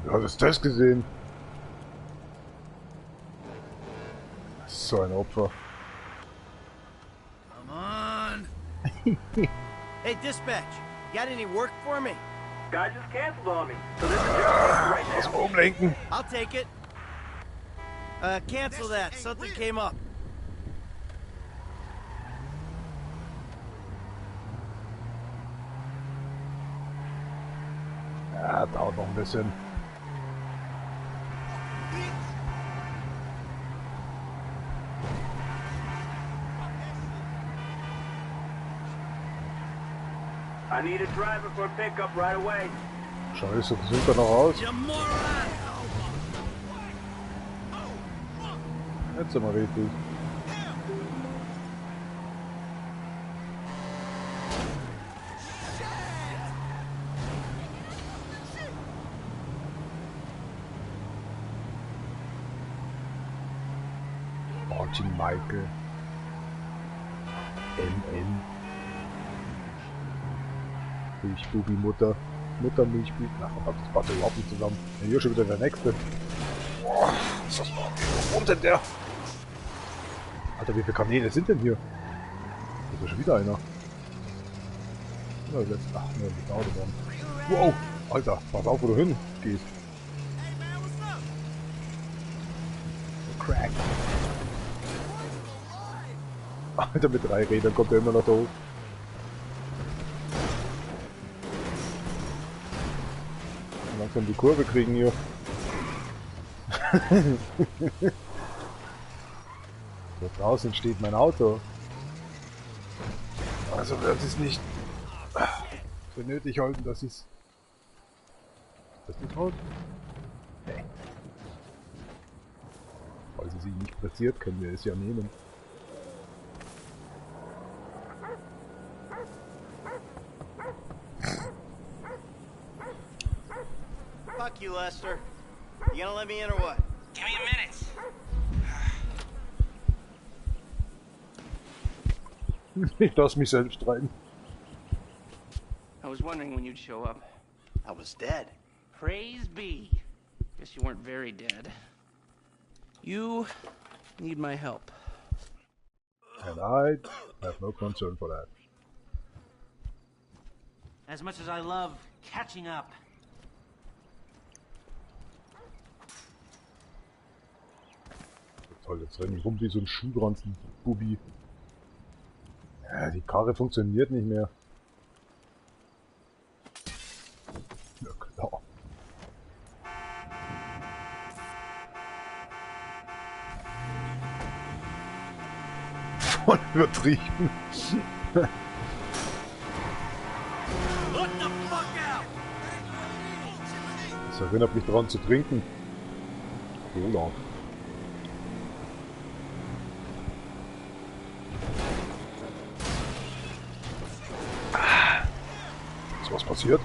Ja, was ist das gesehen? So ein Opfer. Come on. Hey, dispatch. Got any work for me? Guy just canceled on me. So this is just right Lass mal umlenken. I'll take it. Cancel that. Something came up. Ja, dauert noch ein bisschen. I need a driver for a pickup right away. Scheiße, das sind wir noch raus. Jetzt sind wir richtig. Martin Michael. NN. Milchbubi, Mutter. Mutter, Milchbubi. Ach, das passt überhaupt nicht zusammen. Ja, hier schon wieder der nächste. Boah, was ist das noch? Wo wohnt denn der? Alter, wie viele Kanäle sind denn hier? Da ist ja schon wieder einer. Ja, jetzt. Ach, ne, die Autobahn. Wow! Alter, pass auf, wo du hin gehst. Crack. Alter, mit 3 Rädern kommt er immer noch da hoch. Langsam die Kurve kriegen hier. Da draußen steht mein Auto. Also wird es nicht für nötig halten, dass es... Das nicht haut? Nee. Falls es sich nicht platziert, können wir es ja nehmen. Fuck you, Lester. You gonna let me in or what? Give me a minute. Ich lass mich selbst rein. I was wondering when you'd show up. I was dead. Praise be. Guess you weren't very dead. You need my help. And I have no concern for that. As much as I love catching up. Toll, jetzt rennen rum wie so ein Schuhranzen, Bubi. Ja, die Karre funktioniert nicht mehr. Ja, klar. Voll übertrieben. Das erinnert mich daran zu trinken. Cola. Ist was passiert?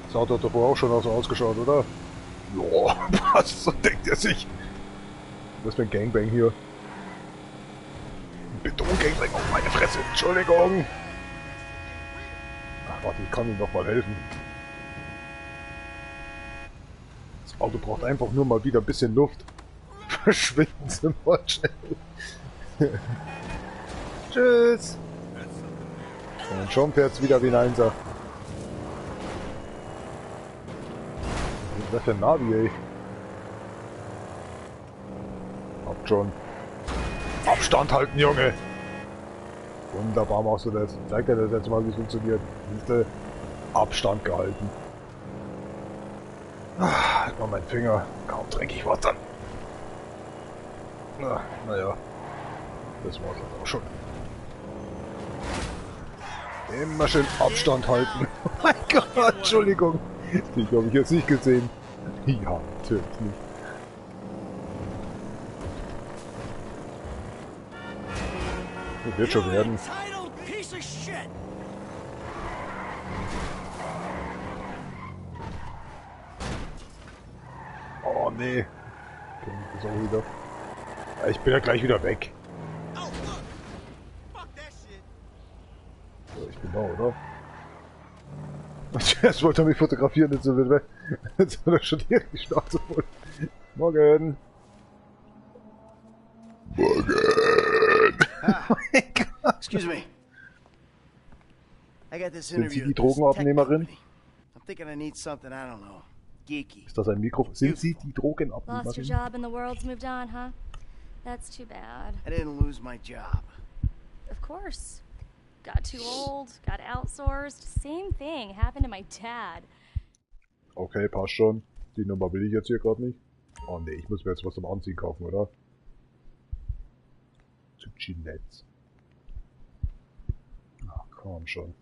Das Auto hat davor auch schon so ausgeschaut, oder? Joa, was? So denkt er sich. Was für ein Gangbang hier. Ein Beton-Gangbang auf meine Fresse. Entschuldigung. Warte, ich kann ihm noch mal helfen. Das Auto braucht einfach nur mal wieder ein bisschen Luft. Verschwinden Sie mal schnell. Tschüss. Und schon fährt's wieder wie ein Einser. Was ist das für ein Navi, ey? Habt schon. Abstand halten, Junge! Wunderbar machst du das. Zeig dir das jetzt mal, wie es funktioniert. Siehste, Abstand gehalten. Halt mal mein Finger. Kaum trinke ich was dann. Naja. Das war's jetzt auch schon. Immer schön Abstand halten. Oh mein Gott, Entschuldigung. Die habe ich jetzt nicht gesehen. Ja, natürlich nicht. Das wird schon werden. Oh nee. Das auch wieder. Ich bin ja gleich wieder weg. So, ich bin da, oder? Zuerst wollte er mich fotografieren, jetzt wird weg. Jetzt hat er schon hier die Schnauze voll. Morgen. Morgen. Excuse me. I got this Sind interview. Sie die Drogenabnehmerin? I'm thinking I need something, I don't know, geeky. Ist das ein Mikrofon? Sind Sie die Lost your Drogenabnehmerin? job and the world's moved on, huh? That's too bad. I didn't lose my job. Of course. Got too old, got outsourced. Same thing happened to my dad. Okay, passt schon. Die Nummer will ich jetzt hier gerade nicht. Oh ne, ich muss mir jetzt was zum Anziehen kaufen, oder? Zu Ginetz. Ach, komm schon.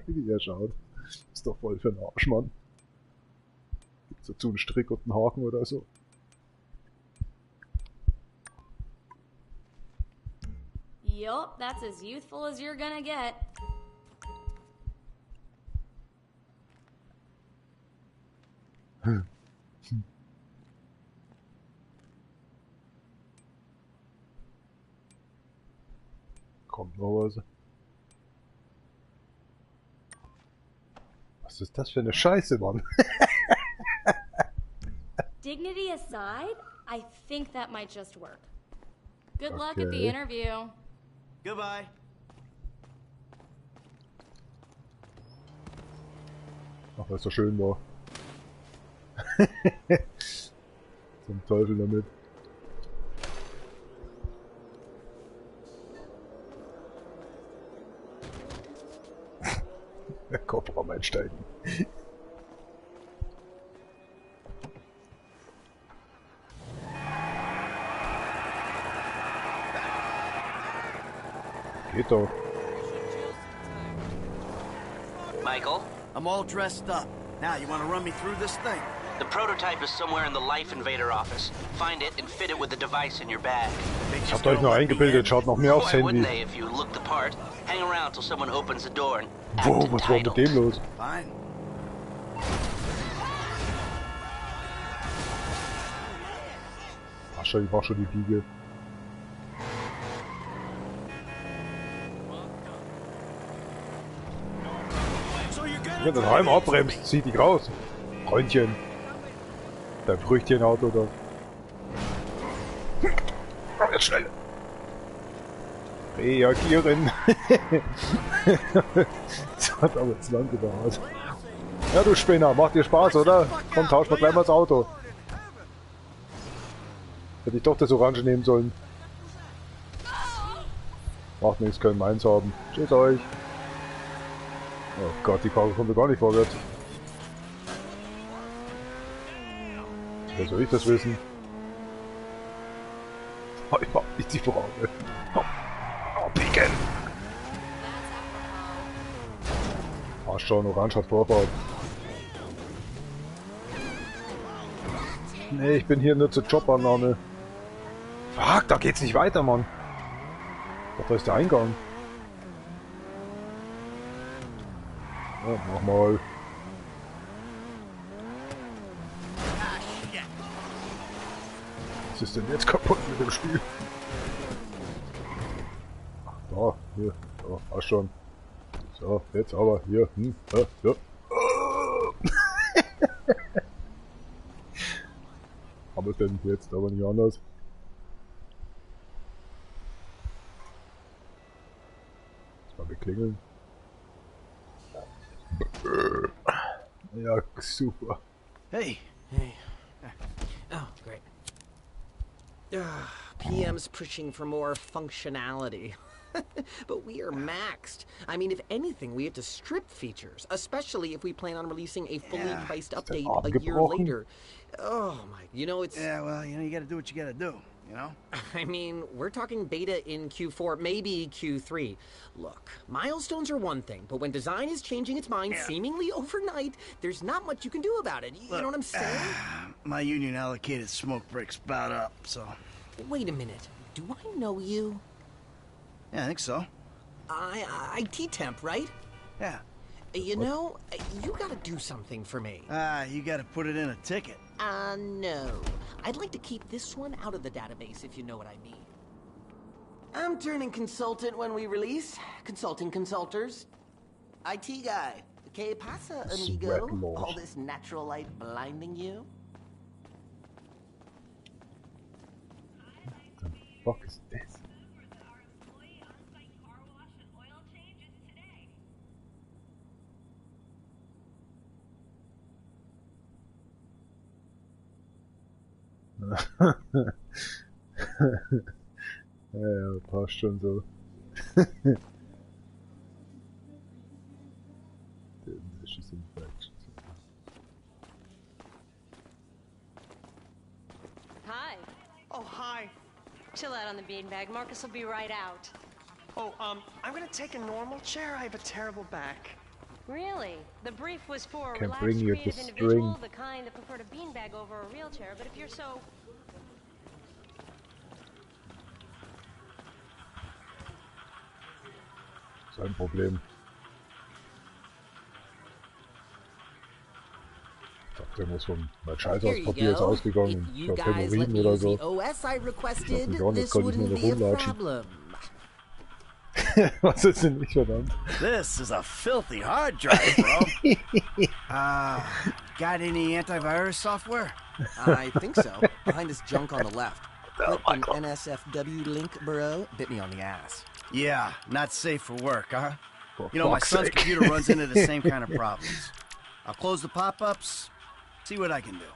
Wie er schaut. Ist doch voll für ein Arsch, Mann. Gibt's dazu einen Strick und einen Haken oder so? Yup, that's as youthful as you're gonna get. Kommt noch was. Was ist das für eine Scheiße, Mann? Dignity aside, I think that might just work. Good luck at the interview. Goodbye. Ach, weil es so schön war. Zum Teufel damit. Der Kofferraum einsteigen. Geht doch. Michael? I'm all dressed up. Now, you want to run me through this thing? The prototype is somewhere in the Life Invader office. Find it and fit it with the device in your bag. Habt euch nur eingebildet, schaut noch mehr aufs Why wouldn't Handy. they if you look the part? Hang around till someone opens the door and Wo, act was war mit entitled. dem los? Fine. Ach schon, ich war schon die Biege. Wenn du daheim abbremst, zieh dich raus. Freundchen. Dein Früchtchenauto da. Jetzt schnell. Reagieren. Das hat aber jetzt lang gedauert. Ja, du Spinner, macht dir Spaß, oder? Komm, tausch mal gleich mal das Auto. Hätte ich doch das Orange nehmen sollen. Macht nichts, können meins haben. Tschüss euch. Oh Gott, die Karre kommt gar nicht vorwärts. Wer soll ich das wissen? Oh, ich hab nicht die Frage. Oh, pieken! Passt schon, Orange hat Vorfahrt. Nee, ich bin hier nur zur Jobannahme. Fuck, da geht's nicht weiter, Mann. Doch, da ist der Eingang. Ja, mach mal. Was ist denn jetzt kaputt mit dem Spiel? Ach, da, hier. So, auch schon. So, jetzt aber hier. Ja. Haben wir es denn jetzt aber nicht anders? Jetzt mal beklingeln. Ja, super. Hey. Oh, great. PM's pushing for more functionality. But we are maxed. I mean, if anything, we have to strip features, especially if we plan on releasing a fully priced update a year later. Oh my, it's... Yeah, well, you gotta do what you gotta do, you know? I mean, we're talking beta in Q4, maybe Q3. Look, milestones are one thing, but when design is changing its mind seemingly overnight, there's not much you can do about it. You know what I'm saying? My union allocated smoke breaks about up, so... Wait a minute. Do I know you? Yeah, I think so. IT temp, right? Yeah. You gotta do something for me. You gotta put it in a ticket. No. I'd like to keep this one out of the database, if you know what I mean. I'm turning consultant when we release. Consulting consulters. IT guy. Que pasa, amigo? All this natural light blinding you? What the fuck is this? Ja, passt schon so. Hi. Oh, hi. Chill out on the beanbag. Marcus will be right out. Oh, I'm gonna take a normal chair. I have a terrible back. Really? The brief was for a Can relaxed, bring you creative the individual, string. the kind that preferred a beanbag over a real chair. But if you're so... Sein Problem. Ich dachte, der muss vom Scheiß aus Papier ist ausgegangen. Ich glaube, Hämorrhoiden oder so. OS I requested, Jetzt this konnte ich nur wouldn't noch be a rumlatschen. problem. Was ist denn nicht, verdammt? This is a filthy hard drive, bro. Got any antivirus software? I think so. Behind this junk on the left. Click an NSFW link, bro. Bit me on the ass. Yeah, not safe for work, huh? For My fuck's son's sake. computer runs into the same kind of problems. I'll close the pop-ups, see what I can do.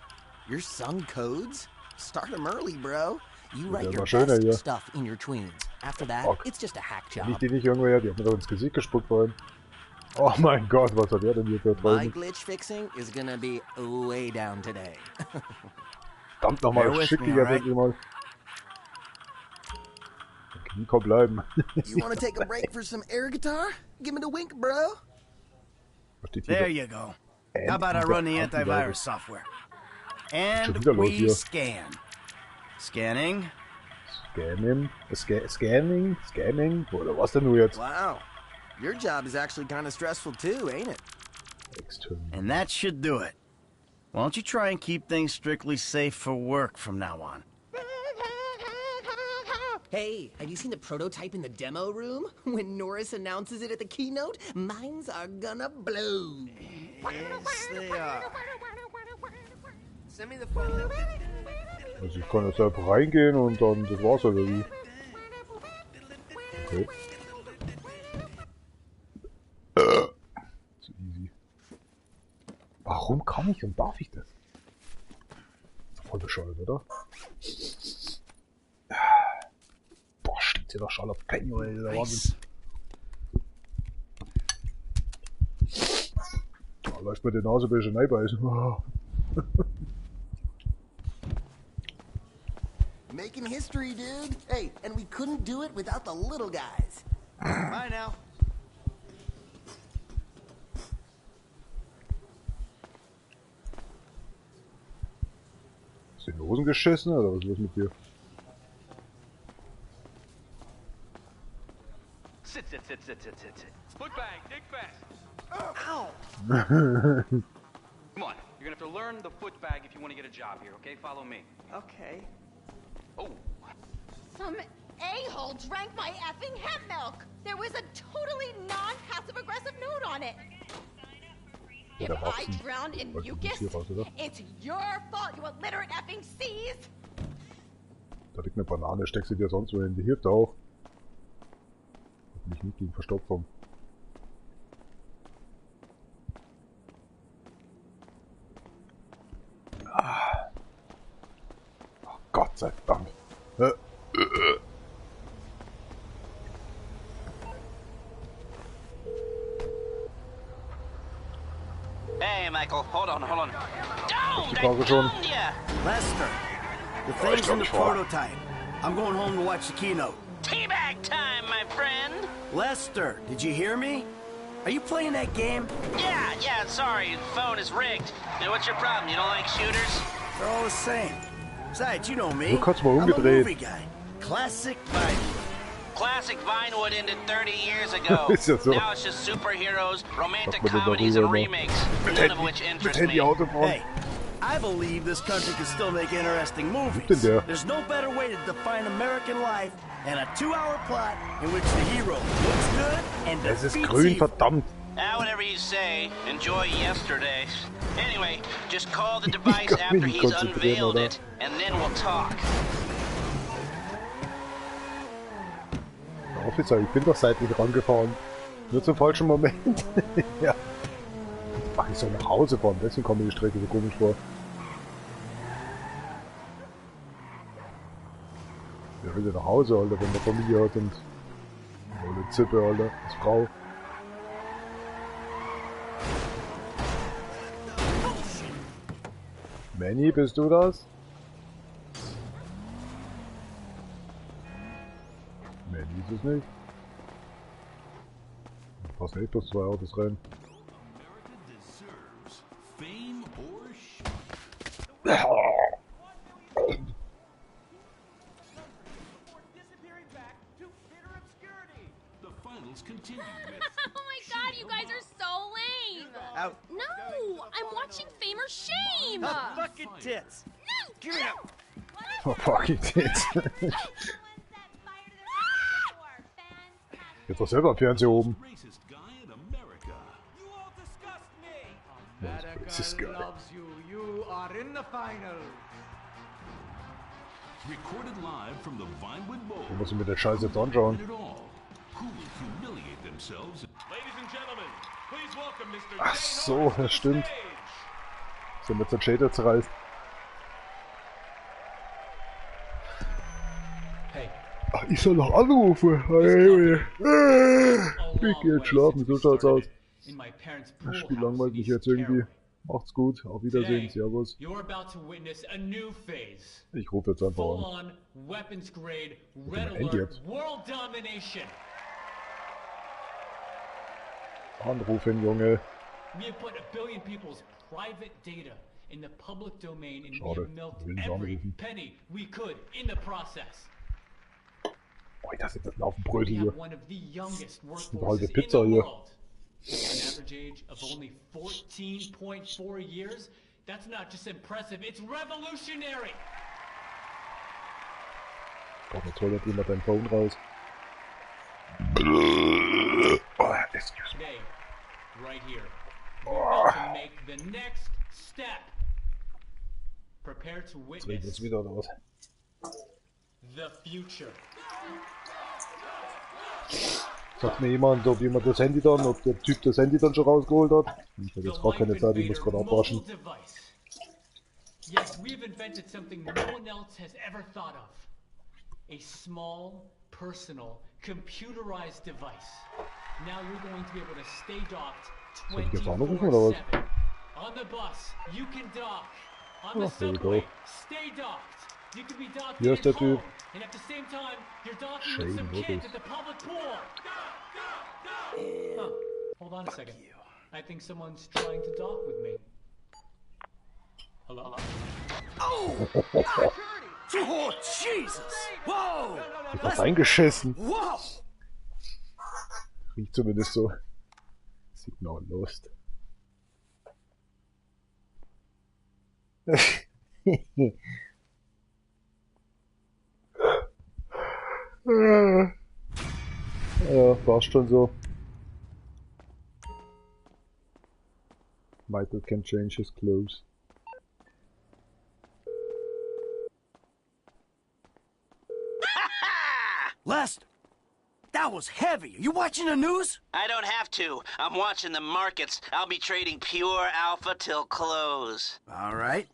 Your son codes? Start him early, bro. You write Der your war schöner best hier. stuff in your tweens. After that, Fuck. it's just a hack Wenn job. ich die nicht irgendwoher, die hat mir doch ins Gesicht gespuckt vorhin. Oh mein Gott, was hat der denn hier für My Träume? glitch fixing is gonna be way down today. Verdammt nochmal, Bear with schick me, die jetzt alright? endlich mal. Knie komm bleiben. You wanna take a break for some air guitar? Give me the wink, bro. Was steht hier? There you go. How about I run the antivirus software? And wieder los we hier. scan. Scanning. Scanning, oder was denn nur jetzt? Wow. Your job is actually kind of stressful too, ain't it? And that should do it. Why don't you try and keep things strictly safe for work from now on? Hey, have you seen the prototype in the demo room? When Norris announces it at the keynote, minds are gonna blow. Yes, they are. Send me the photo. Also ich kann jetzt einfach reingehen und dann das war's oder wie? Okay. So easy. Warum kann ich und darf ich das? Ist doch voll bescheuert, oder? Boah, steht hier doch schon auf Penny, oder? Der Wahnsinn. Da läuft mir die Nase ein bisschen reinbeißen. Making history, dude. Hey, and we couldn't do it without the little guys. Bye now. Hast du in die Hosen geschissen oder was ist los mit dir? Sit. Foot bag, dig fast. Ow! Come on, you're gonna have to learn the foot bag if you want to get a job here, okay? Follow me. Okay. Oh. Some a-hole drank my effing hemp milk. There was a totally non-passive-aggressive note on it. If I drown in mucus, it's your fault, you illiterate effing seas. Da liegt eine Banane, steck sie dir sonst wo hin. Die hilft auch. Mich nicht gegen Verstopfung. Ah. Oh, Gott sei Dank. Hey, Michael, hold on. Lester, the thing's in the prototype. I'm going home to watch the keynote. Teabag time, my friend! Lester, did you hear me? Are you playing that game? Yeah, sorry, phone is rigged. Now, what's your problem? You don't like shooters? They're all the same. Besides, you know me. Du kannst mal I'm a umgedreht. movie guy. Classic Vinewood. Classic Vinewood ended 30 years ago. Ist ja so. Now it's just superheroes, romantic Macht man denn comedies, and darüber noch? remakes, none of which interest me. Hey, I believe this country can still make interesting movies. denn der? There's no better way to define American life than a 2-hour plot in which the hero looks good and Es ist defeats grün, evil. verdammt. Whatever you say, enjoy yesterday. Anyway, just call the device kann after mich nicht he's konzentrieren, unveiled oder? it, and then we'll talk. Officer, ich bin doch seitlich rangefahren. Nur zum falschen Moment. Ja. Ach, ich soll nach Hause fahren, deswegen kommt mir die Strecke so komisch vor. Wer will denn nach Hause, Alter, wenn man Familie hat und eine Zippe, Alter, als Frau. Manny, bist du das? Manny ist es nicht. Passt nicht bloß 2 Autos rein. Oh my god, you guys are so lame! No, I'm watching Fame or Shame! Fucking tits! No! Give it up! Oh, fucking tits. Jetzt doch selber am Fernseher oben. Das ist geil. You are in the final. Recorded live from the Vinewood Bowl. Wo muss ich mir den Scheiß jetzt anschauen? Who will humiliate themselves? Ladies and gentlemen, please welcome Mr. Ach so, das stimmt. So mit so Shader zerreißt. Ach, ich soll noch anrufen. Ich geh jetzt schlafen, so schaut's aus. Das Spiel langweilt mich jetzt irgendwie. Macht's gut, auf Wiedersehen, servus. You're about to witness a new phase. Ich rufe jetzt einfach an. Full-on, weapons-grade, red mein Handy alert, jetzt? world domination. Anrufen, Junge. We have put 1 billion people's private data in the public domain, and we Schade, have milked will nicht every anrufen. penny we could in the process. Boah, das ist das Laufenbrötel We hier. have one of the youngest Eine halbe workforces in Pizza the hier. world. An average age of only 14.4 years. That's not just impressive, it's revolutionary. Komm, jetzt hol jetzt jemand dein Phone raus. Oh, excuse me. Today, right here, we're about to make the next step. Prepare to Jetzt reden wir witness uns wieder oder was? the future. Sagt mir jemand, ob jemand das Handy dann, ob der Typ das Handy dann schon rausgeholt hat? Ich habe jetzt gar keine Zeit, ich muss gerade abwaschen. Yes, we've invented something no one else has ever thought of. A small, personal, computerized device. Now you're going to be able to stay docked Soll ich jetzt anrufen oder was? 24/7. On the bus, you can dock. On the Ach, there we subway, go. stay docked. You can be docked Hier in ist der your home, Typ. and at the same time, you're docking Shame, with some what kids is- at the public pool. Huh, hold on a second. I think someone's trying to dock with me. Hello? Oh! Oh, Jesus! Whoa! Ich hab reingeschissen. Wow! Riecht zumindest so. Signal lost. Ja, passt schon so. Michael can change his clothes. Lester, that was heavy. Are you watching the news? I don't have to. I'm watching the markets. I'll be trading pure alpha till close. All right.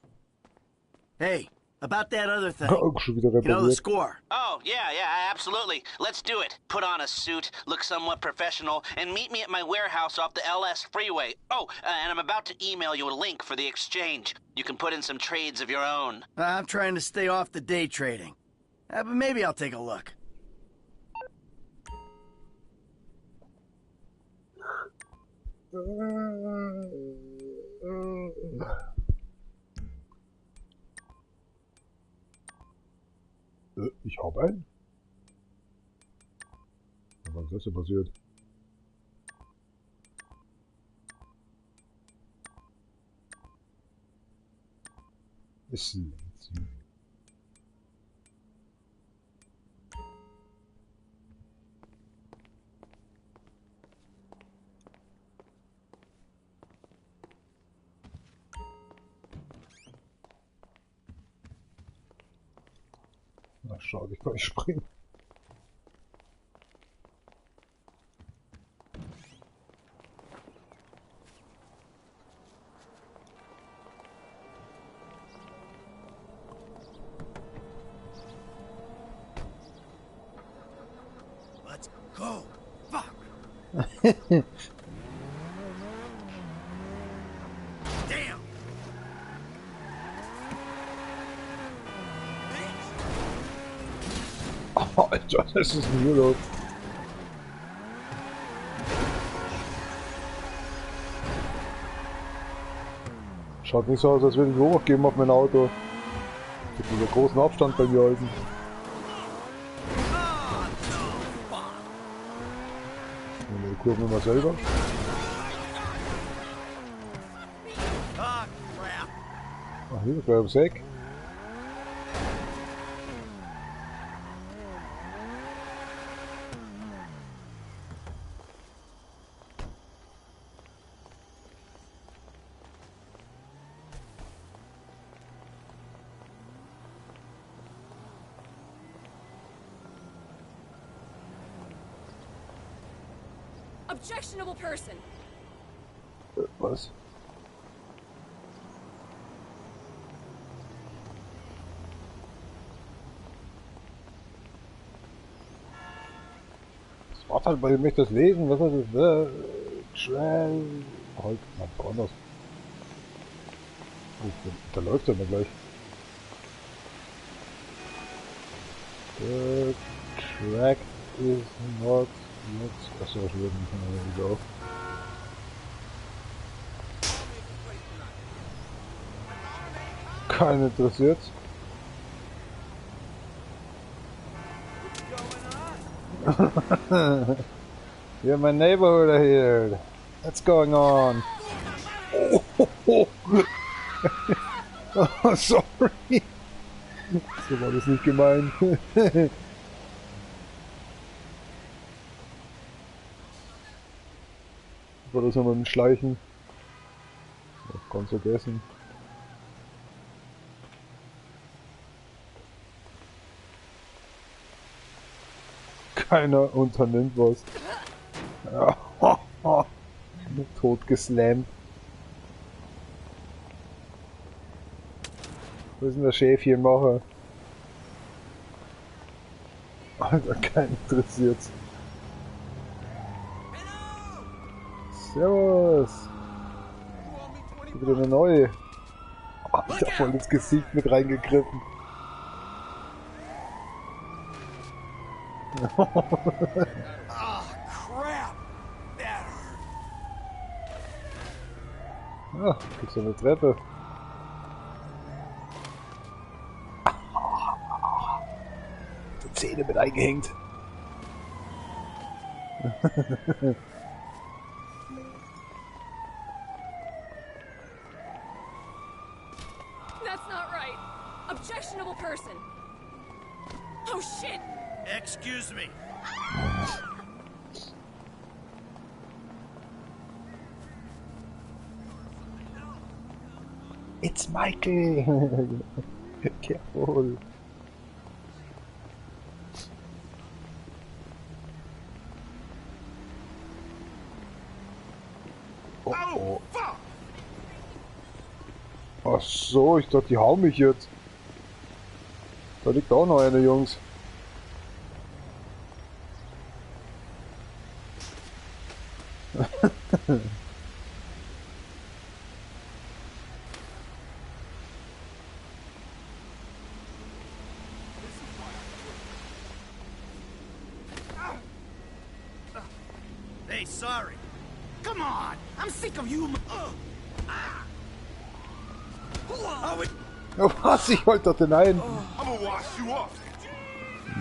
Hey, about that other thing. You know the score. Oh, yeah, absolutely. Let's do it. Put on a suit, look somewhat professional, and meet me at my warehouse off the LS freeway. Oh, and I'm about to email you a link for the exchange. You can put in some trades of your own. I'm trying to stay off the day trading. But maybe I'll take a look. Ich habe einen. Was ist das denn passiert? Ist sie. Na schade, ich kann nicht springen. Let's go. Fuck. Damn. Oh, Alter, das ist ein Urlaub. Schaut nicht so aus, als würde ich hochgeben auf mein Auto. Ich habe einen großen Abstand bei mir halten. Und die Kurven immer selber. Ach, hier, gleich ums Eck. Objectionable person. Was? Das war halt, weil ich möchte das lesen. Was ist das? Halt, einfach anders. Oh, da läuft er mal gleich. The track is not yet. Achso, ich will nicht mehr auf. Keinen interessiert. Yeah, my neighborhood are here. What's going on? Oh, oh, sorry. So war das nicht gemeint. War das nochmal ein Schleichen? Oh, ganz vergessen. Keiner unternimmt was. Ja. Tot geslammt. Was ist denn der Schäfchenmacher? Alter, keinen interessiert's. Servus! Schon wieder eine neue. Alter, voll ins Gesicht mit reingegriffen. Oh, crap! That hurt. Ah, gibt's eine Treppe. Die Zähne mit eingehängt. That's not right. Objectionable person. Oh shit! Excuse me. It's Michael. Careful. Oh, oh. Ach so, ich dachte, die hauen mich jetzt. Da liegt auch noch eine, Jungs. Hey, sorry. Come on, I'm sick of you. Oh, was? Ich wollte doch den einen. I'm gonna wash you up.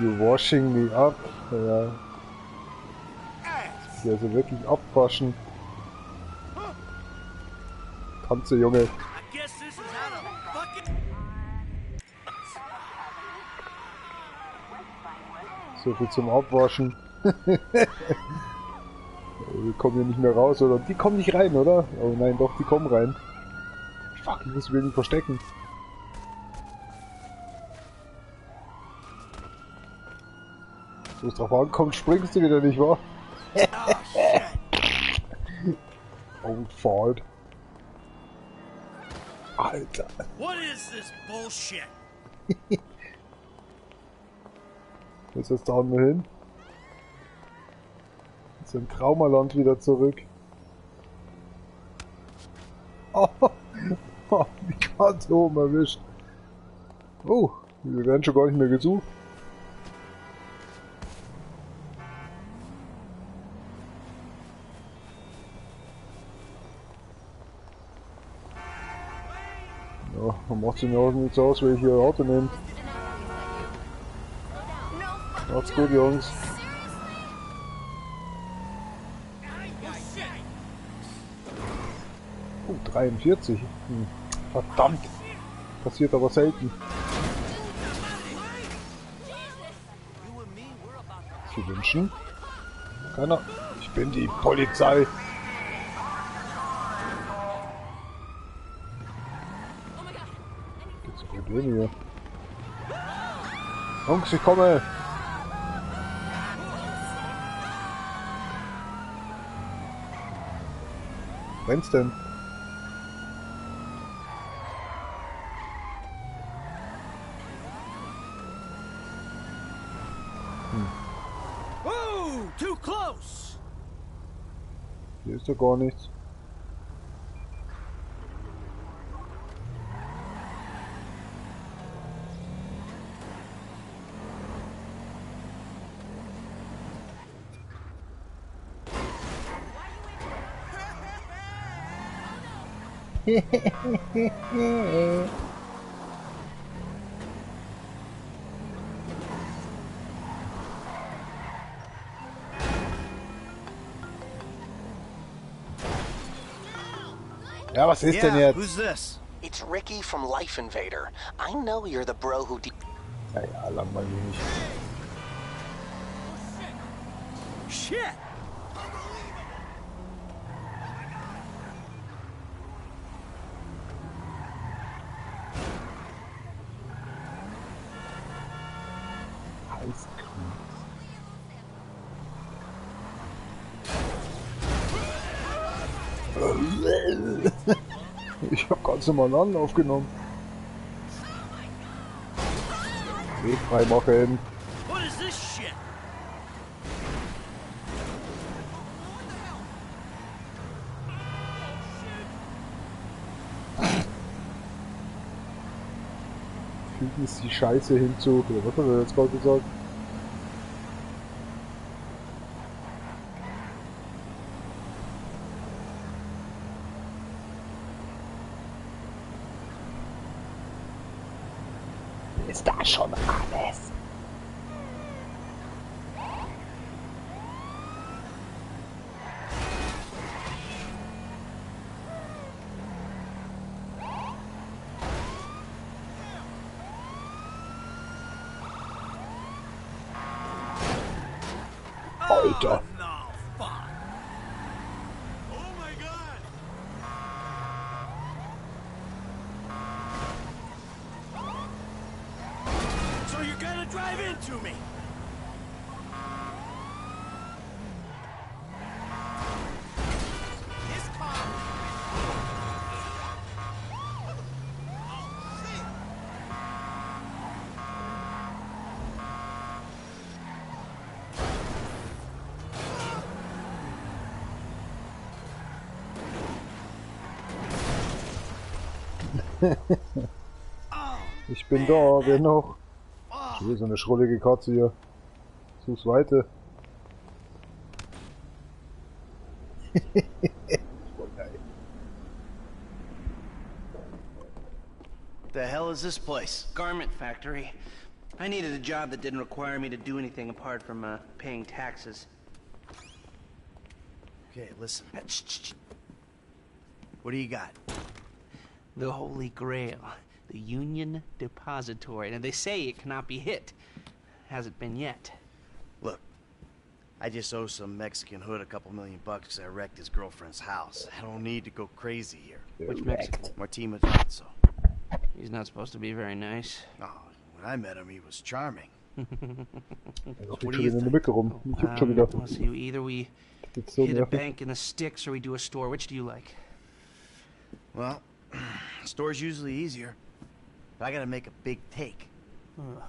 You washing me up? Ja. Ja, also wirklich abwaschen. Kannst du, Junge. So viel zum Abwaschen. Wir kommen hier nicht mehr raus, oder? Die kommen nicht rein, oder? Oh nein, doch, die kommen rein. Fuck, ich muss mich nicht verstecken. So es drauf ankommt, springst du wieder, nicht wahr? Oh, Ford. Alter. What is this bullshit? Jetzt ist da nur hin. Jetzt im Traumaland wieder zurück. Oh, die Karte oben erwischt. Oh, wir werden schon gar nicht mehr gesucht. Ja, dann macht es mir auch nichts aus, wenn ich hier Auto nehme. Macht's gut, Jungs. 43. Verdammt. Passiert aber selten. Sie wünschen? Keiner. Ich bin die Polizei. Gibt's Probleme hier? Jungs, ich komme. Wenn's denn? Too close. Hier ist doch gar nichts. Ja, was ist denn jetzt? Who's this? It's Ricky from Life Invader. I know you're the bro who Ja, ja, langweilig nicht. Shit! Ich hab ganz normal einen Anlauf genommen. Weg frei machen. What is this shit? Fügen Sie die Scheiße hinzu. Oder was hat er jetzt gerade gesagt? Ist da schon alles? Alter. So you're gonna drive into me? This car. Ich bin da, wer noch? Hier so eine schrullige Katze hier. Such's weiter. The hell is this place? Garment factory. I needed a job that didn't require me to do anything apart from paying taxes. Okay, listen. What do you got? The Holy Grail. The Union Depository. Now, they say it cannot be hit. Hasn't been yet. Look, I just owe some Mexican hood a couple $1 million because I wrecked his girlfriend's house. I don't need to go crazy here. Which Mexican? Martin Madrazo. He's not supposed to be very nice. Oh, when I met him, he was charming. What do you think? Let's see, either we hit a bank in the sticks or we do a store. Which do you like? Well, store's usually easier. But I gotta make a big take.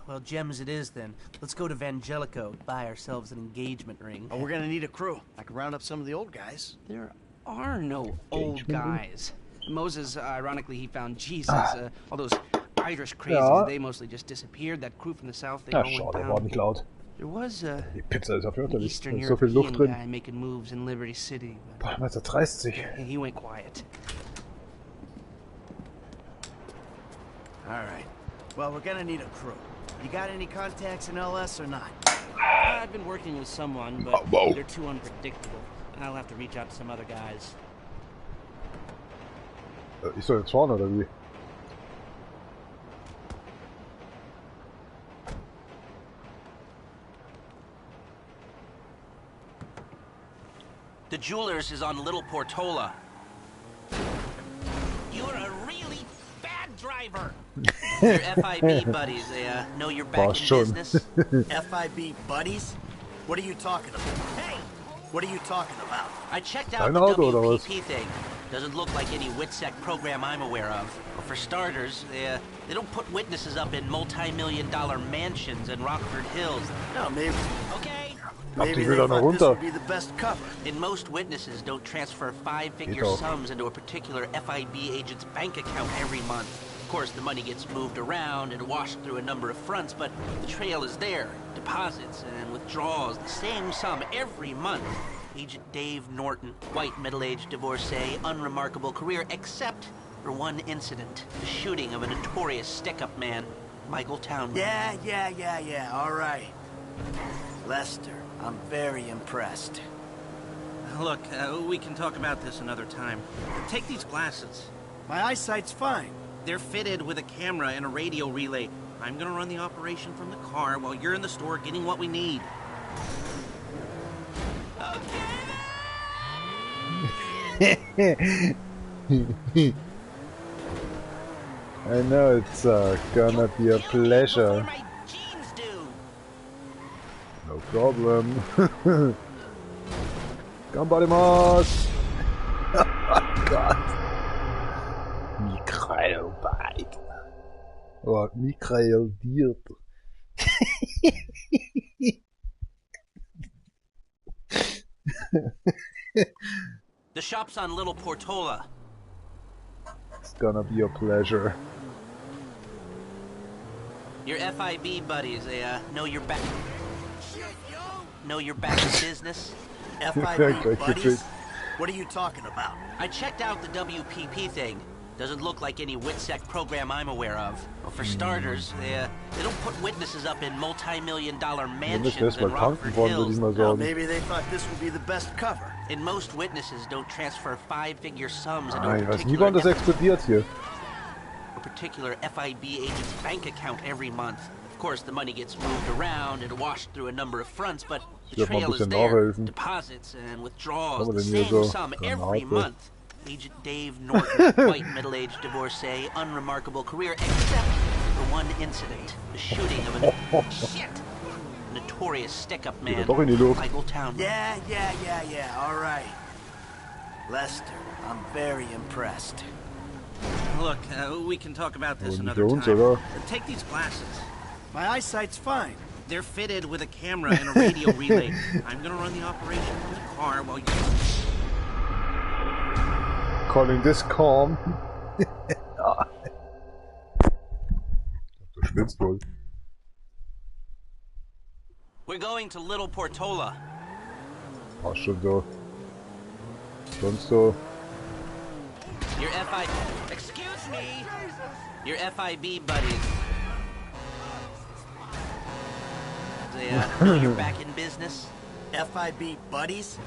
Well, gems it is then. Let's go to Vangelico, buy ourselves an engagement ring. Oh, we're gonna need a crew. I can round up some of the old guys. There are no old guys. Moses, ironically, he found Jesus. All those Irish crazies, they mostly just disappeared. That crew from the south, they all went down. There was a Eastern European guy making moves in Liberty City. But he went quiet. All right. Well, we're gonna need a crew. You got any contacts in LS or not? I've been working with someone, but they're too unpredictable. I'll have to reach out to some other guys. Ich soll jetzt fahren, oder wie? The jeweler's is on Little Portola. You're a really bad driver. Your FIB buddies, they know you're back in business. FIB buddies? What are you talking about? Hey! What are you talking about? I checked out the WPP thing. Doesn't look like any WITSEC program I'm aware of. For starters, they don't put witnesses up in multi-million-dollar mansions in Rockford Hills. No, maybe. Okay. Maybe they thought this would be the best cover. And most witnesses don't transfer five-figure sums into a particular FIB agent's bank account every month. Of course, the money gets moved around and washed through a number of fronts, but the trail is there. Deposits and withdrawals, the same sum every month. Agent Dave Norton, white middle-aged divorcee, unremarkable career, except for one incident. The shooting of a notorious stick-up man, Michael Townley. Yeah, all right. Lester, I'm very impressed. Look, we can talk about this another time. Take these glasses. My eyesight's fine. They're fitted with a camera and a radio relay. I'm gonna run the operation from the car while you're in the store getting what we need. I know it's gonna be a pleasure. No problem. Gambarimasu! Oh God. Mikrobite. Oh, mikrodiert. The shop's on Little Portola. It's gonna be a pleasure. Your FIB buddies, they know you're back. Know you're back in business. FIB buddies? What are you talking about? I checked out the WPP thing. Doesn't look like any WITSEC program I'm aware of. Well, for starters, they don't put witnesses up in multi-million-dollar mansions in Rockford Hills. Well, maybe they thought this would be the best cover. And most witnesses don't transfer five-figure sums into Ich weiß nie, wann das explodiert hier. a particular FIB agent's bank account every month. course, the money gets moved around and washed through a number of fronts, but the trail is there. Deposits and withdrawals, the same sum every month. Agent Dave Norton, white middle-aged divorcee, unremarkable career, except for one incident, the shooting of a notorious stick-up man, Michael Townley. Yeah, all right. Lester, I'm very impressed. Look, we can talk about this another time. Take these glasses. My eyesight's fine. They're fitted with a camera and a radio relay. I'm gonna run the operation from the car while you... Calling this calm. Du schwitzt wohl. We're going to Little Portola. Ach, schon so. Sonst so. Your Excuse me! Your FIB buddies. They know you're back in business? FIB buddies?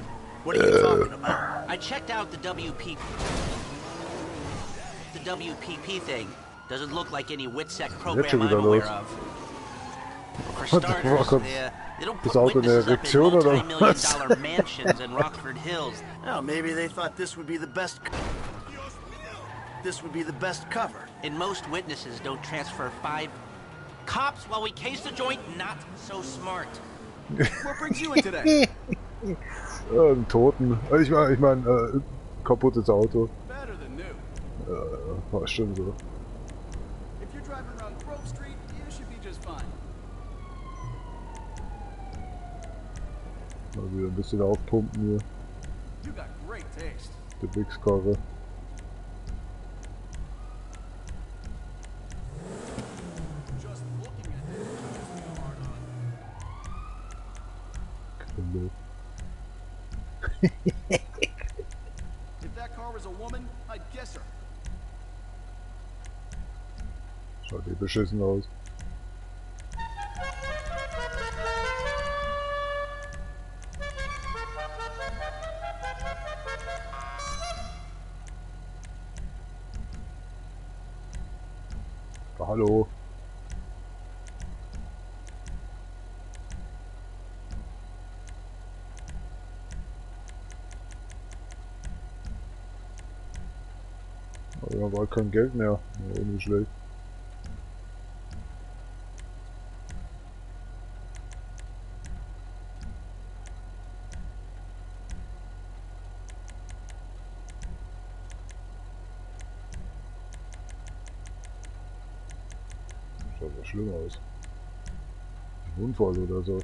What are you talking about? I checked out the WPP thing. Doesn't look like any WITSEC program I'm aware of. For starters, they don't put witnesses up in multi-million-dollar mansions in Rockford Hills. Well, maybe they thought this would be the best cover. And most witnesses don't transfer 5 cops while we case the joint. Not so smart. What brings you in today? Einen Toten. Ich meine, kaputtes Auto. Better than new. War stimmt so. If you're driving around Grove Street, you should be just fine. Mal wieder ein bisschen aufpumpen hier. You got great taste. Die Bix-Karre. Just looking at it, it's hard on. If that car was a woman, I'd guess her. Schaut eh beschissen aus. Hallo. Aber ja, war kein Geld mehr. Ja, nicht schlecht. Schaut ja schlimm aus. Ein Unfall oder so.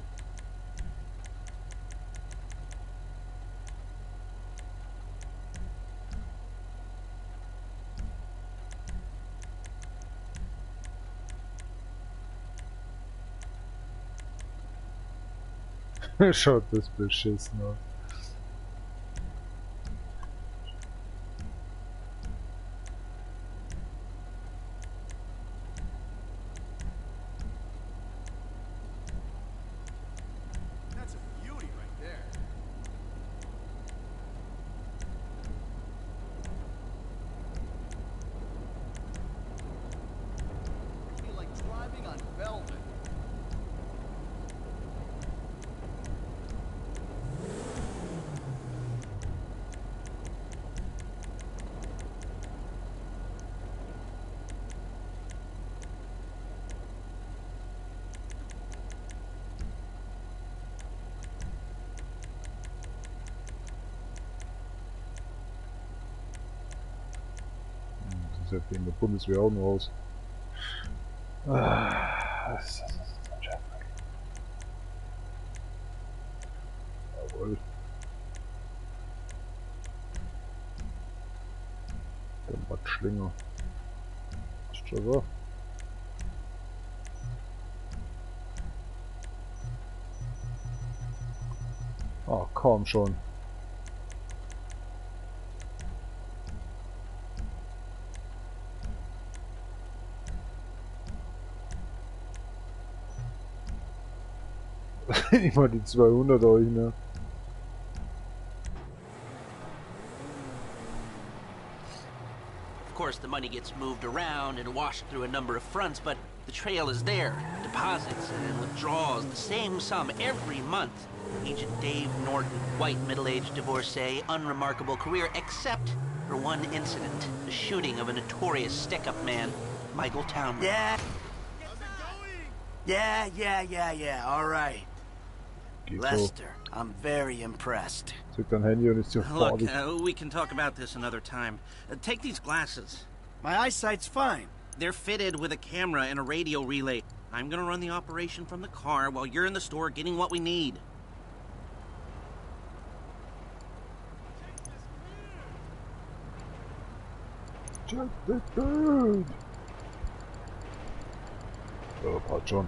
Schaut das beschissen aus. That's a beauty right there. It'd be like driving on velvet. Das ist ja wegen der Bundeswehr auch noch aus. Das ist jawohl. Der Matschlinger. Ist schon so. Ah, komm schon. Immer die 200 euch, ne? Of course, the money gets moved around and washed through a number of fronts, but The trail is there. Deposits and withdrawals, the same sum every month. Agent Dave Norton, white, middle-aged divorcee, unremarkable career, except for one incident. The shooting of a notorious stick-up man, Michael Townley. Yeah, all right. Lester, I'm very impressed. Look, we can talk about this another time. Take these glasses. My eyesight's fine. They're fitted with a camera and a radio relay. I'm gonna run the operation from the car while you're in the store getting what we need. Jack the Bird! Oh, passt schon.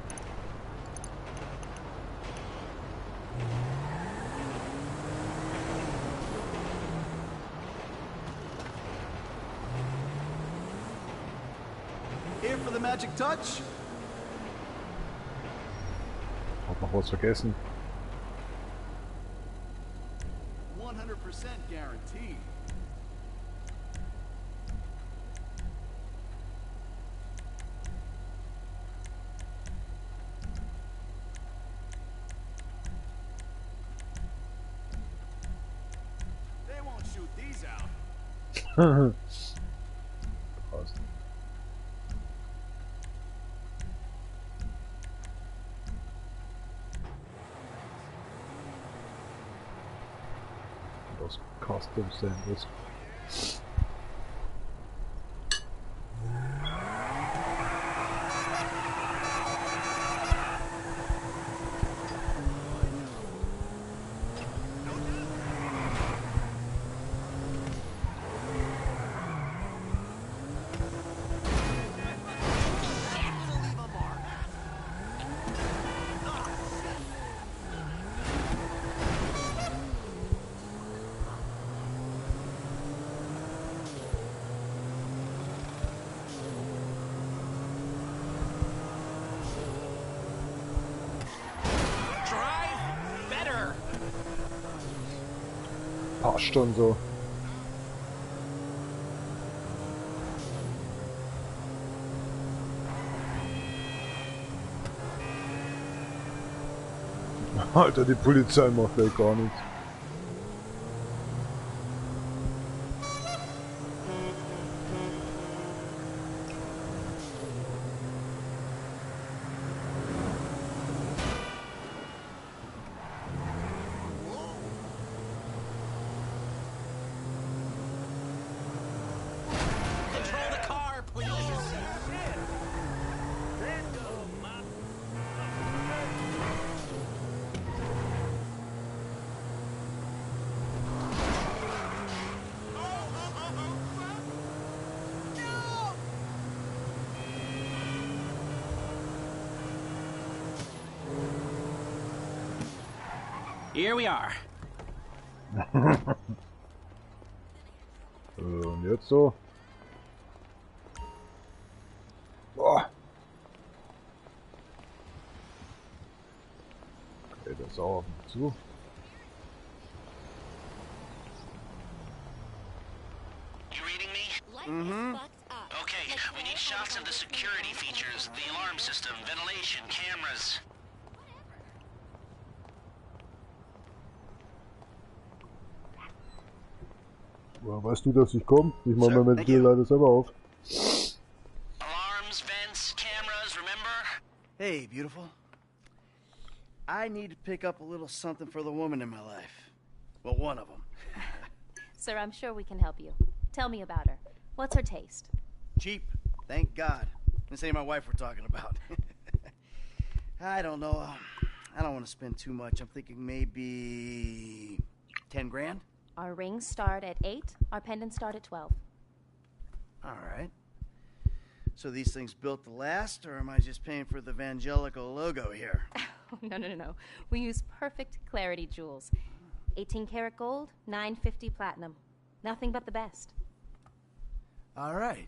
Here for the magic touch? Hab noch was vergessen. 100% guaranteed. They won't shoot these out. Passt. Das Custom Sandwich. Passt schon so. Alter, die Polizei macht ja gar nichts. Here we are. Und jetzt so. Boah. Okay, das auch auf mich zu. Mm-hmm. Okay, we need shots of the security features, the alarm system, ventilation, cameras. Weißt du, dass ich komme? Ich mache mir mit dir leider selber auf. Alarms, vents, cameras, remember? Hey, beautiful. I need to pick up a little something for the woman in my life. Well, one of them. Sir, I'm sure we can help you. Tell me about her. What's her taste? Cheap, thank God. This ain't my wife we're talking about. I don't know. I don't want to spend too much. I'm thinking maybe 10 grand. Our rings start at 8. Our pendants start at 12. All right. So these things built to last, or am I just paying for the Evangelical logo here? No. We use perfect clarity jewels. 18 karat gold, 950 platinum. Nothing but the best. All right.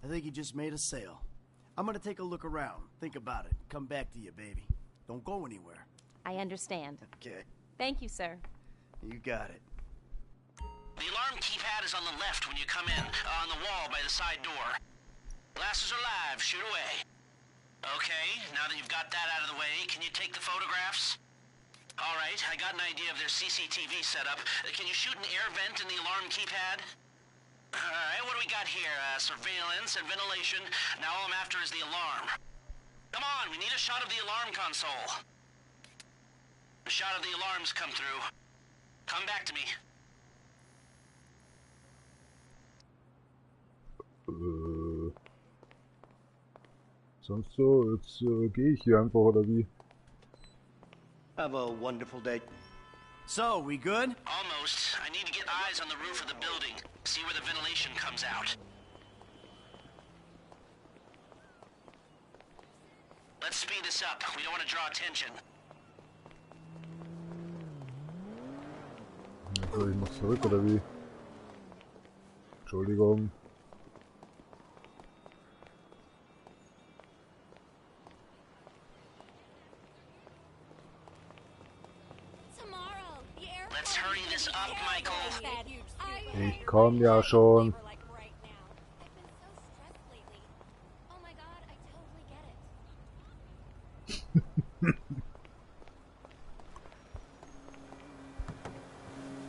I think you just made a sale. I'm gonna take a look around, think about it, come back to you, baby. Don't go anywhere. I understand. Okay. Thank you, sir. You got it. The alarm keypad is on the left when you come in, on the wall by the side door. Glasses are live, shoot away. Okay, now that you've got that out of the way, can you take the photographs? All right, I got an idea of their CCTV setup. Can you shoot an air vent in the alarm keypad? All right, what do we got here? Surveillance and ventilation. Now all I'm after is the alarm. Come on, we need a shot of the alarm console. A shot of the alarms come through. Come back to me. Sonst so, jetzt gehe ich hier einfach, oder wie? Have a wonderful day. So, we good? Almost. I need to get eyes on the roof of the building. See where the ventilation comes out. Let's speed this up. We don't want to draw attention. Also, ich muss zurück, oder wie? Entschuldigung. Let's hurry this up, Michael. Ich komm ja schon.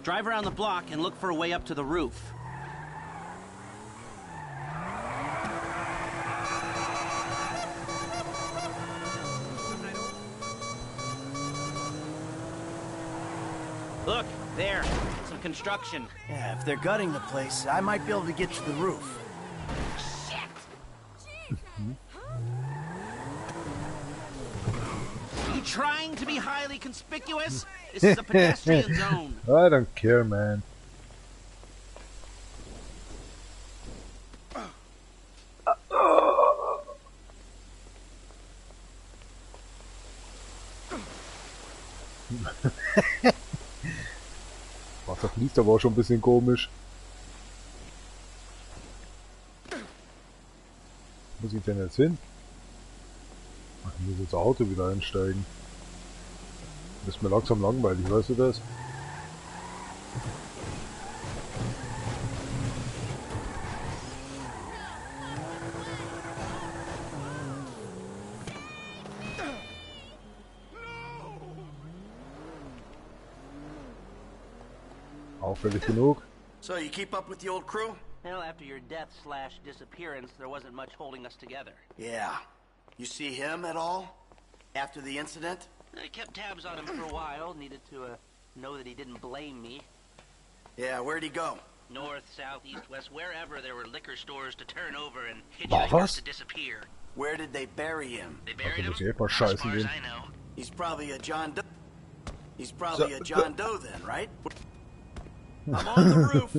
Drive around the block and look for a way up to the roof. Look, there. Some construction. Yeah, if they're gutting the place, I might be able to get to the roof. Are you trying to be highly conspicuous? This is a pedestrian zone. I don't care, man. Wasser fließt aber auch schon ein bisschen komisch. Wo muss ich denn jetzt hin? Ach, ich muss jetzt das Auto wieder einsteigen. Das ist mir langsam langweilig, weißt du das? Auffällig genug. So, you keep up with the old crew? Well, after your death/disappearance, there wasn't much holding us together. Yeah. You see him at all? After the incident? I kept tabs on him for a while. Needed to know that he didn't blame me. Yeah, where'd he go? North, south, east, west, wherever there were liquor stores to turn over and hitchhikers to disappear. Where did they bury him? They buried him? As far as I know. He's probably a John Doe. He's probably a John Doe then, right? I'm on the roof.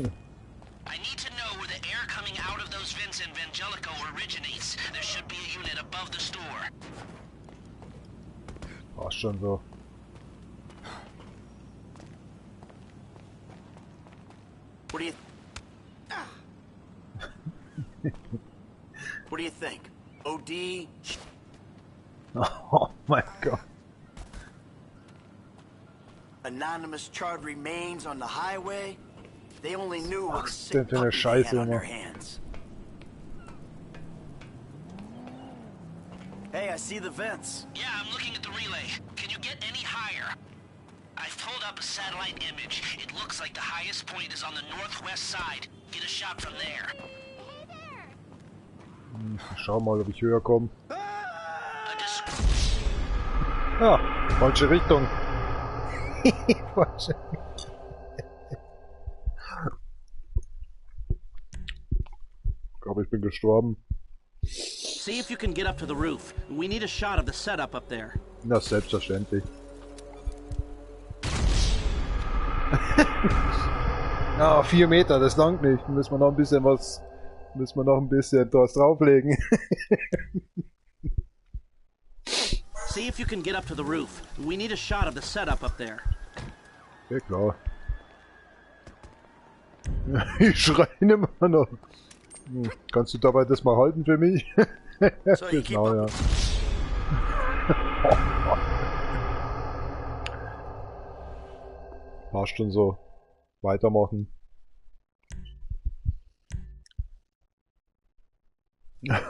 I need to know where the air coming out of those vents in Vangelico originates. There should be a unit above the store. War's schon so. What do you... What do you think? OD? Oh my god. Anonymous charred remains on the highway? They only knew what a Was sick denn für eine puppy they had Scheiße on their immer? hands. Hey, I see the vents. Yeah, I'm looking at the relay. Can you get any higher? I've pulled up a satellite image. It looks like the highest point is on the northwest side. Get a shot from there. Schau mal, ob ich höher komme. Ah, falsche Richtung. Falsche Richtung. Ich glaube, ich bin gestorben. See if you can get up to the roof. We need a shot of the setup up there. Na, selbstverständlich. Ah, 4 Meter, das langt nicht. Müssen wir noch ein bisschen was drauflegen. See if you can get up to the roof. We need a shot of the setup up there. Ja, klar. Ich schreie immer noch. Kannst du dabei das mal halten für mich? Genau, ja. Passt schon so. Weitermachen.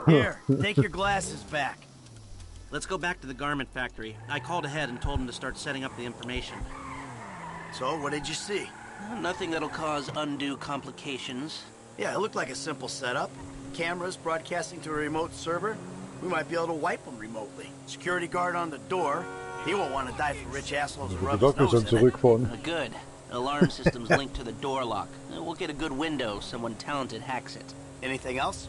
Here, take your glasses back. let's go back to the garment factory. I called ahead and told him to start setting up the information. So, what did you see? Nothing that'll cause undue complications. Yeah, it looked like a simple setup. Cameras broadcasting to a remote server. We might be able to wipe them remotely. Security guard on the door. He won't want to die for rich assholes who rub his nose in it. Good. Alarm system's linked to the door lock. We'll get a good window. Someone talented hacks it. Anything else?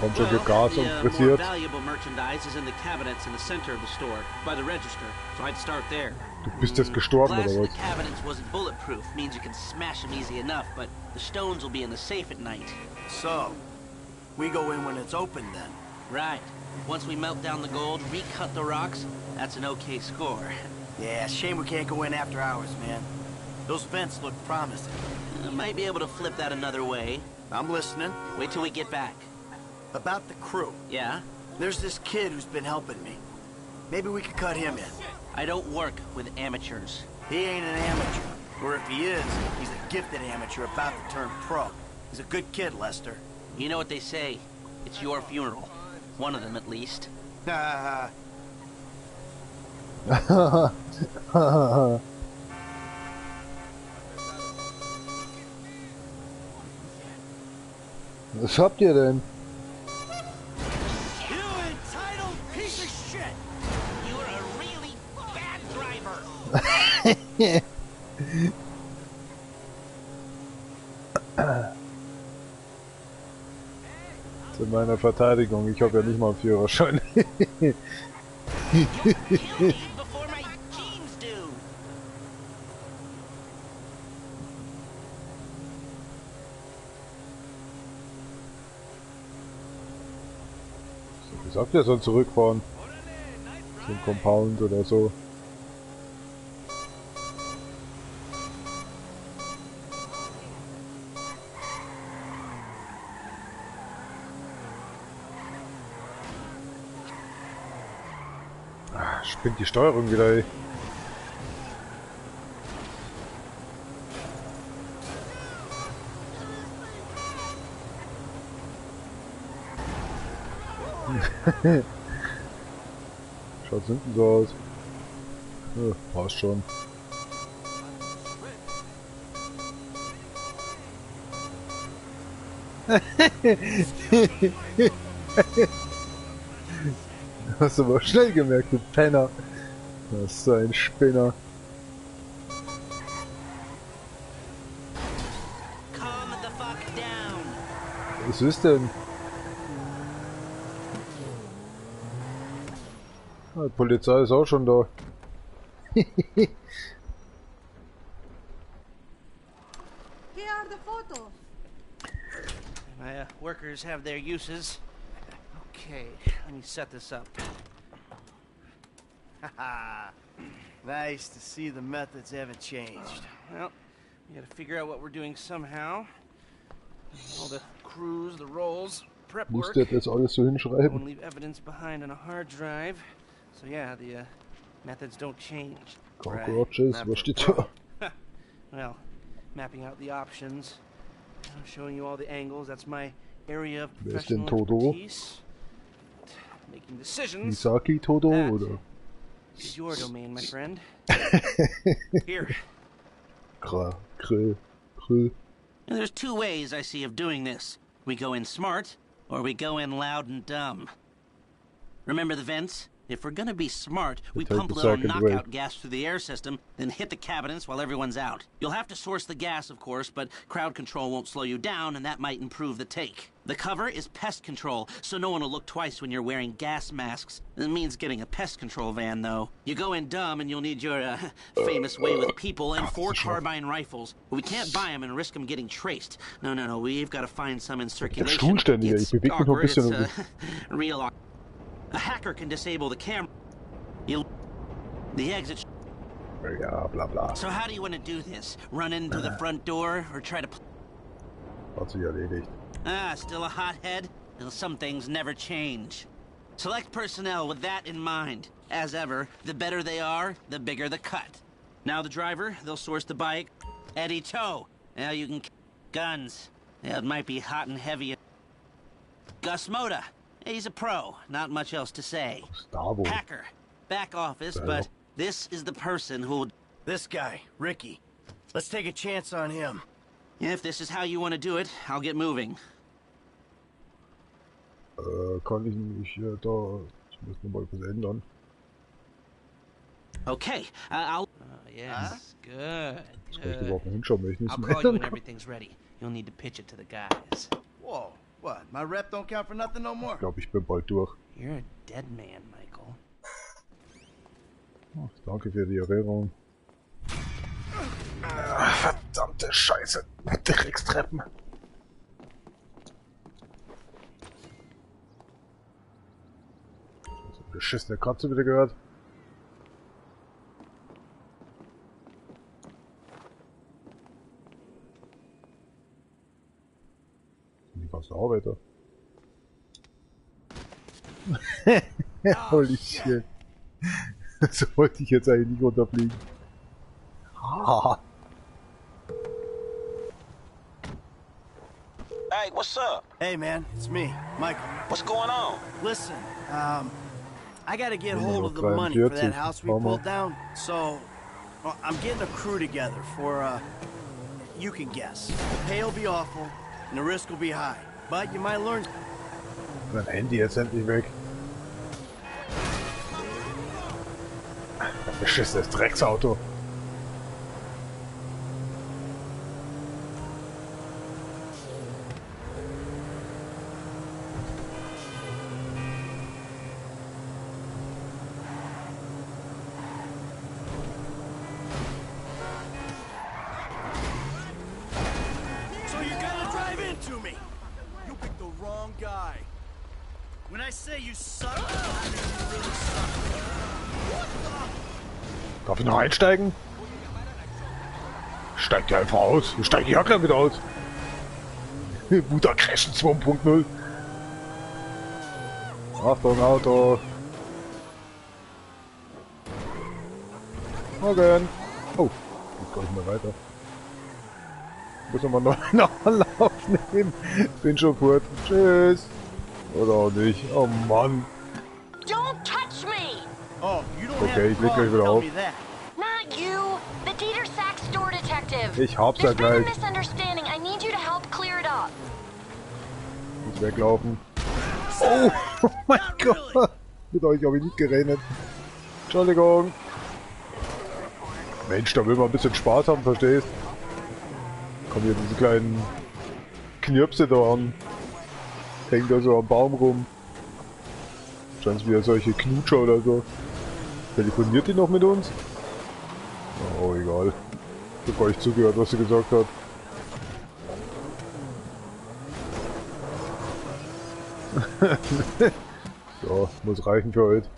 Kommt schon viel Gas und More frisiert. valuable merchandise is in the cabinets in the center of the store, by the register. So I'd start there. Du bist jetzt gestorben Glass oder in was? the cabinets wasn't bulletproof, means you can smash them easy enough, but the stones will be in the safe at night. So, we go in when it's open then? Right. Once we melt down the gold, recut the rocks, that's an okay score. Yeah, shame we can't go in after hours, man. Those vents look promising. Might be able to flip that another way. I'm listening. Wait till we get back. About the crew. Yeah? There's this kid who's been helping me. Maybe we could cut him in. I don't work with amateurs. He ain't an amateur. Or if he is, he's a gifted amateur about to turn pro. He's a good kid, Lester. You know what they say. It's your funeral. One of them, at least. Was habt ihr denn? You entitled piece of shit! You're a really bad driver! Zu meiner Verteidigung, ich habe ja nicht mal einen Führerschein. Ich gesagt, er soll zurückfahren. Zum Compound oder so. Ah, spinnt die Steuerung wieder, ey. Schaut hinten so aus. Ja, passt schon. Hast du aber schnell gemerkt, du Penner. Das ist so ein Spinner. Was ist denn? Die Polizei ist auch schon da. Here are the photos. My workers have their uses. Okay, let me set this up. Haha. Nice to see the methods haven't changed. Well, we gotta figure out what we're doing somehow. All the crews, the rolls, prep work. Musst du das alles so hinschreiben? Won't leave evidence behind on a hard drive. So yeah, the methods don't change. Cockroaches, was steht da? Well, mapping out the options, showing you all the angles. That's my area of professional expertise. Making decisions. Misaki Todo oder? Is your domain, my friend. Here. And there's two ways I see of doing this. We go in smart, or we go in loud and dumb. Remember the vents? If we're gonna be smart, we pump a little knockout gas through the air system, then hit the cabinets while everyone's out. You'll have to source the gas, of course, but crowd control won't slow you down, and that might improve the take. The cover is pest control, so no one will look twice when you're wearing gas masks. It means getting a pest control van, though. You go in dumb, and you'll need your famous way with people and 4 carbine rifles. We can't buy them and risk them getting traced. No, we've got to find some in circulation. It's awkward, it's real. A hacker can disable the camera. The exit. Ja, bla bla. So how do you want to do this? Run into the front door or try to... Hat sich erledigt. Still a hothead? Well, some things never change. Select personnel with that in mind. As ever, the better they are, the bigger the cut. Now the driver, they'll source the bike. Eddie Tow. Now you can... Guns. Yeah, it might be hot and heavy. Gus Moda. He's a pro, not much else to say. Starbo. Hacker, back office, but this is the person who'll... This guy, Ricky. Let's take a chance on him. If this is how you want to do it, I'll get moving. Kann ich nicht da... Ich muss nochmal was ändern. Okay, I'll... yes, good. Das reicht überhaupt nicht hinschauen, wenn ich nichts I'll mehr call you ändern when kann. everything's ready. You'll need to pitch it to the guys. Whoa, what? My rep don't count for nothing no more? Ich glaube, ich bin bald durch. You're a dead man, Michael. Oh, danke für die Erinnerung. Verdammte Scheiße. Dreckstreppen. So beschissene Katze wieder gehört. Die ganzen Arbeiter. Holy shit. So wollte ich jetzt eigentlich nicht runterfliegen. Ah. Hey, what's up? Hey, man, it's me, Michael. What's going on? Listen, I gotta get hold of the money for that house we pulled down, so well, I'm getting a crew together for, you can guess. The pay will be awful, and the risk will be high, but you might learn... Mein Handy jetzt endlich weg. Ein beschissenes Drecksauto. So you're gonna drive into me? You picked the wrong guy. When I say you suck, I mean you really suck. Darf ich noch einsteigen? Steigt ja einfach aus. Ich steige ja gleich wieder aus. Buddha Crashen 2.0. Achtung, Auto. Morgen. Oh, geht gar nicht mehr weiter. Muss nochmal noch Anlauf nehmen. Bin schon fort. Tschüss. Oder auch nicht. Oh Mann. Don't touch me! Oh, you don't Okay, ich leg gleich wieder auf. Not you! The Dieter Sachs store detective! Ich hab's ja There's been gleich. a misunderstanding. I need you to help clear it up. Muss weglaufen. Oh, oh mein Gott. Mit euch habe ich nicht gerechnet. Entschuldigung. Mensch, da will man ein bisschen Spaß haben, verstehst? Kommen hier diese kleinen Knirpse da an. Hängen da so am Baum rum. Scheint wieder solche Knutscher oder so. Telefoniert die noch mit uns? Oh, egal. Ich hab gar nicht zugehört, was sie gesagt hat. So, muss reichen für heute.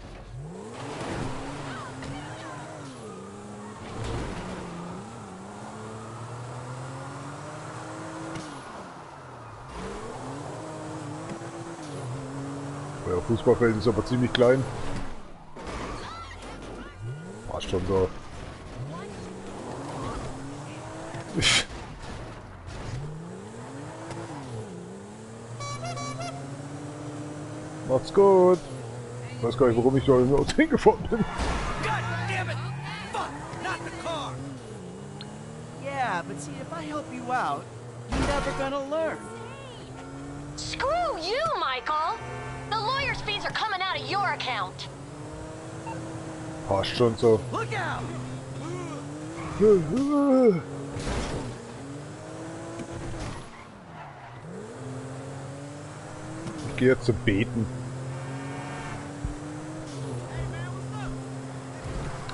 Euer Fußballfeld ist aber ziemlich klein. Passt schon so. Macht's gut. Ich weiß gar nicht, warum ich da in Auto hingefahren bin. Yeah, but see, if I help you out, you're never gonna learn. Screw you, Michael! The lawyer's fees are coming out of your account. Passt schon so. Look out! Ich gehe jetzt zum Beten.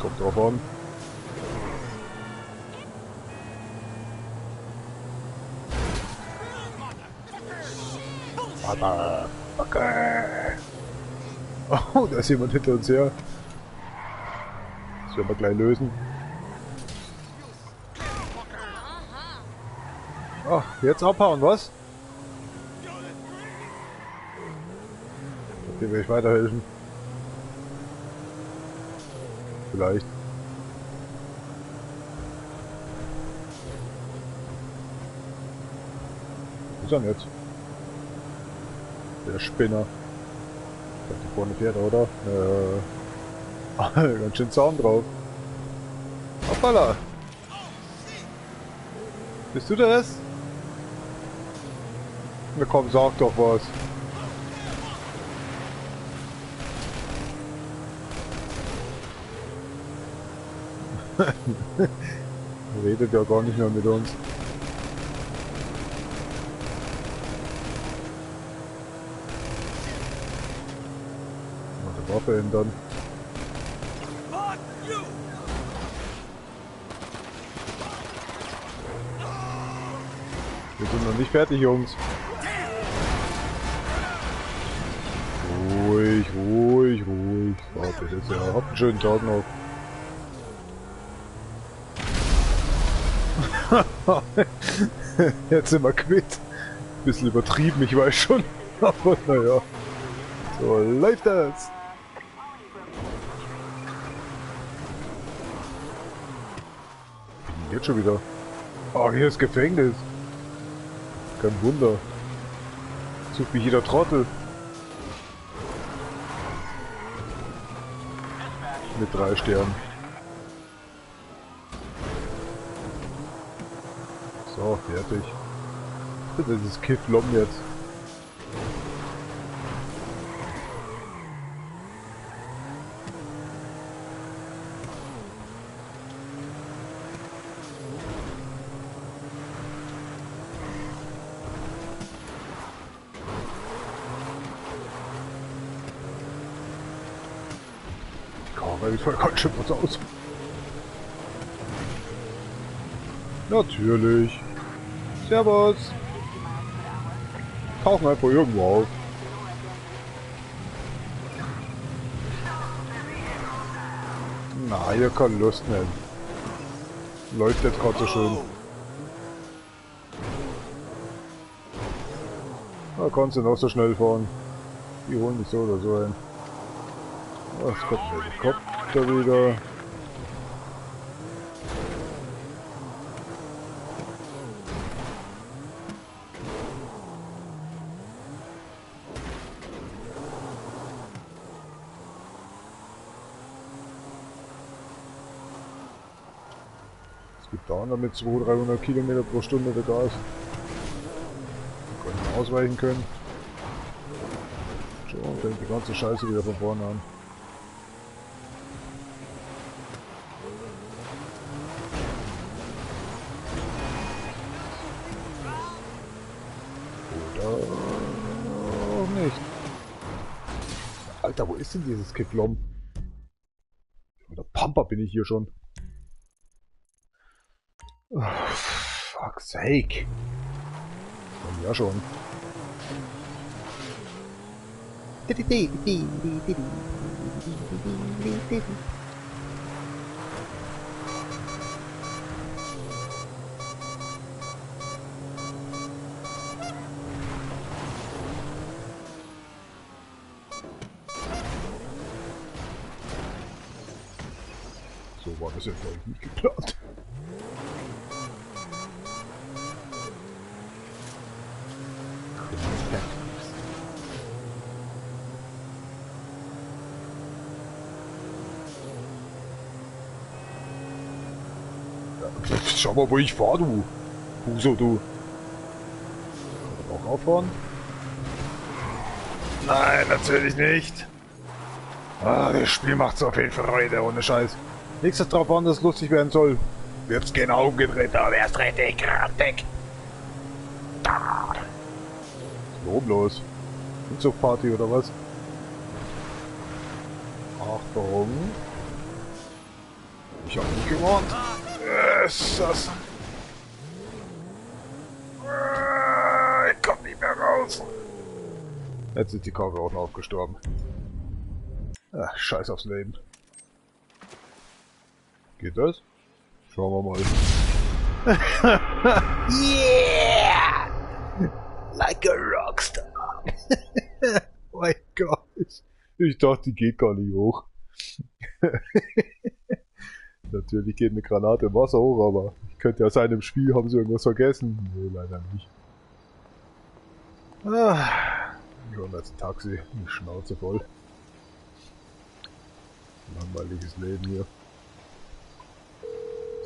Kommt drauf an. Aber okay. Oh, da ist jemand hinter uns her. Das werden wir gleich lösen. Ach, jetzt abhauen, was? Dem will ich weiterhelfen. Vielleicht. Ist er nicht. Der Spinner. vorne fährt, oder? Ganz schön Zaun drauf. Hoppala! Bist du das? Na komm, sag doch was. Redet ja gar nicht mehr mit uns. Mal die Waffe ändern. Wir sind noch nicht fertig, Jungs. Ruhig, ruhig, ruhig. Warte, jetzt ja. Habt einen schönen Tag noch. Jetzt sind wir quitt. Bisschen übertrieben, ich weiß schon. Aber naja. So läuft das. Jetzt schon wieder. Oh, hier ist Gefängnis. Kein Wunder. Sucht mich jeder Trottel. Mit 3 Sternen. So, fertig. Das ist Kifflom jetzt. Die voll ganz schön was aus. Natürlich. Servus. Tauchen einfach irgendwo auf. Na, ihr keine Lust mehr. Läuft jetzt gerade so schön. Da kannst du noch so schnell fahren. Die holen dich so oder so ein. Was kommt der Helikopter wieder? Es gibt da noch mit 200-300 Kilometer pro Stunde der Gas. Wir können ausweichen können. Schon fängt die ganze Scheiße wieder von vorne an. Alter, wo ist denn dieses Kifflom? Oder Pampa bin ich hier schon. Oh, fuck's sake. Ja schon. So war das jetzt glaube ich nicht geplant. Ja, schau mal, wo ich fahre, du. Huso, du. Kann ich auch auffahren? Nein, natürlich nicht. Ah, das Spiel macht so viel Freude, ohne Scheiß. Nichts ist drauf an, dass es lustig werden soll. Wird's genau umgedreht, aber erst richtig grantig. So bloß. Party oder was? Achtung. Ich hab nicht gewarnt. Ist das? Ich komm nicht mehr raus. Jetzt ist die Karre auch noch gestorben. Ach, scheiß aufs Leben. Geht das? Schauen wir mal. Yeah! Like a rockstar. Mein Gott. Ich dachte, die geht gar nicht hoch. Natürlich geht eine Granate im Wasser hoch, aber könnte ja sein, im Spiel haben sie irgendwas vergessen. Nee, leider nicht. Ah, ich hole jetzt ein Taxi. Die Schnauze voll. Langweiliges Leben hier.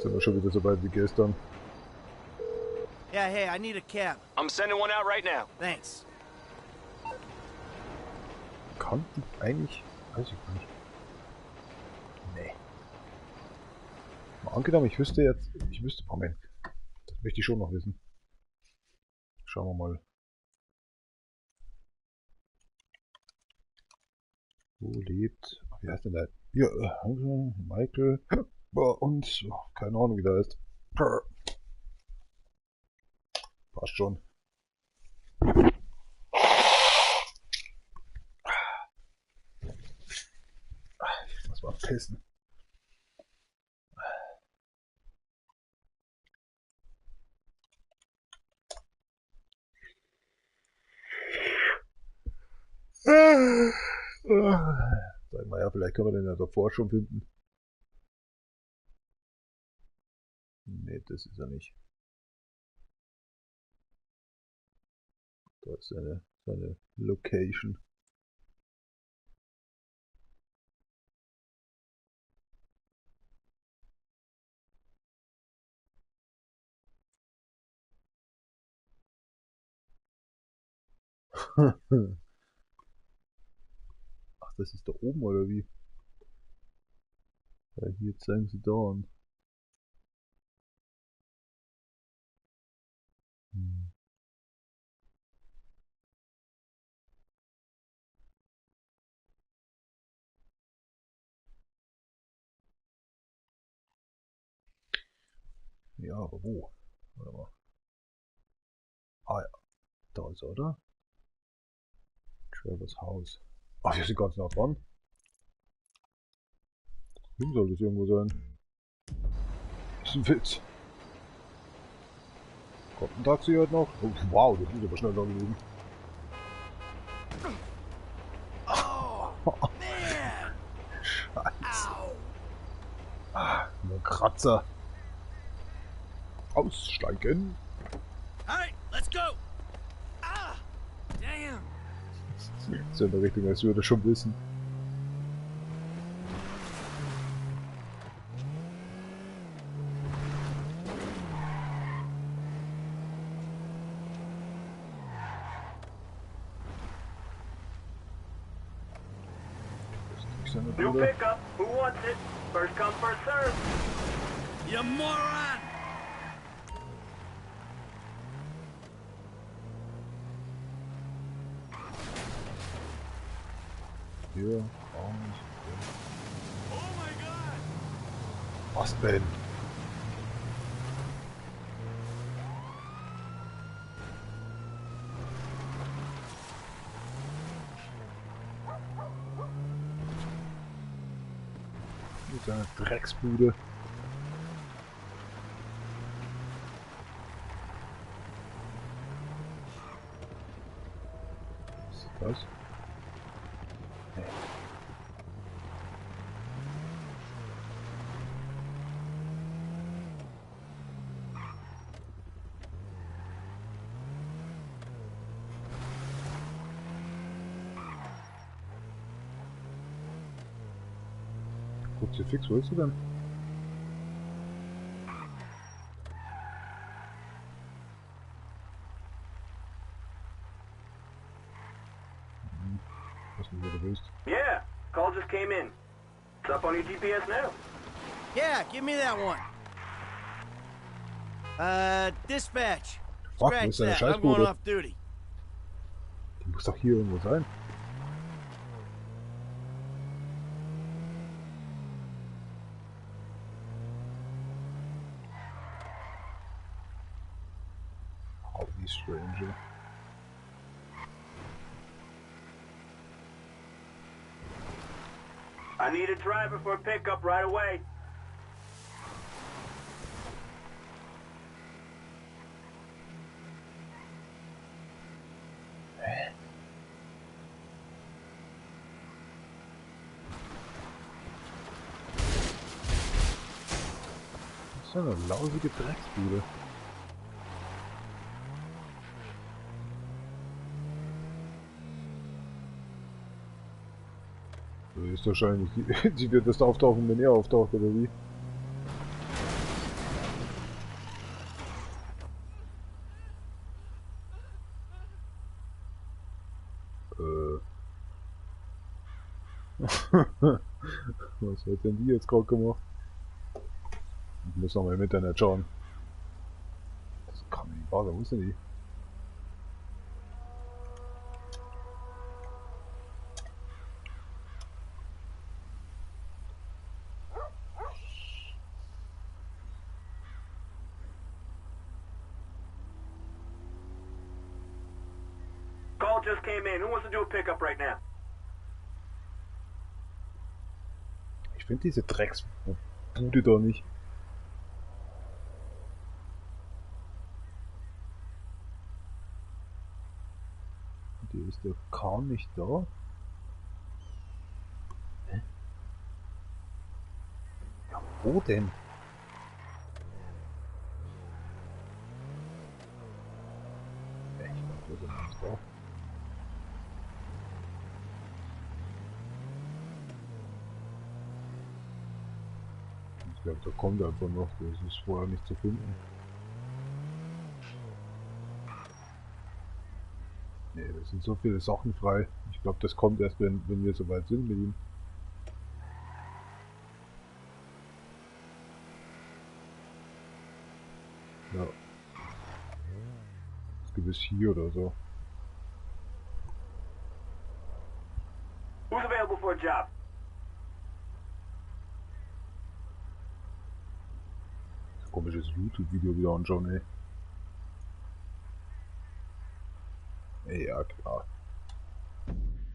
Sind wir schon wieder so weit wie gestern. Yeah, hey, I need a cab. I'm sending one out right now. Thanks. Kann ich eigentlich... Weiß ich nicht. Nee. Mal angenommen, ich wüsste jetzt... Moment. Das möchte ich schon noch wissen. Schauen wir mal. Wo lebt... Wie heißt denn der? Hier, Michael. Und... keine Ahnung, wie der heißt. Passt schon. Ich muss mal pissen. Sag mal, ja, vielleicht können wir den ja davor schon finden. Nee, das ist er nicht. Da ist seine Location. Ach, das ist da oben oder wie? Ja, hier zeigen sie da an. Ja, aber wo? Warte mal. Ah ja, da ist er, oder? Travers Haus. Ach, hier ist ganz nah dran. Hier soll das irgendwo sein. Das ist ein Witz. Kommt ein Taxi heute noch? Oh, wow, das ist aber schnell da gewesen. Oh, man! Scheiße. Ah, nur ein Kratzer. Aussteigen. Alright, let's go! Ah! Damn! So in der Richtung, als würde schon wissen. New pickup. Who wants it? First come, first serve. You moron! Hier, Oh my God! was denn? Hier ist eine Drecksbude. Was ist das? Kruzifix, wo ist du denn? Was denn, wo du bist? Yeah, call just came in. It's up on your GPS now. Yeah, give me that one. Dispatch. Fuck, wo Scratch ist deine that. I'm going Scheißbude? off duty. Die muss doch hier irgendwo sein. Holy Stranger. I need a driver for a pickup right away. Das ist ja eine lausige Drecksbude. Höchstwahrscheinlich. Die wird erst auftauchen, wenn er auftaucht, oder wie? Was hat denn die jetzt gerade gemacht? Ich muss nochmal im Internet schauen. Das kann nicht wahr sein, wo ist denn die? Call just came in. Who wants to do a pickup right now? Ich finde diese Drecksbude da nicht. Die ist der Kahn nicht da? Hä? Ja, wo denn? Echt, wo ist er nicht da? Ich glaube, da kommt er einfach noch, das ist vorher nicht zu finden. Ne, da sind so viele Sachen frei. Ich glaube, das kommt erst, wenn wir soweit sind mit ihm. Ja. Das gewiss hier oder so. Who's available for a job? Komisches YouTube-Video wieder anschauen, ey. Ja, klar.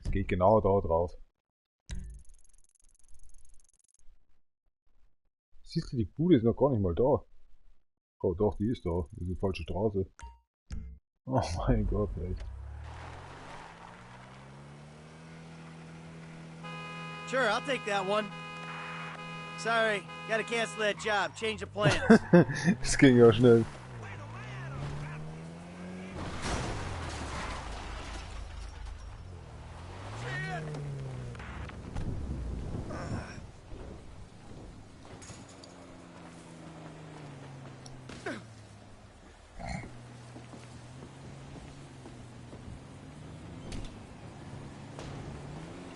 Es geht genau da drauf. Siehst du, die Bude ist noch gar nicht mal da. Oh doch, die ist da. Das ist die falsche Straße. Oh mein Gott, ey. Sure, I'll take that one. Sorry, gotta cancel that job. Change the plan. Das ging ja schnell.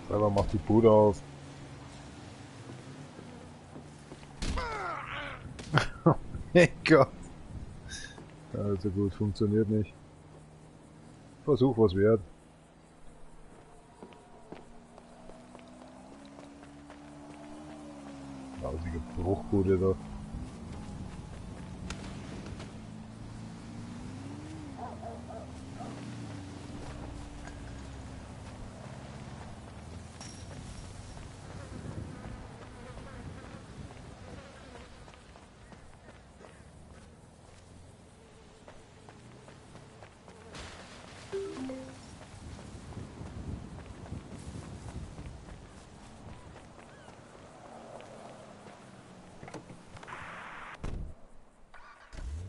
Selber macht die Bude auf. Oh mein Gott. Also gut, funktioniert nicht. Versuch was wert. Lausige Bruchbude da.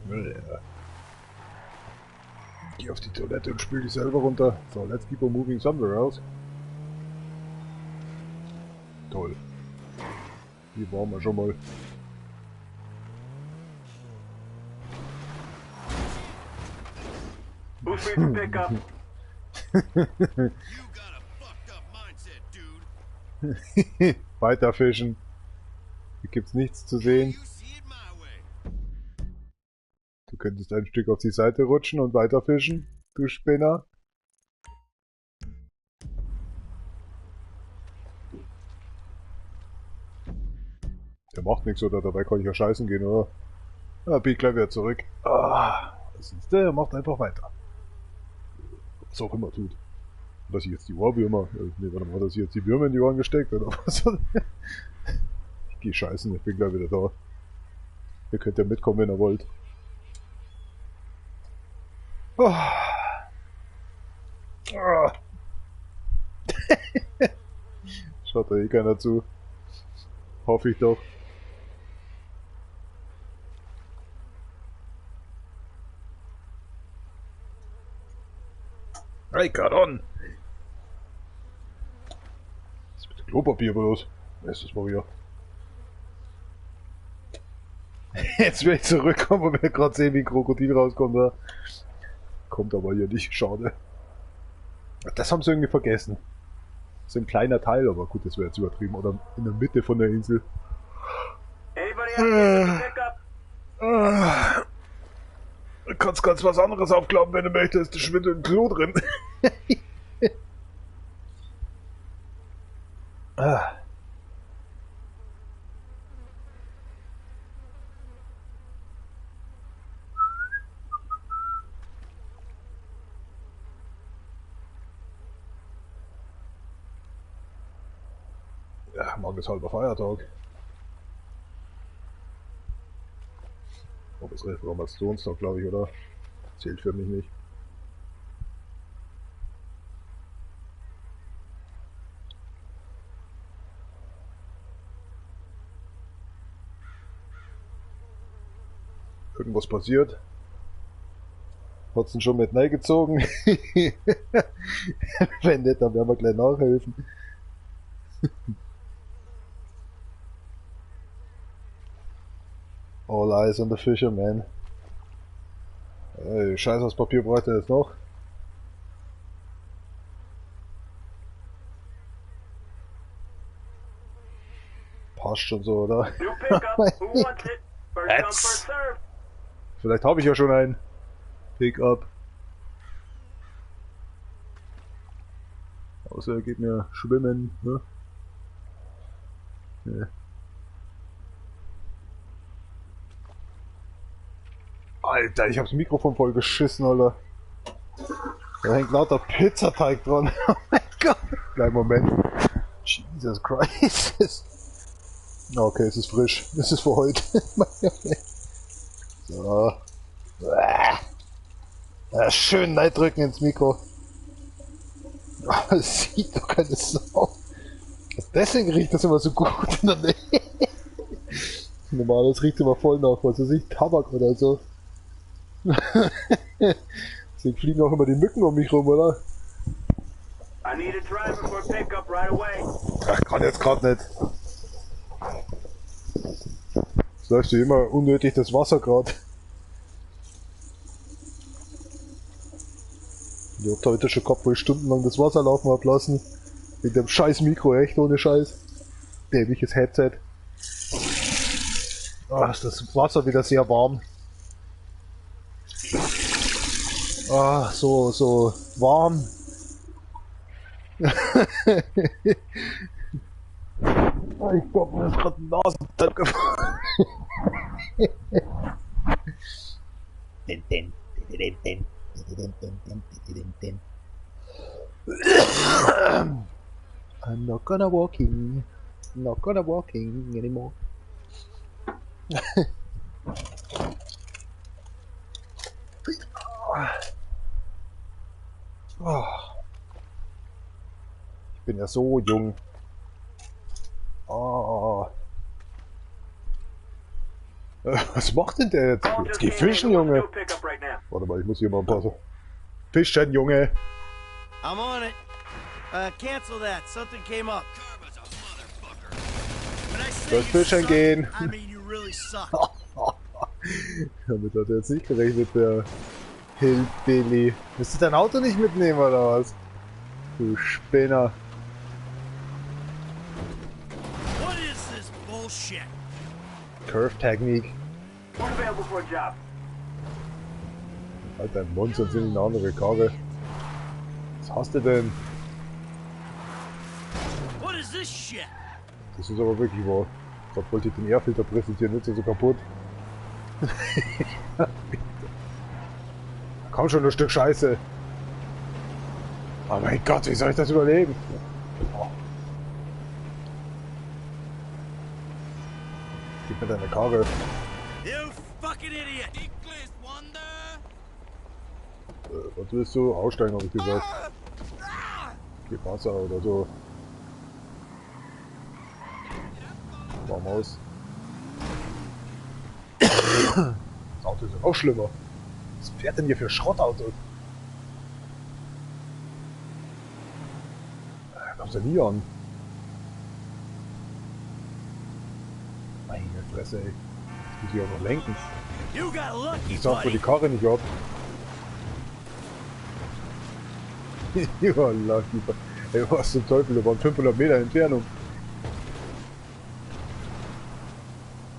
Ja. Geh auf die Toilette und spül dich selber runter. So, let's keep on moving somewhere else. Toll. Hier waren wir schon mal. Who's free for pickup? Weiter fischen. Hier gibt's nichts zu sehen. Du könntest ein Stück auf die Seite rutschen und weiter fischen, du Spinner. Der macht nichts, oder? Dabei kann ich ja scheißen gehen, oder? Ja, bieg gleich wieder zurück. Ah, das ist der, macht einfach weiter. Was auch immer tut. Dass ich jetzt die Ohrwürmer. Ne, warte mal, dass ich jetzt die Würmer in die Ohren gesteckt oder was? Ich geh scheißen, ich bin gleich wieder da. Ihr könnt ja mitkommen, wenn ihr wollt. Oh. Oh. Schaut da eh keiner zu. Hoffe ich doch. Hey, got on! Das wird Klopapier bloß. Ist das mal wieder. Jetzt will ich zurückkommen und will gerade sehen, wie ein Krokodil rauskommt. Da. Kommt aber hier nicht, schade. Das haben sie irgendwie vergessen. Das ist ein kleiner Teil, aber gut, das wäre jetzt übertrieben. Oder in der Mitte von der Insel. Du kannst ganz was anderes aufklappen, wenn du möchtest. Da schwindet ein Klo drin. Ja, morgen ist halber Feiertag. Oh, das ist Reformationstag, glaube ich, oder? Zählt für mich nicht. Irgendwas passiert. Hat's ihn schon mit reingezogen? Wenn nicht, dann werden wir gleich nachhelfen. All eyes on the fisherman. Ey, scheiß aus Papier bräuchte er jetzt noch. Passt schon so, oder? Jetzt. Vielleicht habe ich ja schon einen Pickup. Außer er geht mir schwimmen, ne? Ja. Alter, ich hab's Mikrofon voll geschissen, Alter. Da hängt lauter Pizzateig dran. Oh mein Gott. Kleinen Moment. Jesus Christ. Okay, es ist frisch. Es ist für heute. So. Ja, schön reindrücken ins Mikro. Das sieht doch keine Sau. Deswegen riecht das immer so gut in der Nähe. Normal, das riecht immer voll nach, was weiß ich, Tabak oder so. Deswegen fliegen auch immer die Mücken um mich rum, oder? Ach, kann jetzt gerade nicht. Jetzt läufst du immer unnötig das Wasser gerade. Ich hab heute schon gehabt, wo ich stundenlang das Wasser laufen hab lassen. Mit dem scheiß Mikro, echt ohne Scheiß. Dämliches Headset. Ah, ist das Wasser wieder sehr warm. Ah, so warm. Ich glaub, mir ist gerade ein Nasenteil gefallen. I'm not gonna walking anymore. Ich bin ja so jung. Was macht denn der jetzt? Jetzt geh fischen, Junge. Warte mal, ich muss hier mal ein paar so fischen, Junge. I'm on it. Cancel that. Something came up. Soll fischen gehen. Damit hat er jetzt nicht gerechnet, der Hillbilly. Willst du dein Auto nicht mitnehmen, oder was? Du Spinner. What is this bullshit? Curve-Technik. Halt deinen Mund, sonst sind eine andere Karre. Was hast du denn? What is this shit? Das ist aber wirklich wahr. Gerade wollte ich den Airfilter präsentieren, nicht so kaputt. Komm schon, ein Stück Scheiße. Oh mein Gott, wie soll ich das überleben? Oh. Gib mir deine Karre. You fucking idiot! Was willst du? Aussteigen, habe ich gesagt. Gib Wasser oder so. Warm aus. Das Auto ist auch schlimmer. Was fährt denn hier für Schrottauto? Da kommst du nie an. Meine Fresse, ey. Jetzt muss ich auch noch lenken. Ich sag für die Karre nicht ab. Ja, lucky. Ey, was zum Teufel, da waren 500 Meter Entfernung.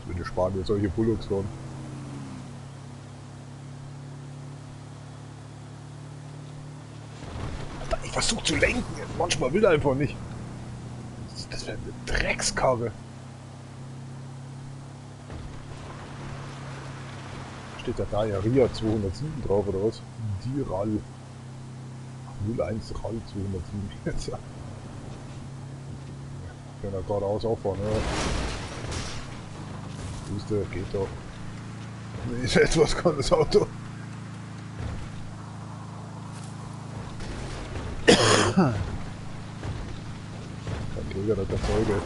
Ich will Spanier solche Bullocks fahren. Alter, ich versuch zu lenken, manchmal will er einfach nicht. Was ist das für eine Dreckskarre? Steht da ja Ria 207 drauf oder was? Die RAL 01 RAL 207 jetzt. Ja, kann er geradeaus auffahren, ja. Wüste, geht doch. Nee, ist etwas kann das Auto. Kein Träger, das der Zeuge.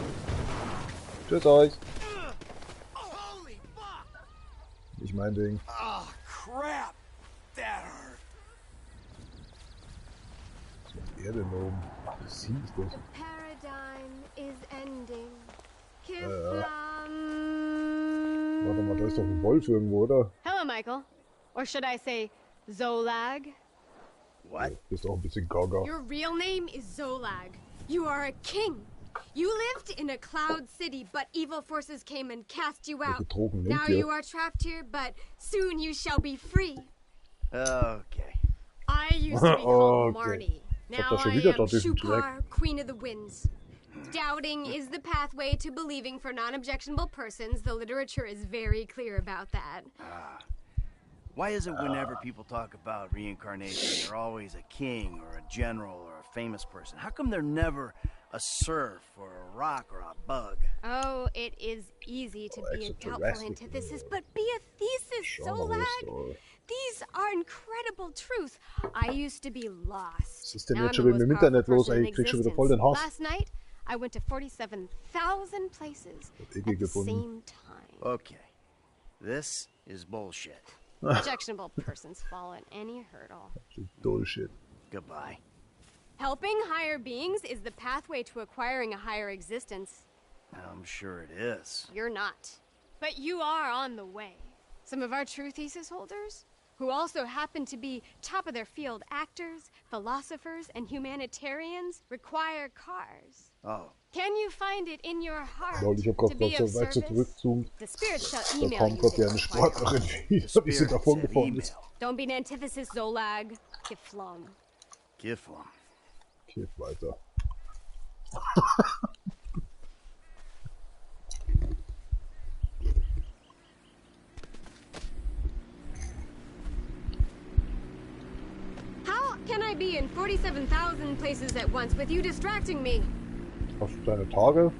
Tschüss euch. Nicht mein Ding. Oh, crap. That hurt. Was macht er denn da oben? Ach, sie ist das. Paradigm is ending. Warte mal, da ist doch ein Wolf irgendwo, oder? Hello, Michael. Or should I say Zolag? What? Du bist auch ein bisschen gaga. Your real name is Zolag. You are a king. You lived in a cloud city, but evil forces came and cast you out. Now you are trapped here, but soon you shall be free. Okay. I used to be called Marty. Now I am Shupar, Queen of the Winds. Doubting is the pathway to believing for non-objectionable persons. The literature is very clear about that. Why is it whenever people talk about reincarnation, they're always a king or a general or a famous person? How come they're never a serf or a rock or a bug? Oh, it is easy to be a doubtful antithesis, but be a thesis, Zolag. These are incredible truths. I used to be lost. Was ist denn jetzt schon im Internet los? Ey, ich krieg schon wieder voll den Hass. Last night, I went to 47,000 places at the same time. Okay, this is bullshit. Objectionable persons fall at any hurdle. Bullshit. Goodbye. Helping higher beings is the pathway to acquiring a higher existence. I'm sure it is. You're not. But you are on the way. Some of our true thesis holders, who also happen to be top of their field actors, philosophers, and humanitarians, require cars. Oh. Can you find it in your heart Ich hab to be of service? The spirit shall Da email kam you. gerade eine Sportlerin wieder, wie sie davon gefahren ist. Don't be an antithesis, Zolag. Kiflom. Kiflom. Kiff weiter. How can I be in 47,000 places at once with you distracting me? Hast du deine Tage?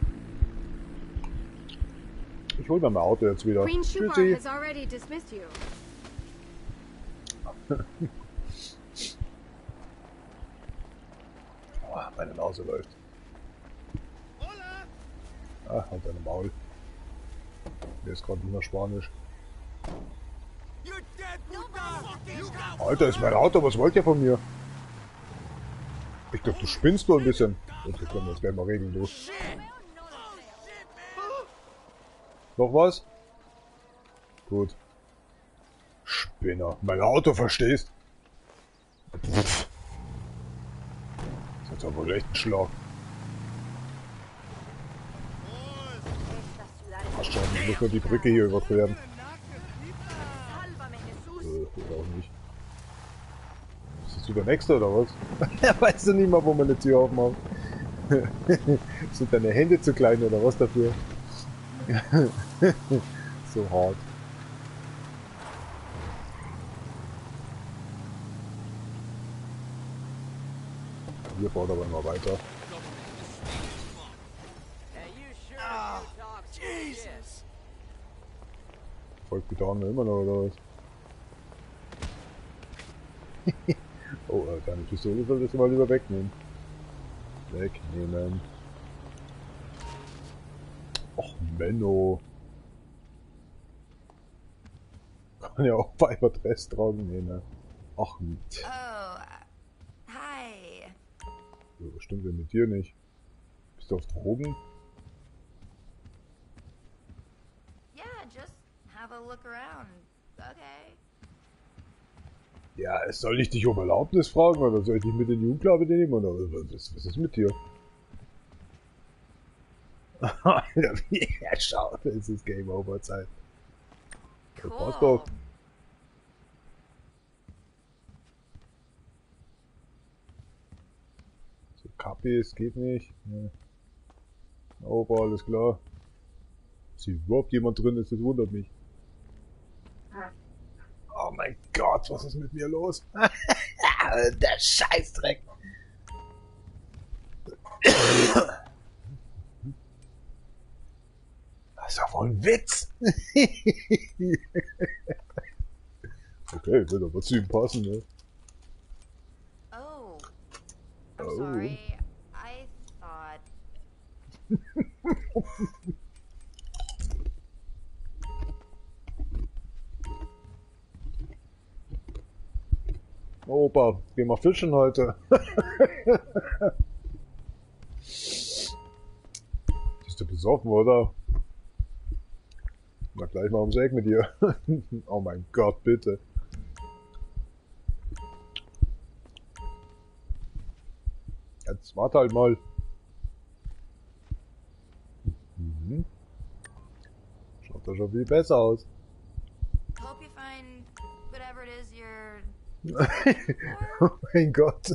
Ich hol mir mein Auto jetzt wieder. Queen Shupar has already dismissed you. Oh, meine Nase läuft. Ah, halt deine Maul. Mir ist gerade nicht mehr Spanisch. Alter, ist mein Auto, was wollt ihr von mir? Ich glaube, du spinnst nur ein bisschen. Okay, können wir jetzt gleich mal regeln, du. Noch was? Gut. Spinner. Mein Auto, verstehst? Pff. Das ist ja wohl echt ein Schlag. Ach schon, ich muss nur die Brücke hier überqueren. Oder auch nicht. Bist du der Nächste oder was? Ja, weißt du nicht mal, wo man eine Tür aufmacht? Sind deine Hände zu klein oder was dafür? So hart. Hier baut aber immer weiter. Folgt die Dame immer noch oder was? Oh, deine Pistole solltest du mal lieber wegnehmen. Wegnehmen. Och, Menno. Kann ja auch Weiberdress tragen, nee, ne? Ach, nicht. Oh, hi. So, was stimmt denn mit dir nicht? Bist du auf Drogen? just have a look around. Okay. Ja, soll ich dich um Erlaubnis fragen oder soll ich dich mit in die Umkleide nehmen? Oder was ist mit dir? Alter, wie er schaut, es ist Game Over Zeit. Cool. Passt doch. So, Kapi, es geht nicht. Ja. Aber alles klar. Ist hier überhaupt jemand drin ist, das wundert mich. Oh mein Gott, was ist mit mir los? Der Scheißdreck. Das ist ja wohl ein Witz. Okay, wird aber zu ihm passen, ne? Oh. I'm sorry. I thought... Opa, gehen wir fischen heute. Bist du besoffen, oder? Na, gleich mal ums Eck mit dir. Oh mein Gott, bitte. Jetzt warte halt mal. Mhm. Schaut doch schon viel besser aus. Hope you find whatever it is you're... Oh mein Gott.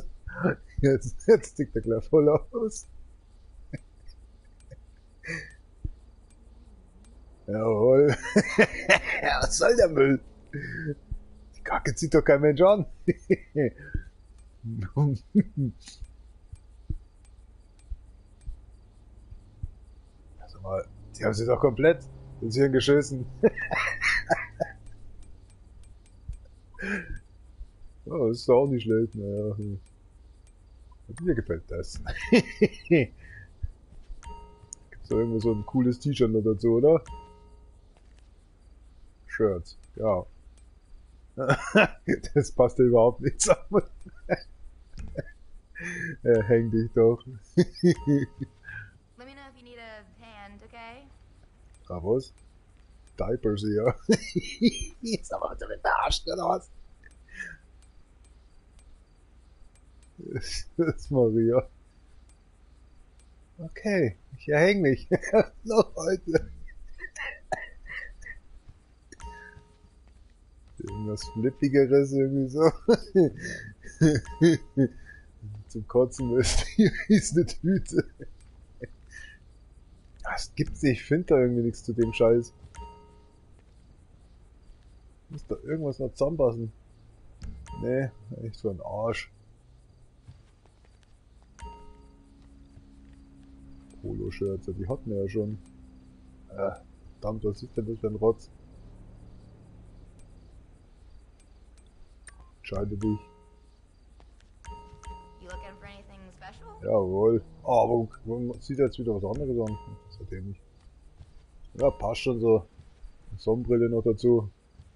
Jetzt tickt er gleich voll aus. Jawohl. Was soll der Müll? Die Kacke zieht doch kein Mensch an. Also mal, die haben sich doch komplett ins Hirn geschissen. Oh, das ist doch auch nicht schlecht. Naja. Mir gefällt das. Gibt's da irgendwo so ein cooles T-Shirt noch dazu, oder? Shirts, ja. Das passt ja überhaupt nicht zusammen. Häng dich doch. Let me know if you need a hand, okay? Ah, was? Diapers hier. Ist aber so mit der Arsch, oder was? Das ist Maria. Okay, ich erhäng mich. Noch heute. Irgendwas Flippigeres irgendwie so. Zum Kotzen ist eine Tüte. Das gibt's nicht, ich finde da irgendwie nichts zu dem Scheiß. Muss da irgendwas noch zusammenpassen? Nee, echt so ein Arsch. Polo-Shirts, die hatten wir ja schon. Verdammt, was ist denn das für ein Rotz? Entscheide dich. Jawohl. Oh, aber man sieht jetzt wieder was anderes an. Das ist ja dämlich. Ja, passt schon so. Eine Sonnenbrille noch dazu.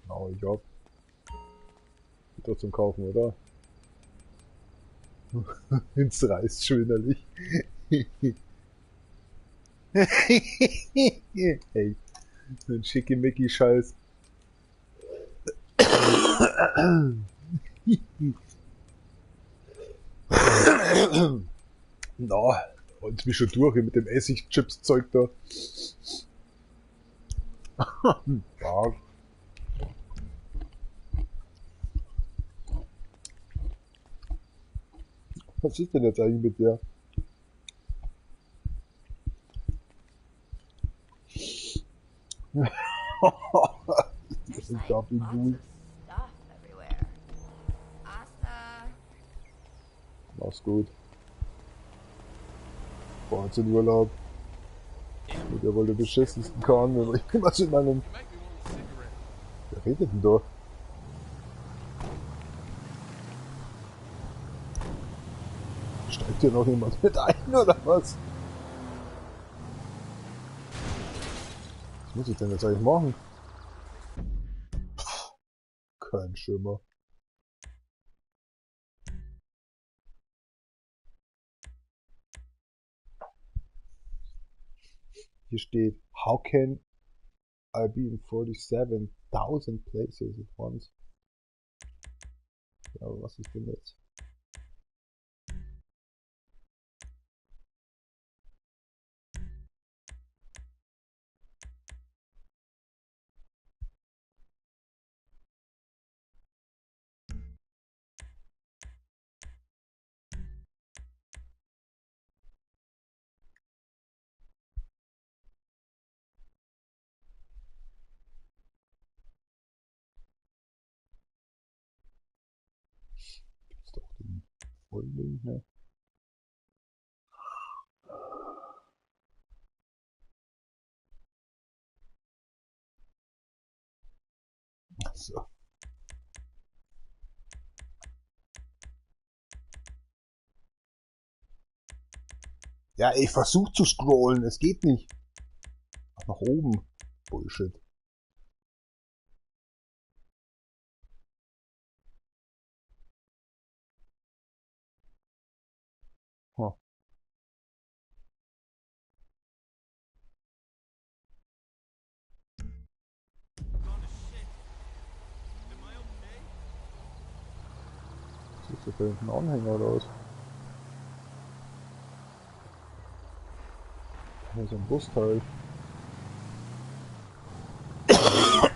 Aber ich hab. Geht doch zum Kaufen, oder? Ins reißt schon innerlich. Hey, so ein Schickimicki-Scheiß. Na, und mich schon durch mit dem Essigchips-Zeug da. Ja. Was ist denn jetzt eigentlich mit der? Das ist Gabi gut. Mach's gut. Fahr jetzt in Urlaub. Mit der wohl der beschissensten Kahn, wenn ich immer in meinem... Wer redet denn da? Steigt hier noch jemand mit ein, oder was? Was muss ich denn jetzt eigentlich machen? Pff, kein Schimmer. Hier steht, how can I've been 47,000 places at once. Ja, aber was ist denn jetzt? Gibt's doch den Volllink, ne? So. Ja, ich versuch zu scrollen, es geht nicht. Ach, nach oben. Bullshit. Huh. Was ist das für ein Anhänger oder was? Hier ist ein Busteil. Was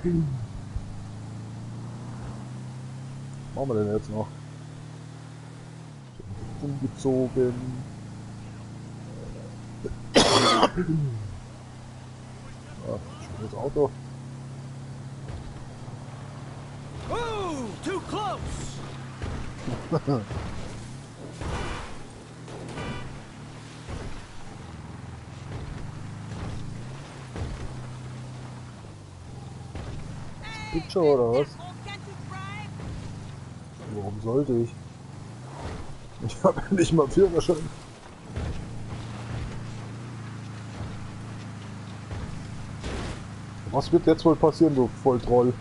machen wir denn jetzt noch? Umgezogen. Ah, schönes Auto. Ooh, too close. Geht schon, oder was? Warum sollte ich? Ich habe nicht mal Führerschein. Was wird jetzt wohl passieren, du Volltroll?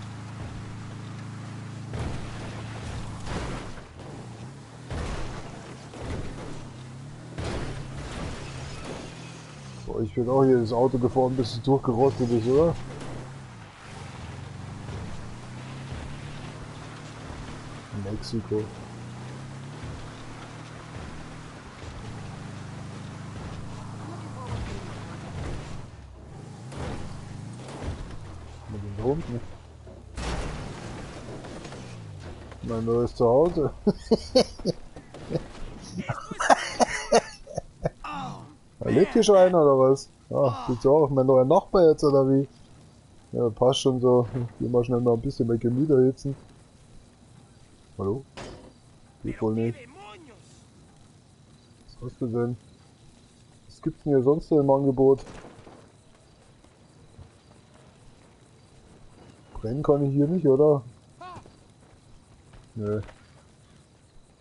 Boah, ich bin auch hier das Auto gefahren, bis es durchgerostet ist, oder? Mexiko. Mit dem Hund, mein neues Zuhause. Da lebt hier schon einer oder was? Ah, geht's auch. Mein neuer Nachbar jetzt oder wie? Ja, passt schon so. Gehen wir schnell mal ein bisschen mehr Gemüse erhitzen. Hallo? Geht wohl nicht. Was hast du denn? Was gibt's denn hier sonst im Angebot? Brennen kann ich hier nicht, oder? Nö.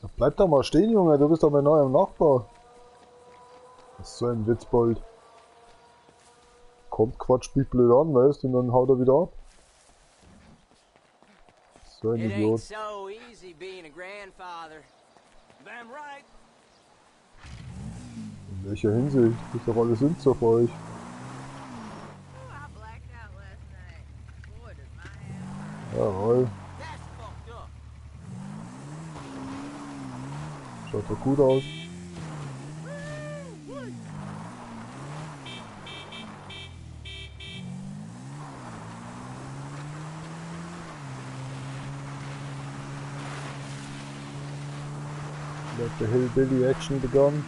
Ja, bleib doch mal stehen, Junge, du bist doch mein neuer Nachbar. Das ist so ein Witzbold. Kommt, quatscht mich blöd an, weißt du, und dann haut er wieder ab. So ein Idiot. In welcher Hinsicht? Das ist doch alles Insta für euch. Jawohl. Schaut doch gut aus. Let the hillbilly action begun.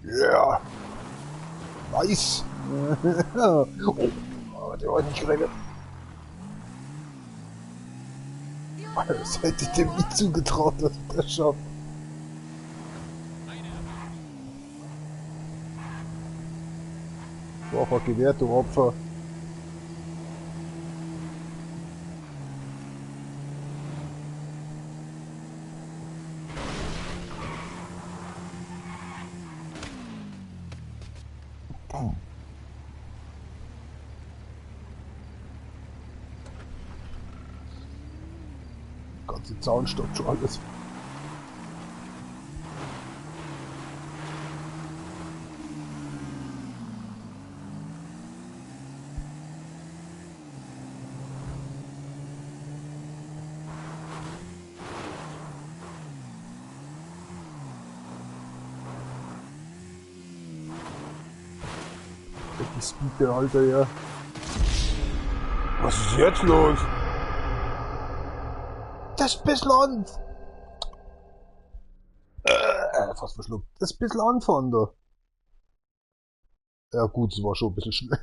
Yeah! Nice! Oh, der war nicht gerechnet. Das hätte ich dem nicht zugetraut, dass ich das schafft. Vorfach gewährt, du Opfer. Der ganze Zaun stoppt schon alles. Die Speedbehälter hier. Was ist jetzt los? Das Bisland! Fast verschluckt. Das Bisland von da. Ja gut, es war schon ein bisschen schnell.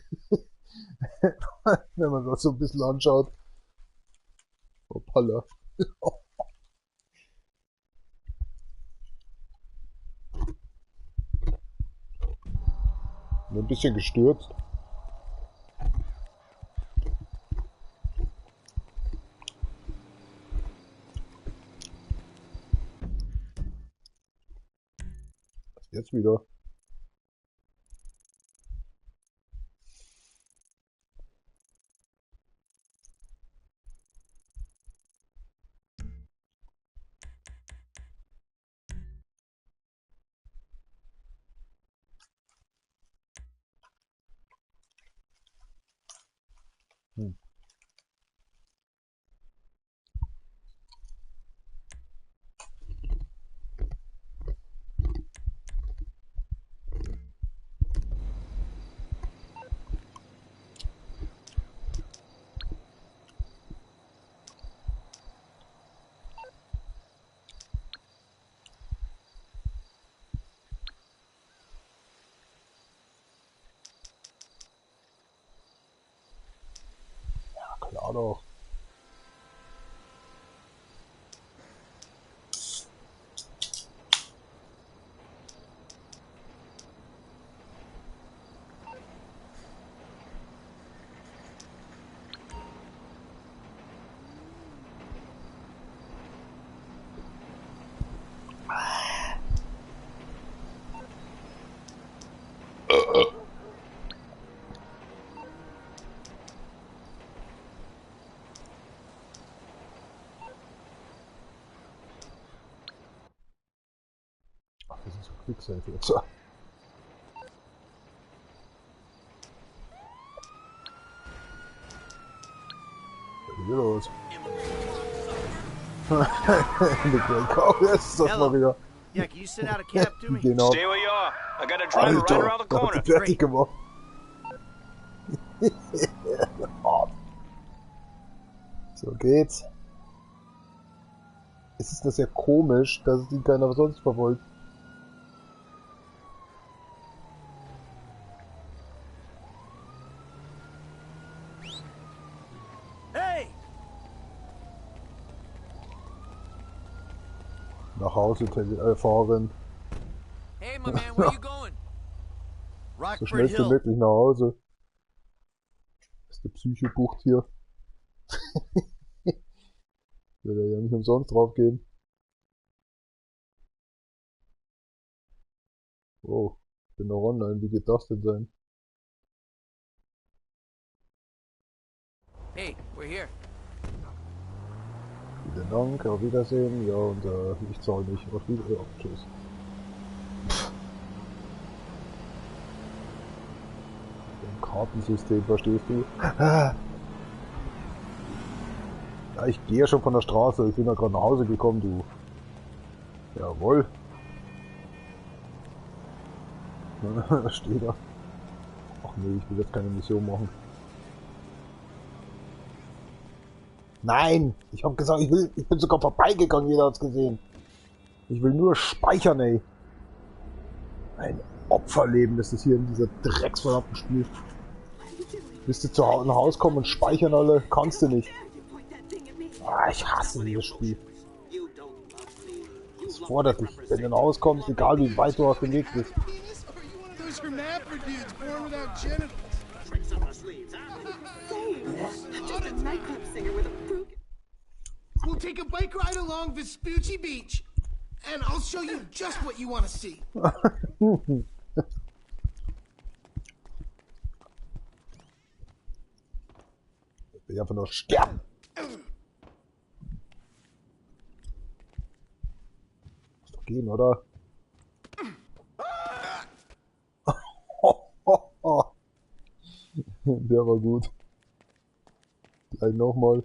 Wenn man das so ein bisschen anschaut. Hoppala. Ein bisschen gestürzt. Jetzt wieder. Klar doch. Das ist so Quicksave jetzt. So. Was ist hier los? Jetzt ist das mal wieder. Yeah, can you sit out a cab to me? Genau. Stay where you are. I got a driver right around the corner. Fertig gemacht. So geht's. Es ist das ja komisch, dass es ihn keiner sonst verfolgt. Hey! Nach Hause fahren. Hey, my man, where you going? So schnell wie möglich nach Hause. Ist der Psychobucht hier. Will er ja nicht umsonst drauf gehen. Oh, ich bin noch online. Wie geht das denn sein? Hey, we're here. Vielen Dank, auf Wiedersehen. Ja, und ich zahle nicht. Auf Wiedersehen. Ja, tschüss. Ein Kartensystem, verstehst du? Ja, ich gehe ja schon von der Straße. Ich bin ja gerade nach Hause gekommen, du. Jawohl. Was steht da? Ach nee, ich will jetzt keine Mission machen. Nein! Ich hab gesagt, ich bin sogar vorbeigegangen, jeder hat's gesehen. Ich will nur speichern, ey. Ein Opferleben, das ist hier in dieser drecksverdammten Spiel. Willst du nach Hause kommen und speichern alle? Kannst du nicht. Ah, ich hasse dieses Spiel. Das fordert dich, wenn du nach Hause kommst, egal wie weit du auf dem Weg bist. We'll take a bike ride along Vespucci Beach, and I'll show you just what you want to see. Ich will einfach nur sterben. Muss doch gehen, oder? Der war gut. Gleich nochmal.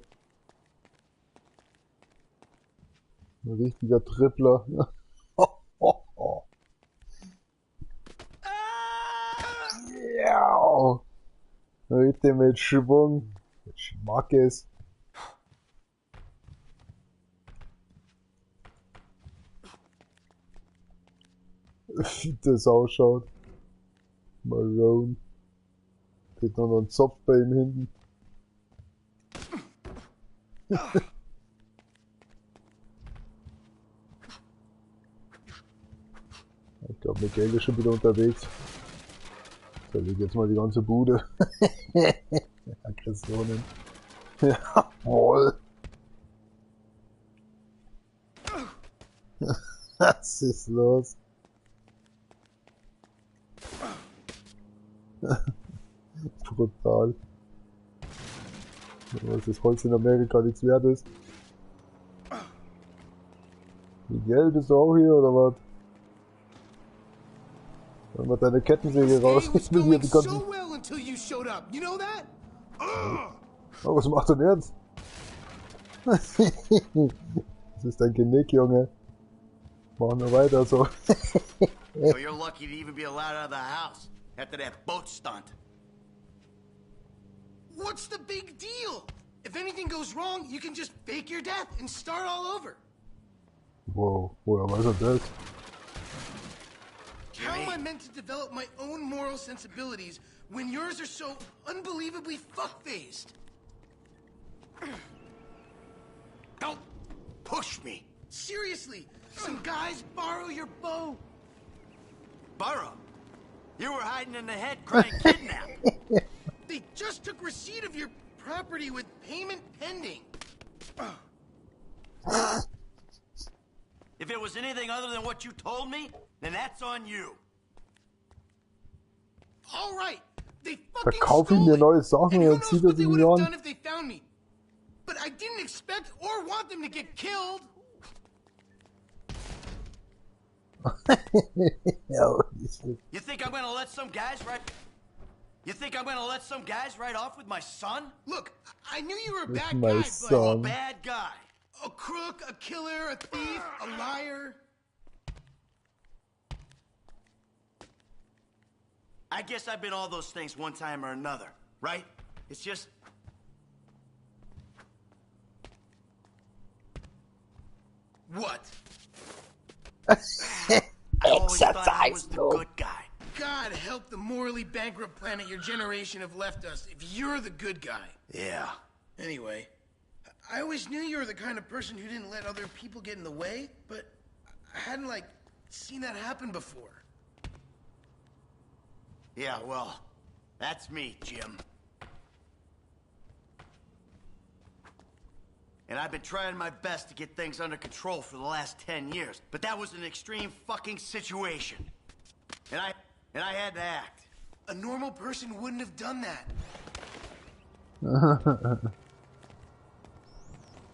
Ein richtiger Tripler. Ja. Bitte mit Schwung. Ich mag es. Wie das ausschaut. Marone. Kriegt noch einen Zopf bei ihm hinten. Ich glaube, Miguel ist schon wieder unterwegs. Da liegt jetzt mal die ganze Bude. Aggressionen. Jawohl. Was ist los? Brutal. Was das Holz in Amerika nichts wert ist. Miguel, bist du auch hier oder was? Dann wird deine Kettensäge raus. Ich will hier die ganzen... Oh, was macht denn jetzt? Das ist dein Genick, Junge. Machen wir weiter so. So you're lucky to even be allowed out of the house after that boat stunt. What's the big deal? If anything goes wrong, you can just fake your death and start all over. Wow, woher weiß er das? How am I meant to develop my own moral sensibilities when yours are so unbelievably fuck-faced? Don't push me. Seriously, some guys borrow your bow. Borrow? You were hiding in the head crying kidnap. They just took receipt of your property with payment pending. If it was anything other than what you told me, then that's on you. All right, they Verkauf ihm mir neue Sachen und zieht er sie mir an. if they found me. But I didn't expect or want them to get killed. You think I'm gonna let some guys ride off with my son? Look, I knew you were a bad my guy, son. but a bad guy. A crook, a killer, a thief, a liar. I guess I've been all those things one time or another, right? It's just... What? I always thought I was the good guy. God help the morally bankrupt planet your generation have left us if you're the good guy. Yeah. Anyway, I always knew you were the kind of person who didn't let other people get in the way, but I hadn't, like, seen that happen before. Yeah, well, that's me, Jim. And I've been trying my best to get things under control for the last 10 years, but that was an extreme fucking situation. And I had to act. A normal person wouldn't have done that.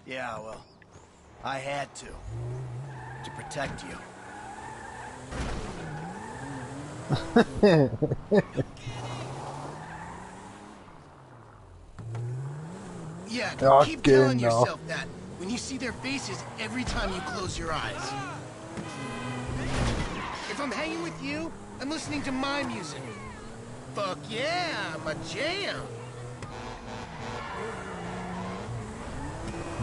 Yeah, well, I had to protect you. Yeah, keep telling yourself that when you see their faces every time you close your eyes. If I'm hanging with you, I'm listening to my music. Fuck yeah, my jam.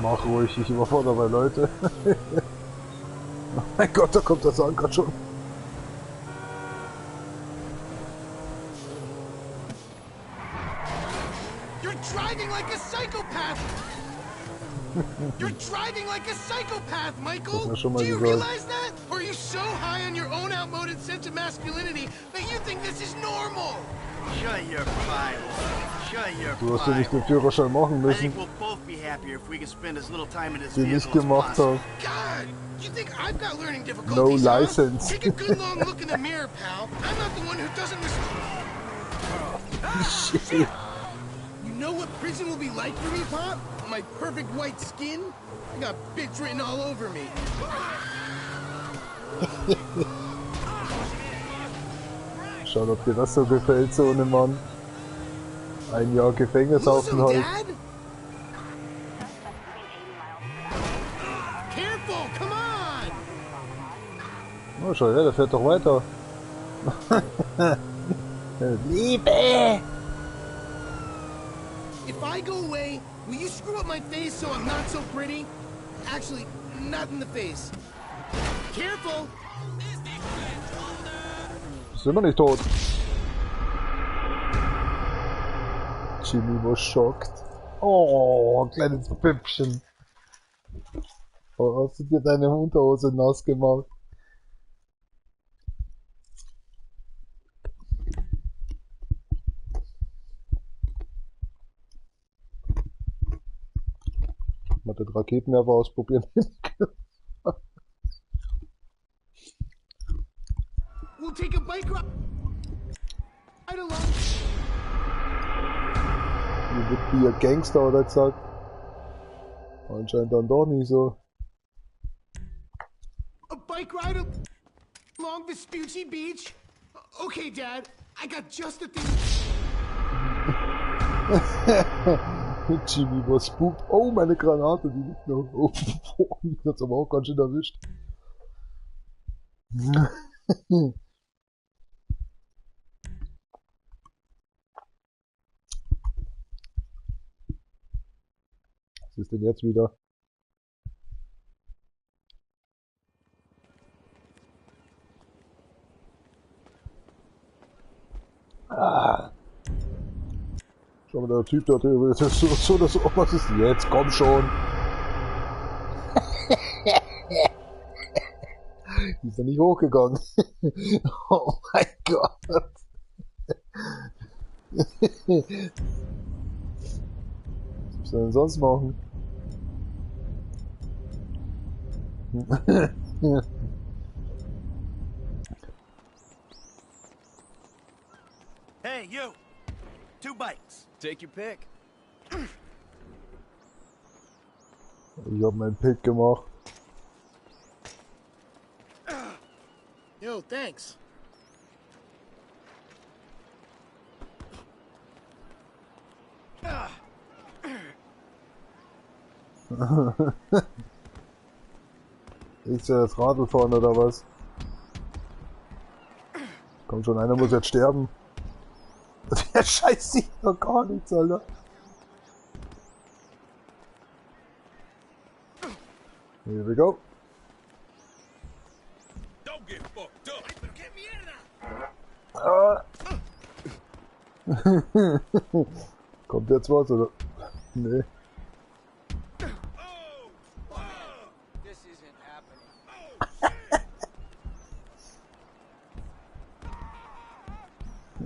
Mach ruhig, ich überfordere bei Leute. Oh mein Gott, da kommt das Anker schon. You're driving like a psychopath! You're driving like a psychopath, Michael! Do you realize that? Or are you so high on your own outmoded sense of masculinity that you think this is normal? Shut your pie, shut your Du hast ja nicht den Führerschein machen müssen. I think we'll both be happier if we can spend as little time in this Den ich gemacht habe. God, you think I've got learning difficulties? No license. Take a good long look in the mirror, pal. I'm not the one who doesn't Shit. You know what prison will be like for me, Pop? My perfect white skin? I got bitch written all over me. Schauen, ob dir das so gefällt, so ne Mann. Ein Jahr Gefängnisaufenthalt. Careful, come on! Oh, schau her, der fährt doch weiter. If I go away, will you screw up my face so I'm not so pretty? Actually, not in the face. Careful! Sind wir nicht tot? Jimmy was schockt. Oh, kleines Püppchen. Oh, hast du dir deine Unterhose nass gemacht? Mal den Raketenwerfer ausprobieren. We'll take a bike ride along. You would be a Gangster, oder gesagt? Anscheinend dann doch nicht so. A bike ride along Vespucci Beach? Okay, Dad. I got just the thing. Jimmy was spooked. Oh, meine Granate, die liegt noch. Oh, die hat's aber auch ganz schön erwischt. Was ist denn jetzt wieder? Ah. Schau mal, der Typ dort, das ist so, was ist jetzt? Komm schon! Die ist ja nicht hochgegangen. Oh mein Gott! Was soll denn sonst machen? Hey, you! 2 bikes. Take your pick. Ich hab meinen Pick gemacht. Yo, thanks. Ich soll das Radl fahren oder was? Komm schon, einer muss jetzt sterben. Der Scheiß sieht doch gar nichts, Alter. Here we go. Don't get fucked up. Kommt jetzt was, oder? Nee.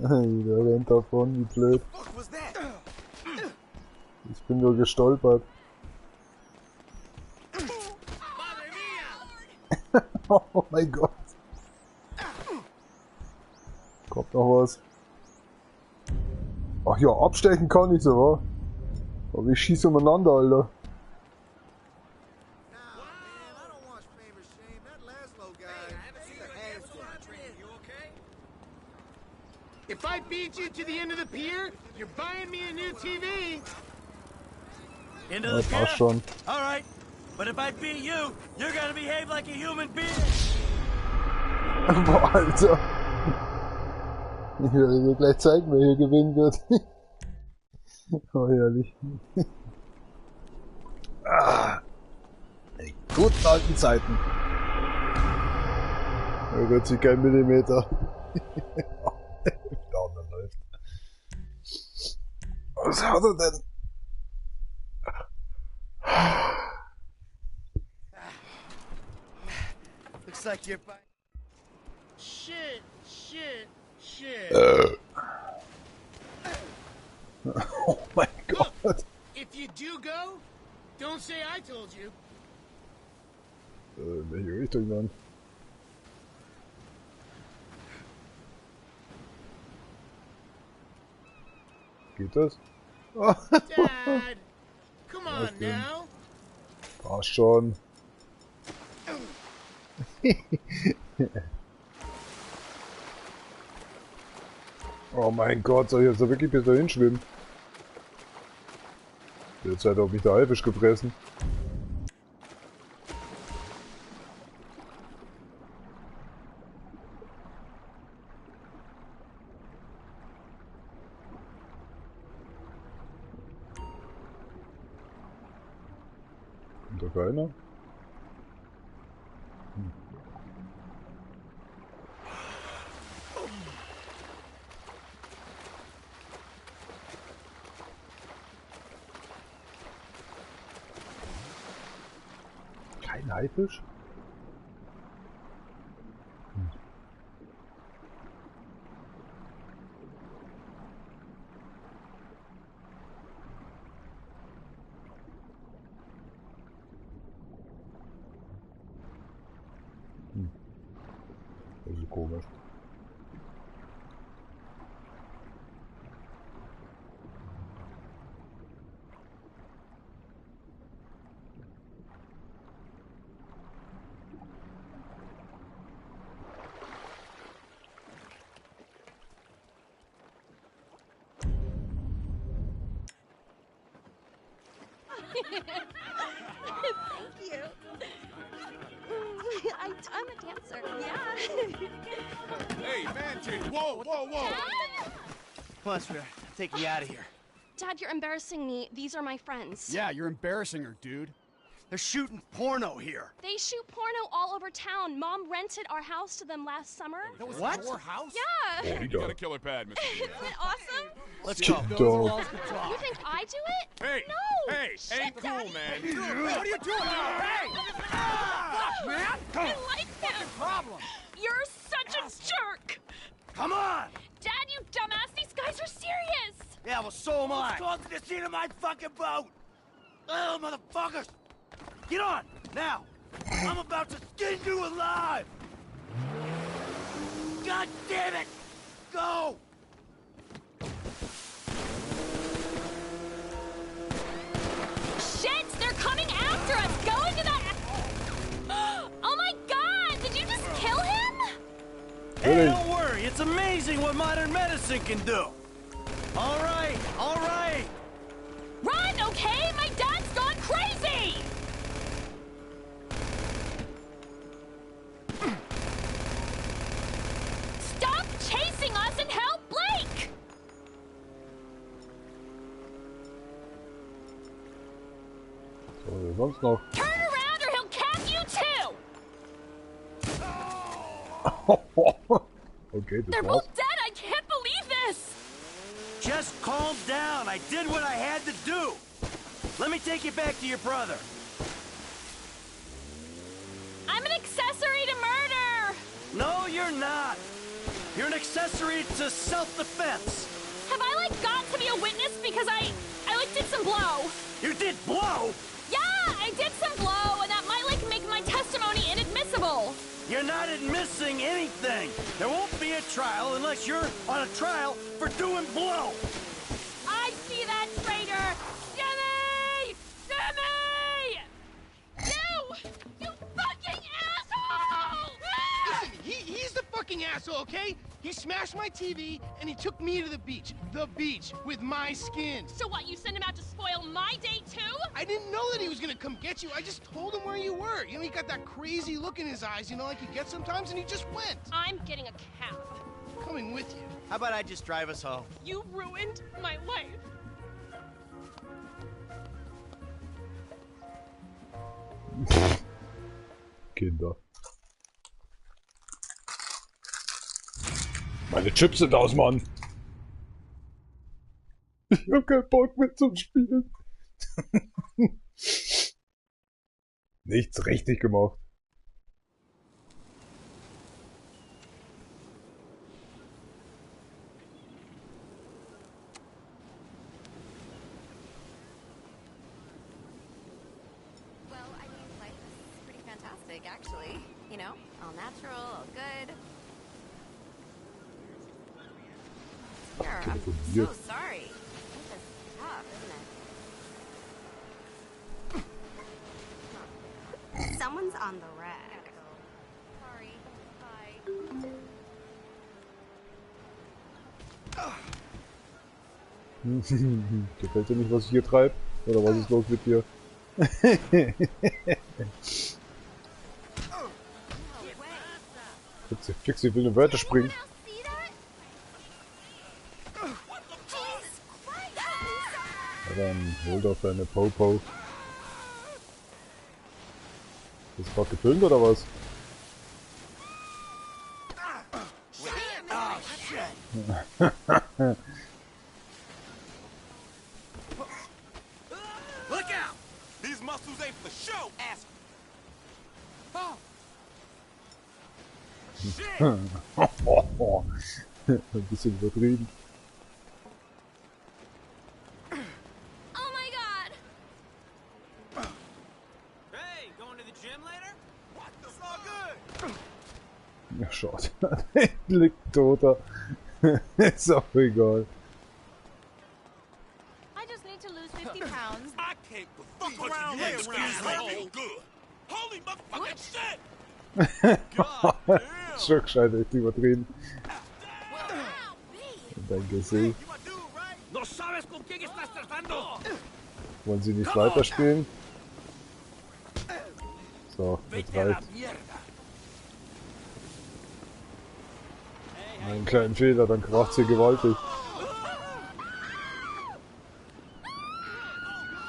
Der rennt davon, wie blöd. Ich bin nur gestolpert. Oh mein Gott. Kommt noch was. Ach ja, abstechen kann ich so, wa? Aber ich schieße umeinander, Alter. If I beat you to the end of the pier, you're buying me a new TV. Into the pier? Passt schon. All right. But if I beat you, you're gonna behave like a human being. Boah, Alter. Ich werde dir gleich zeigen, wer hier gewinnen wird. Oh, herrlich. Ah. Ey, guten alten Zeiten. Da rührt sich kein Millimeter. Läuft. Was hat er denn? Looks like you're... Shit. Oh mein Gott. Look, if you do go, don't say I told you. In welche Richtung dann? Geht das? Dad, come on now. Passt schon. Oh mein Gott, soll ich jetzt da wirklich bis dahin schwimmen? Jetzt hat auch mich der Haifisch gefressen. da keiner? Kein Haifisch? Das ist komisch. Thank you. I'm a dancer. Yeah. Hey, man, whoa, whoa, whoa. Come on, sweetheart. Take you out of here. Dad, you're embarrassing me. These are my friends. Yeah, you're embarrassing her, dude. They're shooting porno here. They shoot porno all over town. Mom rented our house to them last summer. That was What? your house? Yeah. Oh, You got a killer pad, Mr. Isn't it awesome? Let's Cheap go. dog. You think I do it? Hey, No. hey, Shit, ain't cool, Daddy. man. What are you doing? Hey! Fuck, man! I like him. Problem. You're such a jerk. Come on! Dad, you dumbass. These guys are serious. Yeah, well, so am I. Go to the seat of my fucking boat! Oh, motherfuckers! Get on, now! I'm about to skin you alive! God damn it! Go! Shit, they're coming after us. Go into that. Oh my God! Did you just kill him? Hey, don't worry. It's amazing what modern medicine can do. All right, all right. Run, okay? My dad's gone crazy. Stop chasing us and help Blake. Was ist sonst noch? Turn around or he'll cap you too. Okay, das They're war's. both dead. I can't believe this. Just calm down. I did what I had to do. Let me take you back to your brother. I'm an accessory to murder. No, you're not. You're an accessory to self-defense. Have I, like, got to be a witness because I like, did some blow? You did blow? Yeah, I did some blow, and that might, like, make my testimony inadmissible. You're not admitting anything. There won't be a trial unless you're on a trial for doing blow. I see that, traitor! Jimmy! Jimmy! You fucking asshole! Listen, he's the fucking asshole, okay? He smashed my TV and he took me to the beach. The beach with my skin. So what, you sent him out to spoil my day too? I didn't know that he was gonna come get you. I just told him where you were. You know, he got that crazy look in his eyes, you know, like he gets sometimes, and he just went. I'm getting a cab. Coming with you. How about I just drive us home? You ruined my life. Kinder. Meine Chips sind aus, Mann. Ich hab keinen Bock mehr zum Spielen. Nichts richtig gemacht. Well, I mean, life is pretty fantastic, actually. You know, all natural, all good. Here, I'm so sorry. This is tough, isn't it? Someone's on the rack. Sorry. Bye. Gefällt dir nicht, was ich hier treibe? Oder was ist los mit dir? Fixi will eine Wörter springen. Ja, dann hol doch deine Popo. Ist gerade gefilmt oder was? Look out! These muscles ain't for show, ass. Ein bisschen übertrieben. Oh my god! Hey, going to the gym later? What? That's all good. Ja, schaut. Liegt toter. Ist auch egal. I just need to lose 50 pounds. I can't fuck around here around good. Holy motherfucking shit! Schon gescheit, echt übertrieben. Und dein Gesicht. Wollen sie nicht weiterspielen? So, jetzt reicht. Einen kleinen Fehler, dann kracht sie gewaltig.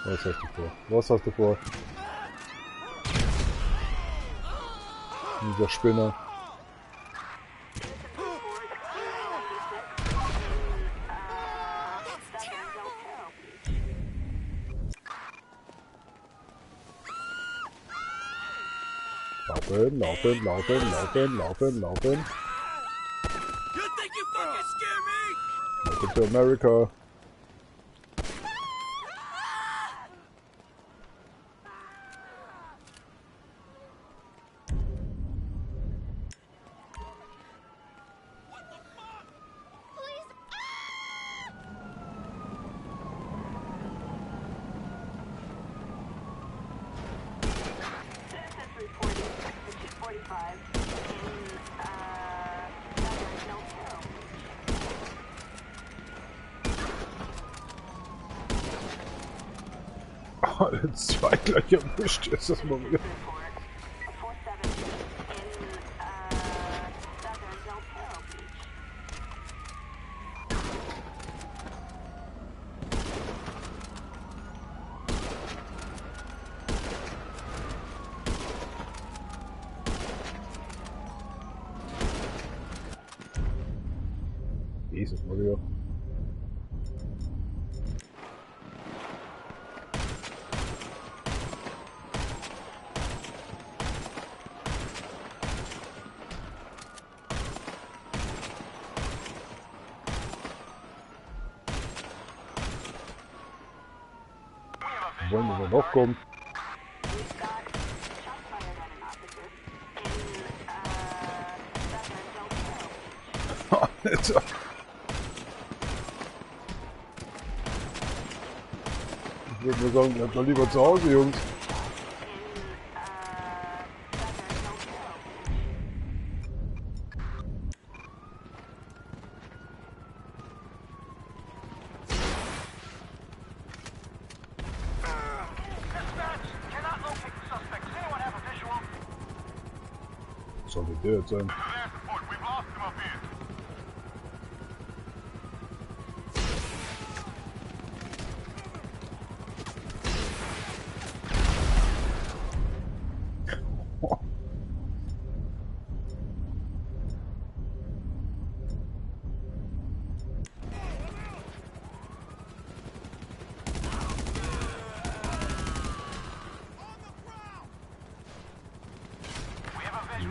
Was hast du vor? Was hast du vor? Dieser Spinner. Laufen, laufen, laufen, laufen, laufen, laufen. Welcome to America. Jetzt zwei gleich erwischt, ist das mal wieder. Jesus Maria. Wollen wir noch kommen? Alter. Ich würde nur sagen, bleibt doch lieber zu Hause, Jungs. Soll der jetzt sein?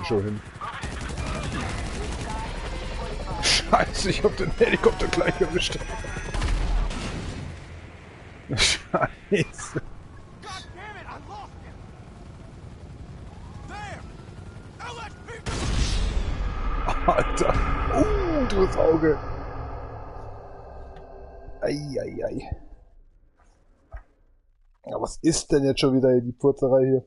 Schon hin. Scheiße, ich hab den Helikopter gleich erwischt. Scheiße. Alter. Das Auge. Eieiei. Ja, was ist denn jetzt schon wieder die Purzerei hier?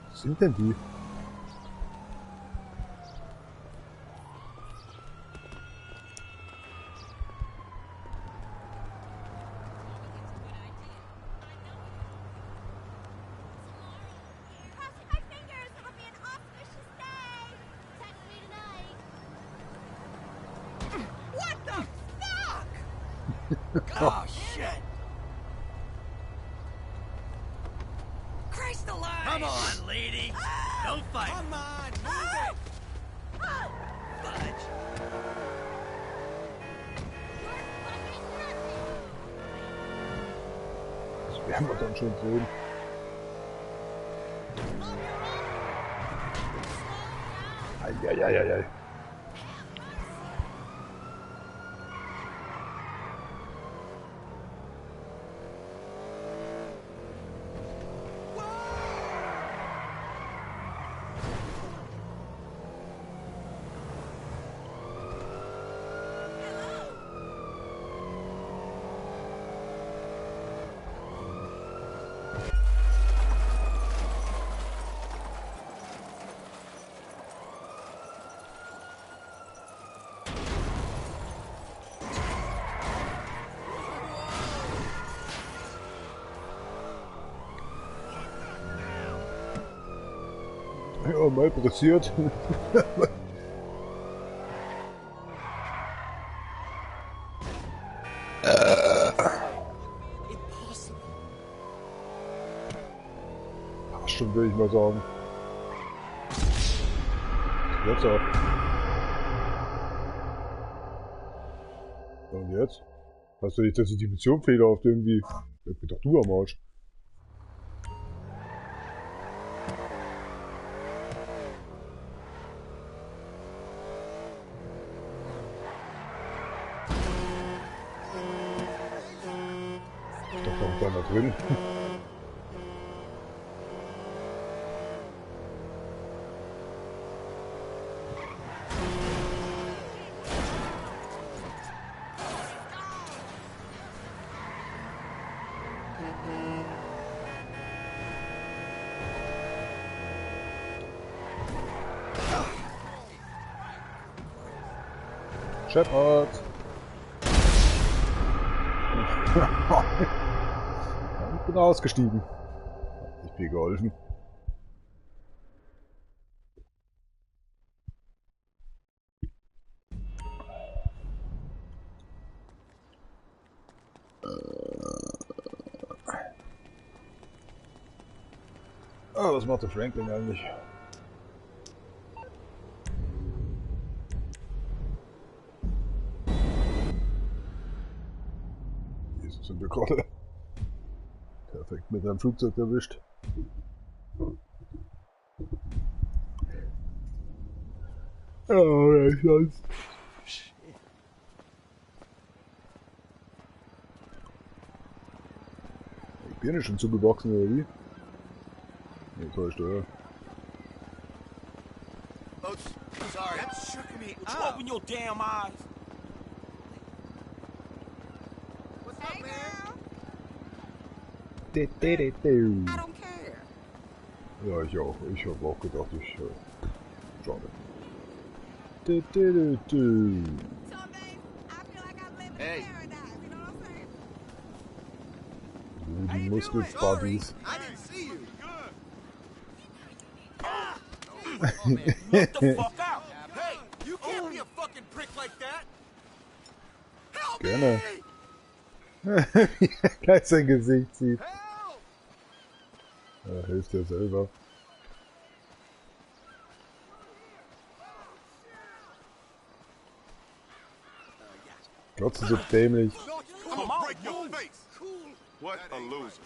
Was sind denn die? Oh shit! Christ alive! Come on, lady! Don't fight! Come on, move it! Fudge! Das werden wir dann schon sehen. Eieieiei. Ja, mal pressiert. Schon will ich mal sagen. Jetzt auch. Und jetzt? Hast du jetzt, dass die Mission fehlerhaft irgendwie? Bleib mir doch du am Arsch. Doch noch da drin. Shepard! Ich bin ausgestiegen. Hat nicht viel geholfen. Oh, was macht der Franklin eigentlich? Sind wir gerade perfekt mit einem Flugzeug erwischt. Oh, ja, ich weiß. Ich bin ja schon zugewachsen, oder wie? Nee, täuscht, oder? Sorry, that shook me. Would you open your damn eyes? I don't care. Ja, ich auch. Ich habe auch gedacht, ich schade. Hey. Die Muskelbuddies. What the fuck out? Hey, you can't be a fucking prick like that. Help Gerne. Wie er gleich sein Gesicht sieht. Er hilft ja selber. Gott, so dämlich. What a loser.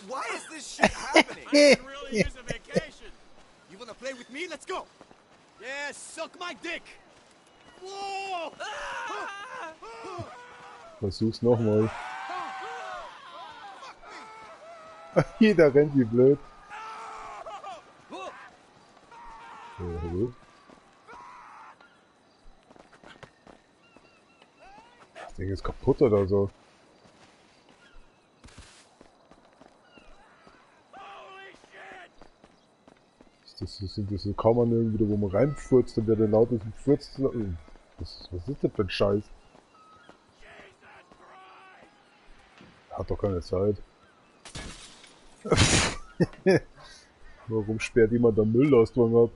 Why is this shit happening? I can really use a vacation. You wanna play with me? Let's go. Yeah, suck my dick. Whoa! Versuch's nochmal. Jeder rennt wie blöd. Das Ding ist kaputt oder so. Das sind diese Kammern irgendwie, wo man reinfurzt und der dann lauter furzt. Was ist das für ein Scheiß? Hat doch keine Zeit. Warum sperrt jemand da Mülllastung ab?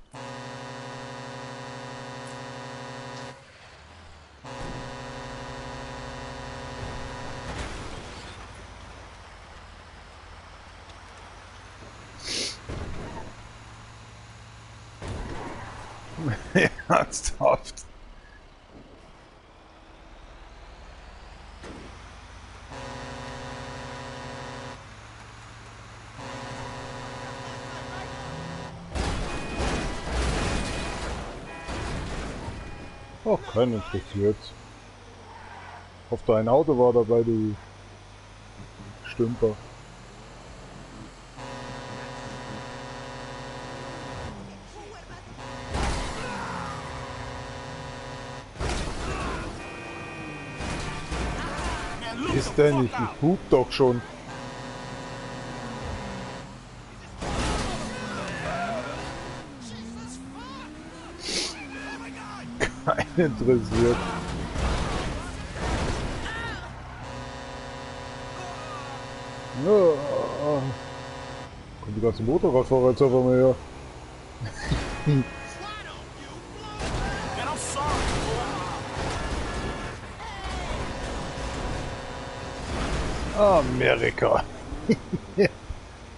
Ernsthaft. Oh, keinen interessiert. Hofft, ein Auto war dabei, die Stümper. Ist der nicht? Ich hut doch schon. Keinen interessiert. Ja. Kommt die ganze Motorradfahrer jetzt einfach mal her. Amerika.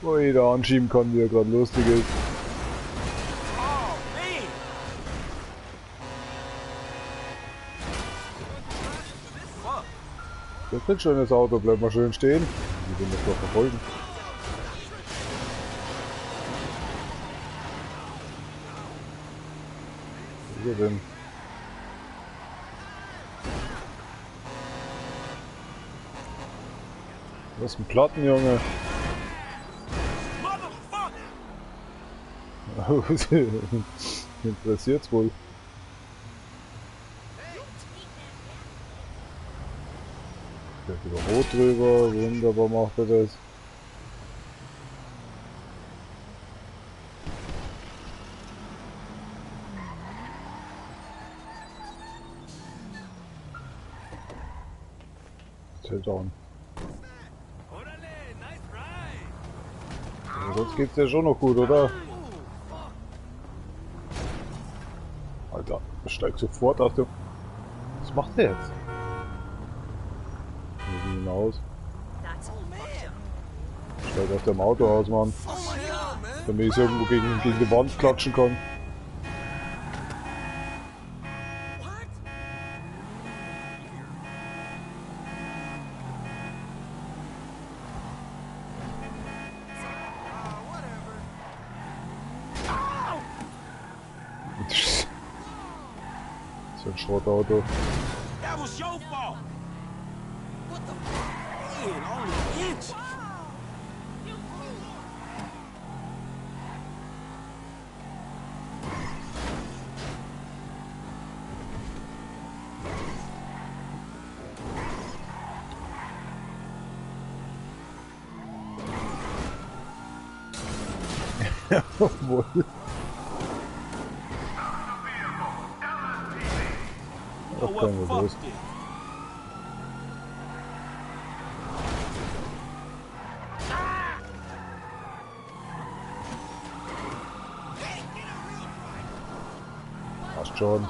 Wo jeder anschieben kann, wie er gerade lustig ist. Das ist ein schönes Auto, bleibt mal schön stehen. Wir werden das doch verfolgen. Was ist er denn? Was ist ein Platten, Junge? Interessiert's wohl. Fährt über Rot drüber, wunderbar macht er das. Zählt an. Sonst geht's ja schon noch gut, oder? Alter, er steigt sofort aus dem... Was macht der jetzt? Wir sind hinaus. Steigt aus dem Auto aus, Mann. Damit ich irgendwo gegen die Wand klatschen kann. So ein Schrottauto. That was your fault. What the fuck? Man, only an inch. Obwohl. Ach, keine Lust. Passt schon.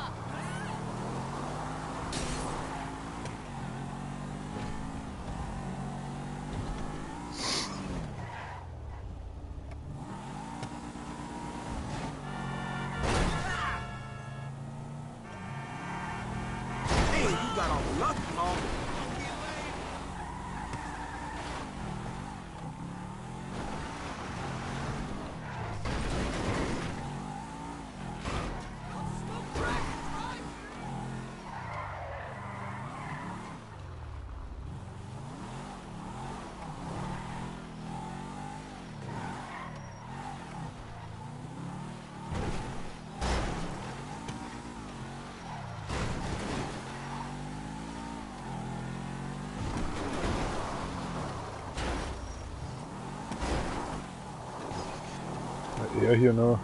Er hier noch.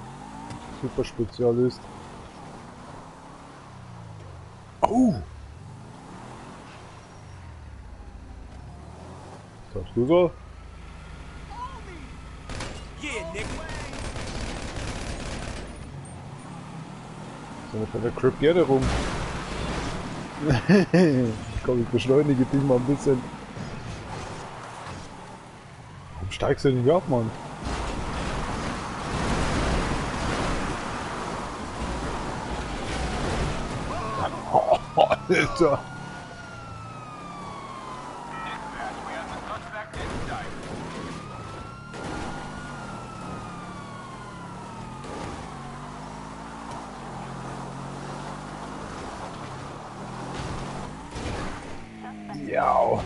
Superspezialist. Oh! Was sagst du so? So, bei der Crip gerne rum. Komm, ich beschleunige dich mal ein bisschen. Warum steigst du denn nicht ab, Mann? Alter! Ja.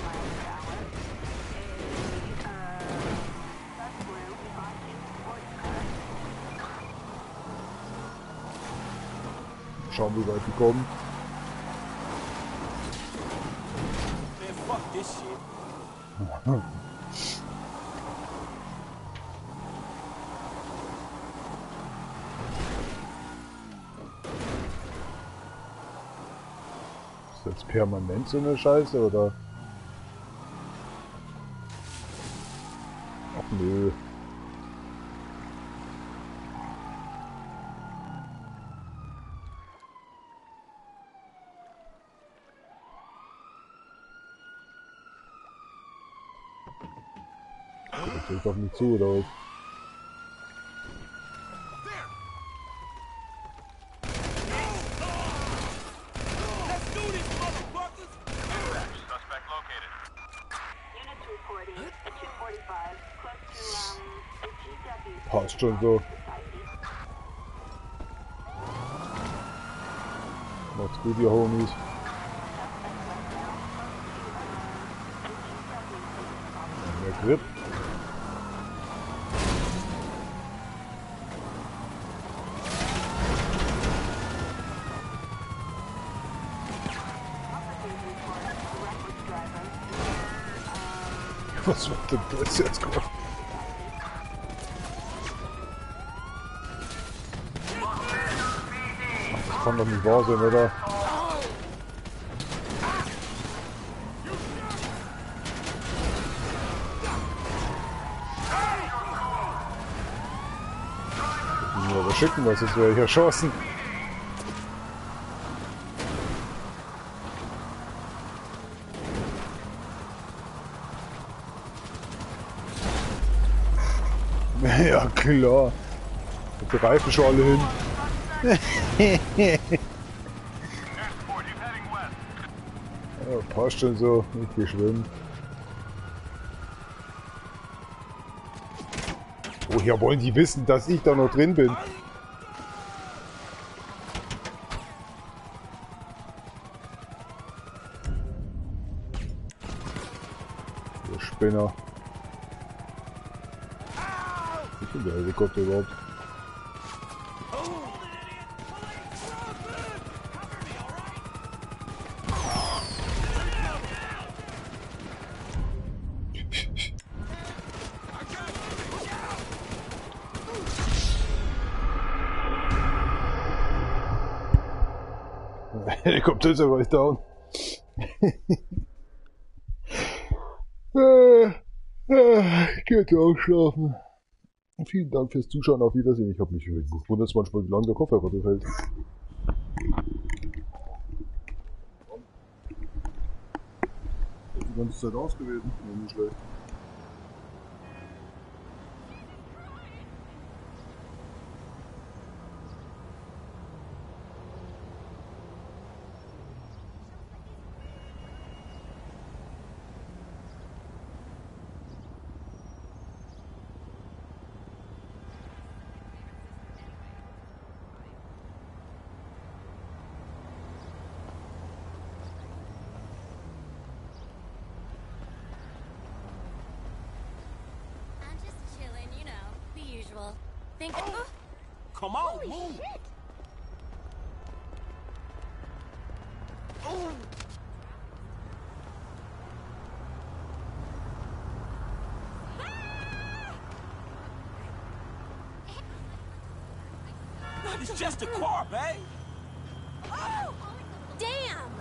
Schauen, wie weit die kommen. Ist das permanent so eine Scheiße, oder? Ach nö. Das geht doch nicht zu, oder was? Passt schon so. Macht's gut, ihr Homies. Mehr Grip. Was wird denn das jetzt gemacht? Das kann doch nicht wahr sein, oder? Ich muss mir aber schicken, was jetzt wäre hier Chancen. Ja klar. Die Reifen schon alle hin. Ja, passt schon so. Ich geh schwimmen. Woher wollen die wissen, dass ich da noch drin bin? Der Spinner. Ich bin der Helikopter überhaupt. Helikopter ist aber nicht down. Ich gehe jetzt auch schlafen. Vielen Dank fürs Zuschauen, auf Wiedersehen. Ich habe mich gewundert, manchmal, wie lange der Koffer runterfällt. Die ganze Zeit ausgewählt, nicht schlecht. Think come on, move! Shit. Oh. It's just a car, babe. Oh! Damn!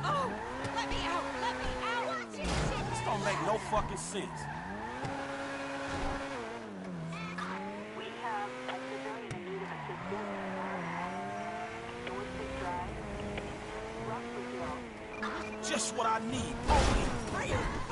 Oh! Let me out! Let me out! Watch your shit! This don't make no fucking sense. We have a civilian in need of assistance. Northwood Drive, Rockford Hill. Just what I need. Police.